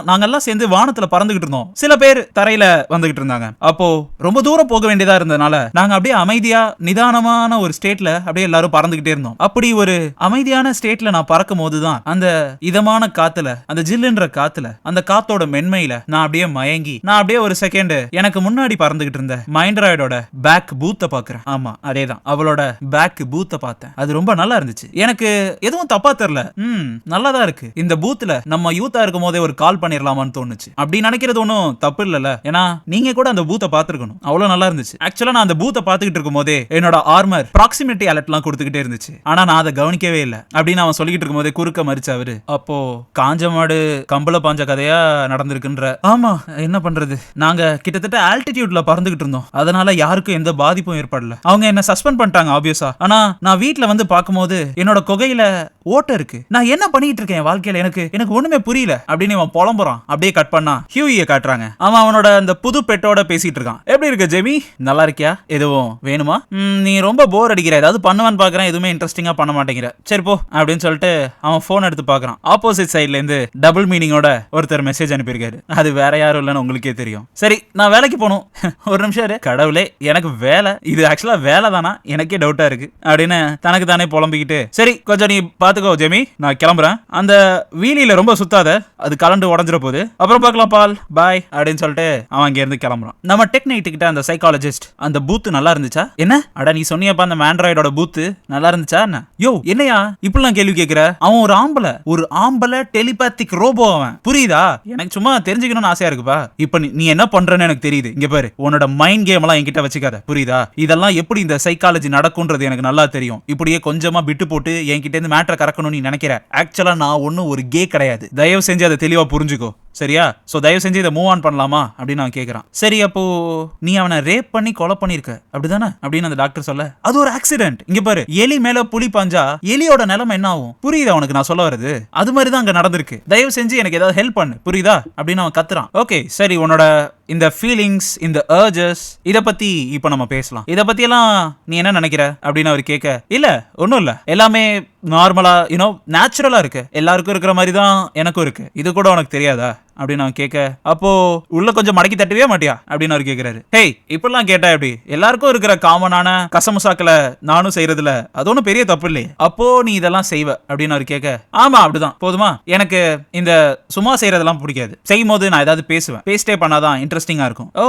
S1: நாங்கெல்லாம் சேர்ந்து வானத்துல பறந்துகிட்டு இருந்தோம். சில பேர் தரையில வந்துகிட்டு இருந்தாங்க. அப்போ ரொம்ப தூரம் போக வேண்டியதா இருந்ததுனால நாங்க அப்படியே அமைதியா நிதானமான ஒரு ஸ்டேட்ல அப்படியே எல்லாரும் பறந்துகிட்டே இருந்தோம். அப்படி ஒரு அமைதியான ஸ்டேட்ல நான் பறக்கும் போதுதான் அந்த இதமான காத்துல, அந்த ஜில்லுன்ற காத்துல, அந்த காத்தோட மென்மையில நான் அப்படியே மயங்கி, நான் அப்படியே ஒரு செகண்ட் எனக்கு முன்னாடி பறந்துகிட்டு இருந்த மைண்ட்ராய்டோட பேக் பூத்தை பாக்குறேன். ஆமா அதேதான், அவளோட பேக் பூத்தை பார்த்தேன். அது ரொம்ப நல்லா இருந்துச்சு. எனக்கு எதுவும் தப்பா தெரியல, நல்லாதான் இருக்கு. இந்த பூத்துல நம்ம யூத்தா இருக்கும் போதே ஒரு கால் பண்ணிடலாமான்னு தோணுச்சு. அப்படி நினைக்கிறது ஒன்னும் தப்பு இல்லல, ஏன்னா நீங்க கூட அந்த பூத்தை பாத்துருக்கணும், அவ்வளவு நல்லா இருந்துச்சு. ஆக்சுவலா நான் அந்த பூத்தை பாத்துக்கிட்டு இருக்கும் போதே என்னோட ஆர்மர் ப்ராக்சிமிட்டி அலர்ட்லாம் கொடுத்துக்கிட்டே இருந்துச்சு. ஆனா நான் அதை கவனிக்கவே இல்லை அப்படின்னு அவன் சொல்லிக்கிட்டு இருக்கும் போதே குறுக்க மறிச்சு அவரு, அப்போ காஞ்ச மாடு கம்பள பாஞ்ச கதையா நடந்திருக்குன்ற. ஆமா, என்ன பண்றது, நாங்க கிட்டத்தட்ட ஆல்டிடியூட்ல பறந்துகிட்டு இருந்தோம். அதனால யாருக்கும் எந்த பாதிப்பும் ஏற்படல. அவங்க என்ன சஸ்பெண்ட் பண்ணிட்டாங்க ஆப்வியஸா. ஆனா நான் வீட்ல வந்து பார்க்கும்போது என்னோட குகையில ஓட்ட இருக்கு. நான் என்ன பண்ணிட்டு இருக்கேன் வாழ்க்கையில, எனக்கு ஒண்ணுமே புரியல அப்படின்னு அவன் புலம்புறான். அப்படியே கட் பண்ணா ஹியூயை காட்டுறாங்க. அவன் அவனோட அந்த புது பெட்டோட பேசிட்டு இருக்கான். எப்படி இருக்க ஜெமி, நல்லா இருக்கியா? எதுவும் வேணுமா? நீ ரொம்ப போர் அடிக்கிற, ஏதாவது பண்ணுவான்னு பாக்குறேன், எதுவுமே இன்ட்ரெஸ்டிங்கா பண்ண மாட்டேங்கிற, சரி போ அப்படின்னு சொல்லிட்டு அவன் போன் எடுத்து பாக்குறான். ஆப்போசிட் சைட்ல இருந்து டபுள் மீனிங்கோட ஒருத்தர் மெசேஜ் அனுப்பியிருக்காரு. அது வேற யாரும் இல்லைன்னு உங்களுக்கே தெரியும். சரி, நான் வேலைக்கு போகணும், ஒரு நிமிஷம் இரு. கடவுளே, எனக்கு வேலை, இது ஆக்சுவலா வேலை தானா, எனக்கே டவுட்டா இருக்கு அப்படின்னு தனக்கு தானே புலம்பிக்கிட்டு, சரி கொஞ்சம் நீ பாத்துக்கோ ஜெமி, நான் கிளம்புறேன். அந்த வீலியில ரொம்ப சுத்தாத, அது கலண்டு உடஞ்சிட போகுது, அப்புறம் பார்க்கலாம் பால், பாய் அப்படின்னு சொல்லிட்டு அவன் அங்க இருந்து கிளம்புறான். நம்ம டெக் நைட் கிட்ட அந்த சைக்காலஜிஸ்ட், அந்த பூத்து நல்லா இருந்துச்சா? என்ன அட நீ சொன்னியப்பா அந்த ஆண்ட்ராய்டோட பூத்து நல்லா இருந்துச்சா? என்ன யோ என்னையா இப்படிலாம் கேள்வி கேட்கிற? அவன் ஒரு ஆம்பளை டெலிபாத்திக் ரோபோ, அவன் புரியுதா? எனக்கு சும்மா தெரிஞ்சுக்கணும்னு ஆசையா இருக்குப்பா. இப்ப நீ என்ன பண்றன்னு எனக்கு தெரியுது. இங்க பாரு, உன்னோட மைண்ட் கேம் எல்லாம் என்கிட்ட வச்சுக்காத, புரியுதா? இதெல்லாம் எப்படி இந்த சைக்காலஜி நடக்கும்ன்றது எனக்கு நல்லா தெரியும். இப்படியே கொஞ்சமா விட்டு போட்டு என்கிட்ட இருந்து மேட்டரை கறக்கணும்னு நீ நினைக்கிற. ஆக்சுவலா நான் ஒன்னும் ஒரு கே கிடையாது. தயவு செஞ்சு அதை தெளிவா புரிஞ்சுக்கோ, சரியா? சோ தயவு செஞ்சு இதை மூவ் ஆன் பண்ணலாமா அப்படின்னு அவன் கேட்கறான். சரி, அப்போ நீ அவனை ரேப் பண்ணி கொலை பண்ணிருக்க அப்படிதானே அப்படின்னு அந்த டாக்டர் சொல்ல, அது ஒரு ஆக்சிடென்ட். இங்க பாரு, எலி மேல புலி பாஞ்சா எலியோட நிலைமை என்ன ஆகும், புரியுதா உனக்கு நான் சொல்ல வருது? அது மாதிரி தான் அங்க நடந்திருக்கு. தயவு செஞ்சு எனக்கு ஏதாவது ஹெல்ப் பண்ணு, புரியுதா அப்படின்னு அவன் கத்துறான். ஓகே சரி, உன்னோட இந்த ஃபீலிங்ஸ், இந்த அர்ஜஸ், இத பத்தி இப்ப நம்ம பேசலாம். இத பத்தி எல்லாம் நீ என்ன நினைக்கிற அப்படின்னு அவர் கேட்க, இல்ல ஒன்னும் இல்ல, எல்லாமே நார்மலா நேச்சுரலா இருக்கு, எல்லாருக்கும் இருக்கிற மாதிரி தான் எனக்கும் இருக்கு, இது கூட உனக்கு தெரியாதா அப்படின்னு அவன் கேட்க, அப்போ உள்ள கொஞ்சம் மடக்கி தட்டவே மாட்டியா அப்படின்னு அவர் கேட்கிறாரு. ஹேய், இப்பெல்லாம் கேட்டா எப்படி, எல்லாருக்கும் இருக்கிற காமனான கசமுசாக்களை நானும் செய்யறதுல அது ஒன்றும் பெரிய தப்பு இல்லையே, அப்போ நீ இதெல்லாம் செய்வ அப்படின்னு அவர் கேட்க, ஆமா அப்படிதான், போதுமா, எனக்கு இந்த சும்மா செய்யறதெல்லாம் பிடிக்காது, செய்யும் போது நான் ஏதாவது பேசுவேன், பேஸ்டே பண்ணாதான் இன்ட்ரெஸ்டிங்கா இருக்கும். ஓ,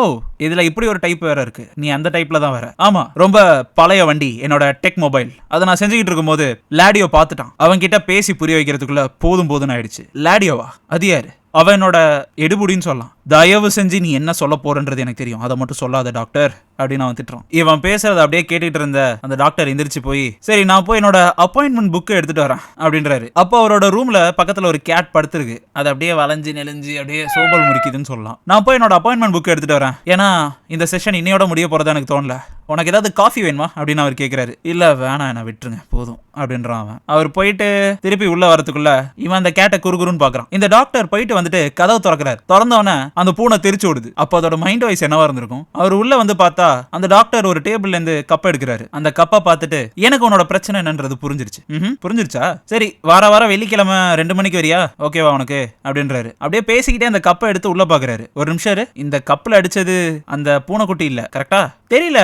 S1: இதுல இப்படி ஒரு டைப் வேற இருக்கு, நீ அந்த டைப்ல தான் வேற. ஆமா, ரொம்ப பழைய வண்டி என்னோட டெக் மொபைல், அதை நான் செஞ்சுக்கிட்டு இருக்கும் போது லாடியோ பார்த்துட்டான். அவன் கிட்ட பேசி புரிய வைக்கிறதுக்குள்ள போதும் ஆயிடுச்சு. லாடியோவா? அது யாரு? அவனோட எடுபுடின்னு சொல்லலாம். தயவு செஞ்சு நீ என்ன சொல்ல போறன்றது எனக்கு தெரியும், அதை மட்டும் சொல்லாத டாக்டர் அப்படின்னு அவன் திட்டுறான். இவன் பேசுறத அப்படியே கேட்டுட்டு இருந்த அந்த டாக்டர் எந்திரிச்சு போய், சரி நான் போய் என்னோட அப்பாயின்மெண்ட் புக் எடுத்துட்டு வரேன் அப்படின்றாரு. அப்போ அவரோட ரூம்ல பக்கத்துல ஒரு கேட் படுத்திருக்கு, அது அப்படியே வளைஞ்சு நெளிஞ்சு அப்படியே சோபல் முறிக்குதுன்னு சொல்லலாம். நான் போய் என்னோட அப்பாயின்மெண்ட் புக் எடுத்துட்டு வரேன், ஏன்னா இந்த செஷன் இன்னையோட முடிய போறதா எனக்கு தோணல, உனக்கு ஏதாவது காஃபி வேணுமா அப்படின்னு அவர் கேட்கிறாரு. இல்ல வேணாம், என்ன விட்டுருங்க போதும் அப்படின்றான் அவன். அவர் போயிட்டு திருப்பி உள்ள வரதுக்குள்ள இவன் அந்த கேட்டை குறுகுறுன்னு பாக்குறான். இந்த டாக்டர் போயிட்டு வந்துட்டு கதவை திறக்கிறார். திறந்தவன அந்த பூனை தெரிச்சு ஓடுது. அப்போ அதோட மைண்ட் வாய்ஸ் என்னவா இருந்திருக்கும்? அவர் உள்ள வந்து பார்த்தா அந்த டாக்டர் ஒரு டேபிள்ல இருந்து கப் எடுக்கிறாரு. அந்த கப்பை பார்த்துட்டு எனக்கு உன்னோட பிரச்சனை என்னன்றது புரிஞ்சிருச்சு. புரிஞ்சிருச்சா? சரி, வார வெள்ளிக்கிழமை 2 மணிக்கு வரியா, ஓகேவா உனக்கு அப்படின்றாரு. அப்படியே பேசிக்கிட்டே அந்த கப்பை எடுத்து உள்ள பாக்குறாரு. ஒரு நிமிஷம், இந்த கப்ல அடிச்சது அந்த பூனைக்குட்டி இல்ல, கரெக்டா? தெரியல,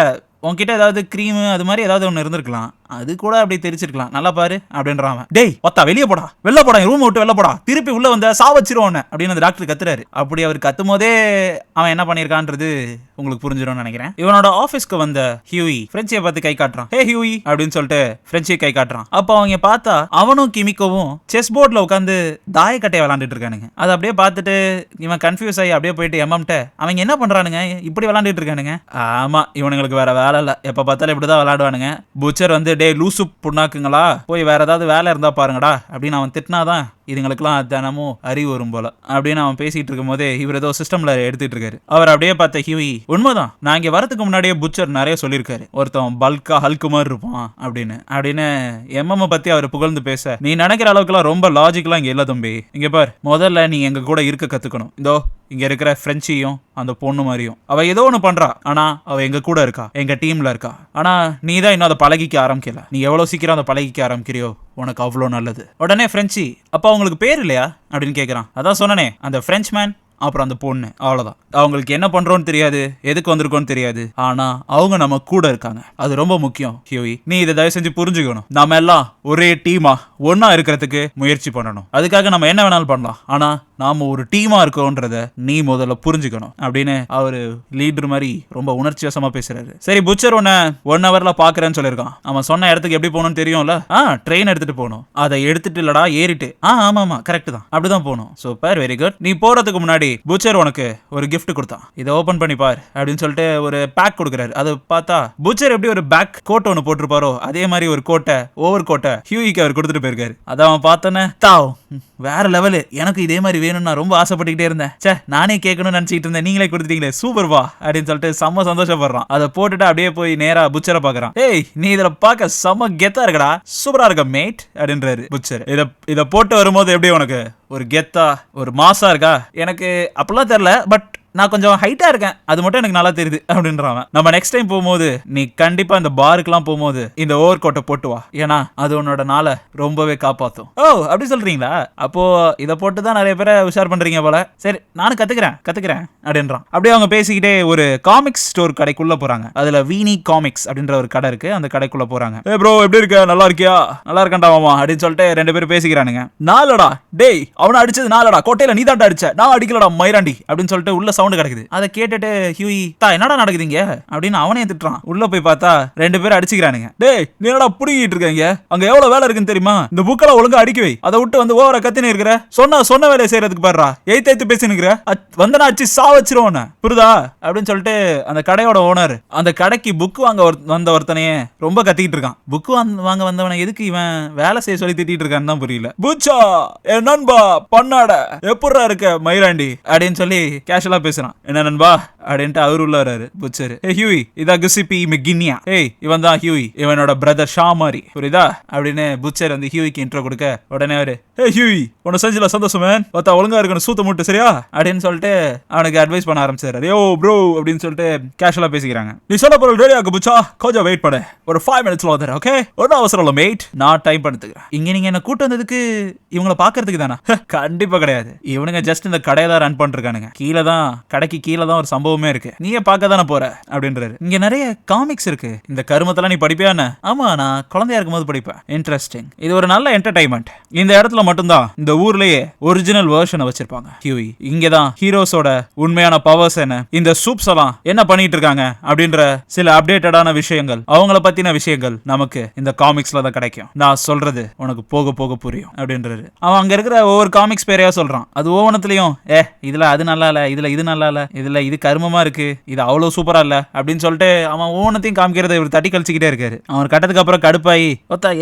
S1: உன்கிட்ட ஏதாவது கிரீம் அது மாதிரி ஏதாவது ஒன்று இருந்திருக்கலாம், அது கூட அப்படி தெரிச்சிருக்கலாம், நல்லா பாரு அப்படின்றான். டேய் ஒத்தா வெளியே போடா, வெளில போடா, ரூம் விட்டு வெளில போடா, திருப்பி உள்ள வந்த சாவச்சிருவோம் அப்படின்னு அந்த டாக்டர் கத்துறாரு. அப்படி அவர் கத்தும் போதே அவன் என்ன பண்ணிருக்கான்றது உங்களுக்கு புரிஞ்சிடும்னு நினைக்கிறேன். இவனோட ஆபீஸ்க்கு வந்த ஹியூயி பிரெஞ்சியை பார்த்து கை காட்டுறான். ஹே ஹியூயி அப்படின்னு சொல்லிட்டு பிரெஞ்சியை கை காட்டுறான். அப்போ அவங்க பார்த்தா அவனும் கிமிக்கோவும் செஸ் போர்ட்ல உட்காந்து தாயக்கட்டையை விளாண்டுட்டு இருக்கானுங்க. அதை அப்படியே பார்த்துட்டு இவன் கன்ஃபியூஸ் ஆகி அப்படியே போயிட்டு எம்எம்ட்ட அவங்க என்ன பண்றானுங்க இப்படி விளாண்டுட்டு இருக்கானுங்க. ஆமா இவனுங்களுக்கு வேற வேலை இல்ல, எப்ப பார்த்தாலும் இப்படிதான் விளையாடுவானுங்க. புச்சர் வந்து டே லூசு புண்ணாக்குங்களா, போய் வேற ஏதாவது வேலை இருந்தா பாருங்கடா அப்படின்னு அவன் திட்டினாதான் இதுங்களுக்குலாம் தினமும் அறிவு வரும் போல அப்படின்னு அவன் பேசிட்டு இருக்கும் போதே இவர் ஏதோ சிஸ்டம்ல எடுத்துட்டு இருக்காரு. அவர் அப்படியே பார்த்த ஹியூயி, உண்மைதான் நான் இங்க வரதுக்கு முன்னாடியே புச்சர் நிறைய சொல்லியிருக்காரு ஒருத்தன் பல்கா ஹல்கு மாதிரி இருப்பான் அப்படின்னு எம்எம் பத்தி அவர் புகழ்ந்து பேச, நீ நினைக்கிற அளவுக்குலாம் ரொம்ப லாஜிக்கெல்லாம் இங்க இல்ல தம்பி. இங்க பார், முதல்ல நீ எங்க கூட இருக்க கத்துக்கணும். இதோ இங்க இருக்கிற பிரெஞ்சியும் அந்த பொண்ணு மாதிரியும் அவ ஏதோ ஒண்ணு பண்றா, ஆனா அவ எங்க கூட இருக்கா, எங்க டீம்ல இருக்கா. ஆனா நீ தான் இன்னும் அதை பழகிக்க ஆரம்பிக்கல. நீ எவ்வளவு சீக்கிரம் அதை பழகிக்க ஆரம்பிக்கிறியோ உனக்கு அவ்வளோ நல்லது. உடனே பிரெஞ்சி, அப்ப அவங்களுக்கு பேர் இல்லையா அப்படின்னு கேட்கறான். அதான் சொன்னனே, அந்த பிரெஞ்ச் மேன் அப்புறம் அந்த பொண்ணு, அவ்வளவுதான். அவங்களுக்கு என்ன பண்றோன்னு தெரியாது, எதுக்கு வந்திருக்கோன்னு தெரியாது, ஆனா அவங்க நம்ம கூட இருக்காங்க, அது ரொம்ப முக்கியம். ஹியூயி நீ இதை தயவு செஞ்சு புரிஞ்சுக்கணும். நாம எல்லாம் ஒரே டீமா ஒன்னா இருக்கிறதுக்கு முயற்சி பண்ணணும். அதுக்காக நம்ம என்ன வேணாலும் பண்ணலாம், ஆனா நாம ஒரு டீமா இருக்கோன்றத நீ முதல்ல புரிஞ்சுக்கணும் அப்படின்னு அவரு லீடர் மாதிரி ரொம்ப உணர்ச்சி வசமா பேசுறாரு. சரி புச்சர் உன்னை 1 ஹவர்ல பாக்குறேன்னு சொல்லியிருக்கான். அவன் சொன்ன இடத்துக்கு எப்படி போகணும்னு தெரியும்ல? ட்ரெயின் எடுத்துட்டு போகணும். அதை எடுத்துட்டு இல்லடா ஏறிட்டு. ஆமா கரெக்ட் தான், அப்படிதான் போகணும். Super, very good. நீ போறதுக்கு முன்னாடி புச்சர் உனக்கு ஒரு கிஃப்ட் கொடுத்தான், இதை ஓபன் பண்ணி பார் அப்படின்னு சொல்லிட்டு ஒரு பேக் கொடுக்குறாரு. அது பார்த்தா புச்சர் எப்படி ஒரு பேக் கோட் ஒன்று போட்டிருப்பாரோ அதே மாதிரி ஒரு கோட்டை, ஓவர் கோட்டை ஹியூயிக்கு அவர் கொடுத்துட்டு போயிருக்காரு. அதை அவன் பார்த்தோன்னே தாவ் வேற லெவலு, எனக்கு இதே மாதிரி வேணும்னு நான் ரொம்ப ஆசைப்பட்டுக்கிட்டே இருந்தேன், சே நானே கேட்கணும்னு நினைச்சிட்டு இருந்தேன், நீங்களே கொடுத்துட்டீங்களே சூப்பர் வா அப்படின்னு சொல்லிட்டு செம்ம சந்தோஷப்படுறான். அதை போட்டுட்டு அப்படியே போய் நேரா புச்சரை பாக்குறான். ஏய் நீ இதுல பார்க்க செம்ம கெத்தா இருக்கடா, சூப்பரா இருக்க மேட் அப்படின்றாரு புச்சர். இதை போட்டு வரும்போது எப்படி உனக்கு ஒரு கெத்தா ஒரு மாசா இருக்கா? எனக்கு அப்படிலாம் தெரியல, பட் நான் கொஞ்சம் ஹைட்டா இருக்கேன், அது மட்டும் எனக்கு நல்லா தெரியுது அப்படின்றான். நம்ம நெக்ஸ்ட் டைம் போகும்போது நீ கண்டிப்பா இந்த பாருக்குலாம் போகும்போது இந்த ஓவர் கோட்டை போட்டு வா, ஏன்னா அது உன்னோட நாளை ரொம்பவே காப்பாத்தும். ஓ அப்படி சொல்றீங்களா? அப்போ இதை போட்டு தான் நிறைய பேரை உஷார் பண்றீங்க போல. சரி நானும் கத்துக்கிறேன் அப்படின்றான். அப்படியே அவங்க பேசிக்கிட்டே ஒரு காமிக்ஸ் ஸ்டோர் கடைக்குள்ள போறாங்க. அதுல வீனி காமிக்ஸ் அப்படின்ற ஒரு கடை இருக்கு, அந்த கடைக்குள்ள போறாங்க. ஏ ப்ரோ எப்படி இருக்க, நல்லா இருக்கியா? நல்லா இருக்கேன்டா மாமா அப்படின்னு சொல்லிட்டு 2 பேரும் பேசிக்கிறானுங்க. நாலடா டேய் அவனை அடிச்சது நாலடா, கோட்டையில நீ தான்டா அடிச்ச, நான் அடிக்கலடா மயிராண்டி அப்படின்னு சொல்லிட்டு உள்ள சவுண்ட் கிடக்குது. அதை கேட்டுட்டு ஹியூயி என்னடா நடக்குதுங்க அப்படின்னு அவனே திட்டுறான். உள்ள போய் பார்த்தா 2 பேரும் அடிச்சுக்கிறானுங்க. டேய் நீ என்னடா புடிங்கிட்டு இருக்கீங்க, அங்க எவ்வளவு வேலை இருக்குன்னு தெரியுமா? இந்த புக்கெல்லாம் ஒழுங்கா அடிக்க வை, அதை விட்டு வந்து ஓவரா கத்தினு இருக்கிற, சொன்ன வேலையை செய்யறதுக்கு பாடுறா, எய்த்து பேசினுக்கிற, வந்தனா அடிச்சு சாவச்சிருவோம் புரியுதா அப்படின்னு சொல்லிட்டு அந்த கடையோட ஓனர் அந்த கடைக்கு புக் வாங்க வந்த ஒருத்தனையே ரொம்ப கத்திக்கிட்டு இருக்கான். புக் வாங்க வந்தவனை எதுக்கு இவன் வேலை செய்ய சொல்லி திட்டிட்டு இருக்கான்னு தான் புரியல. புச்சா என் நண்பா பண்ணாட எப்படா இருக்க மயிராண்டி அப்படின்னு சொல்லி கேஷுவலா பேசுறான். என்ன நண்பா அப்படின்ட்டு அவரு உள்ள வராரு புச்சரு. ஏ ஹியூயி இதா கிசிபி மெகினியா, ஏய் இவன் தான் ஹியூயி, இவனோட பிரதர் ஷா மாதிரி புரியுதா அப்படின்னு புச்சர் வந்து ஹியூயிக்கு இன்ட்ரோ கொடுக்க, உடனே அவரு ஏ ஹியூயி உன்னை செஞ்சல சந்தோஷம் மேன், பார்த்தா ஒழுங்கா இருக்கணும் சூத்த மூட்டு சரியா அப்படின்னு சொல்லிட்டு அவனுக்கு அட்வைஸ் பண்ண ஆரம்பிச்சாரு. யோ ப்ரோ அப்படின்னு சொல்லிட்டு கேஷுவலா பேசிக்கிறாங்க. நீ சொல்ல பொருள் ரெடி ஆகு புச்சா, கொஞ்சம் வெயிட் பண்ணு, ஒரு 5 மினிட்ஸ்ல வந்துடுறேன், ஓகே? ஒன்றும் அவசரம் இல்லை மேட், நான் டைம் பண்ணுறேன். இங்க நீங்க என்ன கூட்டு வந்ததுக்கு இவங்களை பாக்குறதுக்கு தானே? கண்டிப்பா கிடையாது, இவனுங்க ஜஸ்ட் இந்த கடையை தான் ரன் பண்ணிருக்கானுங்க, கீழே தான் கடைக்கு கீழே தான் ஒரு சம்பவமே இருக்கு, நீயே பார்க்க தானே போற அப்படின்றாரு. இங்க நிறைய காமிக்ஸ் இருக்கு, இந்த கருமத்தெல்லாம் நீ படிப்பியான்னு? ஆமா நான் குழந்தையா இருக்கும்போது படிப்பேன். இன்ட்ரெஸ்டிங், இது ஒரு நல்ல என்டர்டைன்மெண்ட். இந்த இடத்துல மட்டும்தான் இந்த ஊர்லயே ஒரிஜினல் வெர்ஷனை வச்சிருப்பாங்க ஹியூயி. இங்கதான் ஹீரோஸோட உண்மையான பவர்ஸ் என்ன, இந்த சூப்ஸ் எல்லாம் என்ன பண்ணிட்டு இருக்காங்க அப்படின்ற சில அப்டேட்டடான விஷயங்கள், அவங்கள பத்தின விஷயங்கள் நமக்கு இந்த காமிக்ஸ்ல தான் கிடைக்கும். நான் சொல்றது உனக்கு போக போக புரியும் அப்படின்றாரு. அவன் அங்க இருக்கிற ஒவ்வொரு காமிக்ஸ் பேரையா சொல்றான். அது ஒவ்வொன்றத்துலயும் இதுல அது நல்லா இல்ல, இதுல இது நல்லா இல்ல, இதுல இது கருமமா இருக்கு, இது அவ்வளவு சூப்பரா இல்ல அப்படின்னு சொல்லிட்டு அவன் ஒவ்வொன்றத்தையும் காமிக்கிறத இவர் தட்டி கழிச்சுக்கிட்டே இருக்காரு. அவன் கட்டத்துக்கு அப்புறம் கடுப்பாயி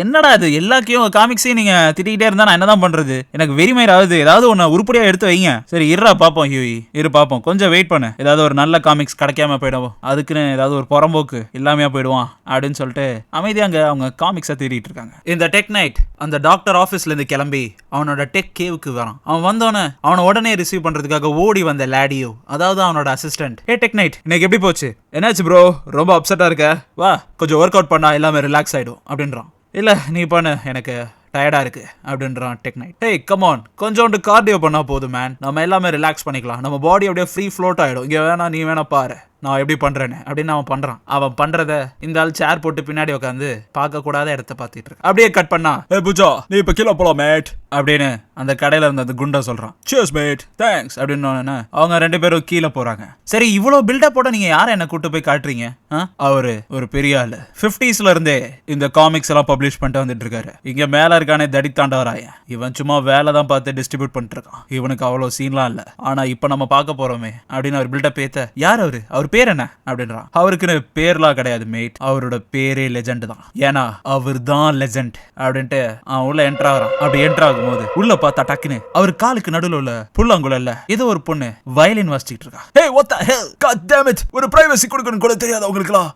S1: என்னடா இது எல்லாத்தையும் காமிக்ஸையும் நீங்க திட்டிக்கிட்டே இருந்தா நான் என்னதான் பண்றது, எனக்கு வெறிமயிர் ஆகுது, ஏதாவது ஒன்னு உருப்படியா எடுத்து வைங்க. சரி இருறா பாப்போம் ஹியூயி, பாப்போம் கொஞ்சம் வெயிட் பண்ணு, ஏதாவது ஒரு நல்ல காமிக்ஸ் கிடைக்காம போயிடும், அதுக்குன்னு ஏதாவது ஒரு புறம்போக்கு இல்லாமையா போயிடுவான் அப்படின்னு சொல்லிட்டு அமைதியா அங்க அவங்க காமிக்ஸை தேடிட்டு இருக்காங்க. இந்த டெக் நைட் அந்த டாக்டர் ஆபீஸ்ல இருந்து கிளம்பி அவனோட டெக் கேவுக்கு வரான். அவன் வந்தோன்னே அவனை உடனே ரிசீவ் பண்றதுக்காக ஓடி வந்த லாடியோ, அதாவது அவனோட அசிஸ்டன்ட். ஏ டெக் நைட் இன்னைக்கு எப்படி போச்சு? என்னாச்சு ப்ரோ ரொம்ப அப்செட்டா இருக்க, வா கொஞ்சம் ஒர்க் அவுட் பண்ணா எல்லாமே ரிலாக்ஸ் ஆயிடும் அப்படின்றான். இல்ல நீ பண்ணு எனக்கு டயர்டா இருக்கு அப்படின்றான் tech night. Hey come on, கொஞ்சோண்டு கார்டியோ பண்ணா போதும் மேன், நம்ம எல்லாமே ரிலாக்ஸ் பண்ணிக்கலாம், நம்ம பாடி அப்படியே ஃப்ரீ ஃப்ளோட் ஆயிடும், இங்க வேணா நீ வேணா பாரு நான் எப்படி பண்றேன்னு அப்படின்னு அவன் பண்றான். அவன் பண்றத இந்த ஆள் சேர் போட்டு பின்னாடி உட்காந்து பார்க்க கூடாத இடத்த பார்த்துட்டு இருக்கான். அப்படியே கட் பண்ணா, ஏ புஜா நீ இப்ப கீழே போலாம் மேட் அப்படின்னு அந்த கடையில இருந்த அந்த குண்டா சொல்றான். சியர்ஸ் மேட், தேங்க்ஸ் அப்படின்னு அவங்க 2 பேரும் கீழே போறாங்க. சரி இவ்வளவு பில்டப்போட நீங்க யாரை என்ன கூட்டு போய் காட்டுறீங்க? அவரு ஒரு பெரிய ஆளு, 50ஸ்ல இருந்தே இந்த காமிக்ஸ் எல்லாம் பப்ளிஷ் பண்ணிட்டு வந்துட்டு இருக்காரு. இங்க மேல இருக்கானே தடித்தாண்டவராயன், இவன் சும்மா வேலை தான் பார்த்து டிஸ்ட்ரிபியூட் பண்ணிட்டு இருக்கான். இவனுக்கு அவ்வளவு சீன்லாம் இல்ல. ஆனா இப்ப நம்ம பார்க்க போறோமே அப்படின்னு அவர் பில்டப் ஏத்த, யார் அவரு, அவர் பேர் என்ன அப்படின்றான். அவருக்குன்னு பேர்லாம் கிடையாது மேட், அவரோட பேரே லெஜெண்ட் தான். ஏன்னா அவர் தான் லெஜெண்ட் அப்படின்ட்டு அவன் உள்ள என்ட்ரா ஆகிறான். அப்படி என்ட்ரா ஆகும் போது உள்ள பார்த்தா டக்குன்னு அவர் காலுக்கு நடுவுல உள்ள புல்லாங்குழல்ல ஏதோ ஒரு பொண்ணு வயலின் வாசிச்சிட்டு இருக்கா. ஹே what the hell, god damn it, ஒரு பிரைவசி கொடுக்கணும் கூட தெரியாத உங்களுக்குலாம்.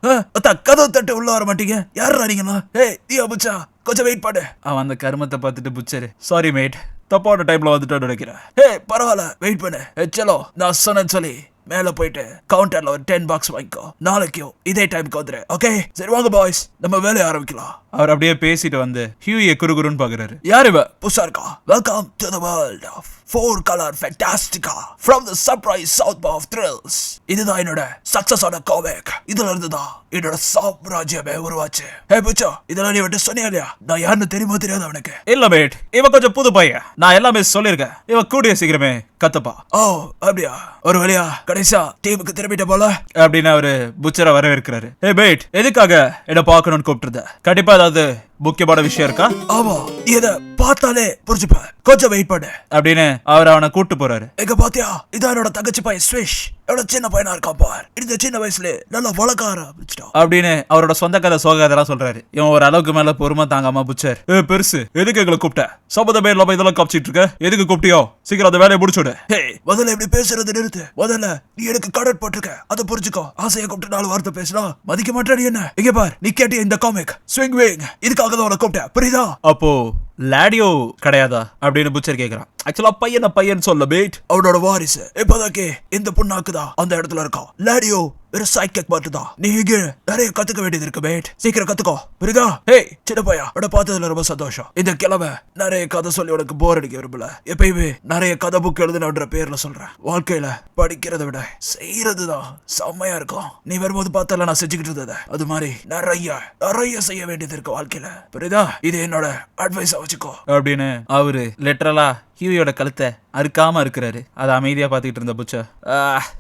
S1: கதவு தட்டு உள்ள வர மாட்டீங்க, யாரா நீங்களா? ஹே நீ அபுச்சா கொஞ்சம் வெயிட் பண்ணு. அவன் அந்த கருமத்தை பார்த்துட்டு புச்சரு, சாரி மேட் தப்பான டைம்ல வந்துட்டு நினைக்கிறேன். ஹே பரவாயில்ல வெயிட் பண்ணு, சலோ நான் சொன்னேன்னு சொல்லி மேல போயிட்டு கவுண்டர்ல ஒரு $10 வாங்கிக்கோ, நாளைக்கும் இதே டைம்க்கு வந்துரு. ஓகே சரி வாங்க பாய்ஸ் நம்ம வேலையை ஆரம்பிக்கலாம். அவர் அப்படியே பேசிட்டு வந்து ஹியூயை குறுகுறுன்னு பாக்குறாரு. யார் இவ, புதுசா இருக்கா? Welcome to the world of 4-color Fantastica from the surprise south of thrills. இதுதான் என்னோட சக்சஸோட காமிக். இதுல இருந்து தான் என்னோட சாம்ராஜ்யமே உருவாச்சு. ஹே புச்சா இதெல்லாம் நீ விட்டு சொன்னியா இல்லையா? நான் யாருன்னு தெரியுமா தெரியாது அவனுக்கு? இல்ல மேட், இவ கொஞ்சம் புது பையன், நான் எல்லாமே சொல்லிருக்கேன். இவ கூடிய சீக்கிரமே கத்துப்பா. ஓ அப்படியா, ஒரு வழியா கடைசியா டீமுக்கு திரும்பிட்ட போல அப்படின்னு அவரு புச்சரை வரவேற்கிறாரு. ஹே மேட் எதுக்காக என்ன பார்க்கணும்னு கூப்பிட்டுருந்த? கண்டிப்பா ஏதாவது முக்கியமான விஷயம் இருக்கா? ஆமா இத பார்த்தாலே புரிஞ்சுப்ப, கொஞ்சம் வெயிட் பண்ணு அப்படின்னு அவர் அவனை கூட்டு போறாரு. எங்க பாத்தியா, இதான் என்னோட தங்கச்சி பையன் ஸ்விஷ், எவ்வளவு சின்ன பையனா இருக்கான் பார், இந்த சின்ன வயசுல நல்லா வளர்க்க ஆரம்பிச்சிட்டான் அப்படின்னு அவரோட சொந்த கதை சோக கதைலாம் சொல்றாரு. இவன் ஒரு அளவுக்கு மேல பொறுமை தாங்காம புச்சர், பெருசு எதுக்கு எங்களை கூப்பிட்ட, சபத பேர் இல்லாம இதெல்லாம் காப்பிச்சிட்டு இருக்க, எதுக்கு கூப்பிட்டியோ சீக்கிரம் அந்த வேலையை முடிச்சுடு. ஹே முதல்ல எப்படி பேசுறது நிறுத்து, முதல்ல நீ எனக்கு கடட் போட்டிருக்க அதை புரிஞ்சுக்கோ. ஆசையை கூப்பிட்டு 4 வார்த்தை பேசினா மதிக்க மாட்டேன். என்ன இங்க பார், நீ கேட்டிய இந்த காமிக் ஸ்விங் விங் இதுக்காக தான் உன கூப்பிட்டேன், புரியுதா? அப்போ லாடியோ கிடையாதா அப்படின்னு புச்சர் கேக்குறான். ஆக்சுவலா பையன் சொல்ல பேட், அவனோட வாரிசு இப்போதைக்கு இந்த புண்ணாக்குதான் அந்த இடத்துல இருக்கான். லாடியோ ஒரு சைக்கிக் மட்டும்தான். நீ இங்க நிறைய கத்துக்க வேண்டியது இருக்கு பேட், சீக்கிரம் கத்துக்கோ புரியுதா? ஹே சின்ன பையா உட பார்த்ததுல ரொம்ப சந்தோஷம். இந்த கிழமை நிறைய கதை சொல்லி உனக்கு போர் அடிக்க விரும்பல. எப்பயுமே நிறைய கதை புக் எழுதுனன்ற பேர்ல சொல்றேன். வாழ்க்கையில படிக்கிறத விட செய்யறதுதான் செம்மையா இருக்கும். நீ வரும்போது பார்த்தல நான் செஞ்சுக்கிட்டு இருந்தத அது மாதிரி நிறைய செய்ய வேண்டியது இருக்கு வாழ்க்கையில, புரியுதா? இது என்னோட அட்வைஸா வச்சுக்கோ அப்படின்னு அவரு லிட்டரலா ஹியூயோட கழுத்தை அறுக்காம இருக்கிறாரு. அதை அமைதியா பாத்துக்கிட்டு இருந்த புச்சா,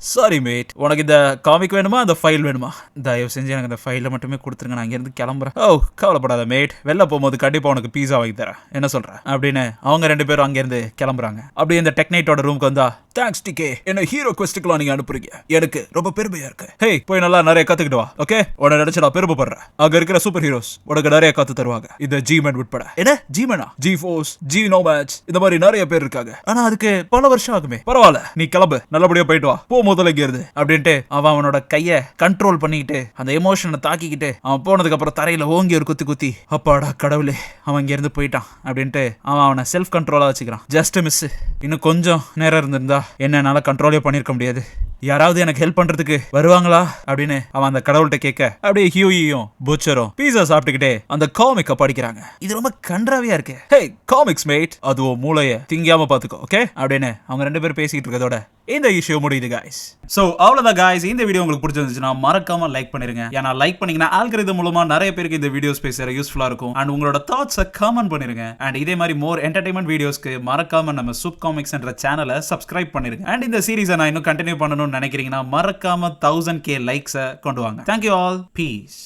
S1: சாரி மேட் உனக்கு இந்த காமிக் வேணுமா அந்த ஃபைல் வேணுமா? தயவு செஞ்சு எனக்கு இந்த ஃபைலை மட்டுமே கொடுத்துருங்க, நான் இங்கிருந்து கிளம்புறேன். ஓ கவலைப்படாத மேட், வெளில போகும்போது கண்டிப்பா உனக்கு பீஸா வாங்கி தரேன், என்ன சொல்ற அப்படின்னு அவங்க 2 பேரும் அங்கிருந்து கிளம்புறாங்க. அப்படியே இந்த டெக்னைட்டோட ரூமுக்கு வந்தா, தேங்க்ஸ் டிகே என்ன ஹீரோ குவெஸ்ட்டுக்குலாம் நீங்க அனுப்புறீங்க, எனக்கு ரொம்ப பெருமையா இருக்கு. ஹே போய் நல்லா நிறைய கத்துக்கிட்டு வா. ஓகே உன்னை நினைச்சு நான் பெருமைப்படுறேன். அங்க இருக்கிற சூப்பர் ஹீரோஸ் உனக்கு நிறைய கத்து தருவாங்க, இந்த ஜிமேன் உட்பட. என்ன ஜிமேனா? ஜி ஃபோர்ஸ், ஜி நோமேட்ஸ், இந்த மாதிரி நிறைய பேர் இருக்காங்க. ஆனா அதுக்கு பல வருஷம் ஆகுமே. பரவாயில்ல நீ கிளம்பு, நல்லபடியா போயிட்டு வா, போ முதல்ல இருந்து அப்படின்ட்டு அவனோட கைய கண்ட்ரோல் பண்ணிக்கிட்டு அந்த எமோஷனை தாக்கிக்கிட்டு அவன் போனதுக்கு அப்புறம் தரையில ஓங்கி ஒரு குத்தி அப்பாடா கடவுளே அவன் இங்க இருந்து போயிட்டான் அப்படின்ட்டு அவனை செல்ஃப் கண்ட்ரோலா வச்சுக்கிறான். ஜஸ்ட் மிஸ், இன்னும் கொஞ்சம் நேரம் இருந்திருந்தா என்னால கண்ட்ரோலே பண்ணிருக்க முடியாது, யாராவது எனக்கு ஹெல்ப் பண்றதுக்கு வருவாங்களா அப்படின்னு அவன் அந்த கடவுள்கிட்ட கேட்க, அப்படியே ஹியூயும் புச்சரும் பீஸா சாப்பிட்டுக்கிட்டே அந்த காமிக்க படிக்கிறாங்க. இது ரொம்ப கன்றாவியா இருக்கு. ஹே காமிக்ஸ் மேட், அதுவும் மூளைய திங்காம பாத்துக்கோ ஓகே அப்படின்னு அவங்க 2 பேரும் பேசிக்கிட்டு இருக்கதோட இந்த இஷ்யூ முடியுது guys. சோ அவ்வளவுதான் guys, இந்த வீடியோ உங்களுக்கு பிடிச்சிருந்துச்சுன்னா மறக்காம லைக் பண்ணிருங்க. ஏன்னா லைக் பண்ணீங்கன்னா ஆல்கரிதம் மூலமா நிறைய பேருக்கு இந்த வீடியோஸ் பேச யூஸ்ஃபுல்லா இருக்கும். அண்ட் உங்களோட தாட்ஸை கமெண்ட் பண்ணிருங்க. அண்ட் இதே மாதிரி மோர் என்டர்டைன்மெண்ட் வீடியோஸ்க்கு மறக்காம நம்ம சூப் காமிக்ஸ் என்ற சேனலை சப்ஸ்கிரைப் பண்ணிருங்க. அண்ட் இந்த சீரீஸை நான் இன்னும் கண்டினியூ பண்ணணும்னு நினைக்கிறீங்கன்னா மறக்காம 1000K லைக்ஸை கொண்டு வாங்க. Thank you all, piece.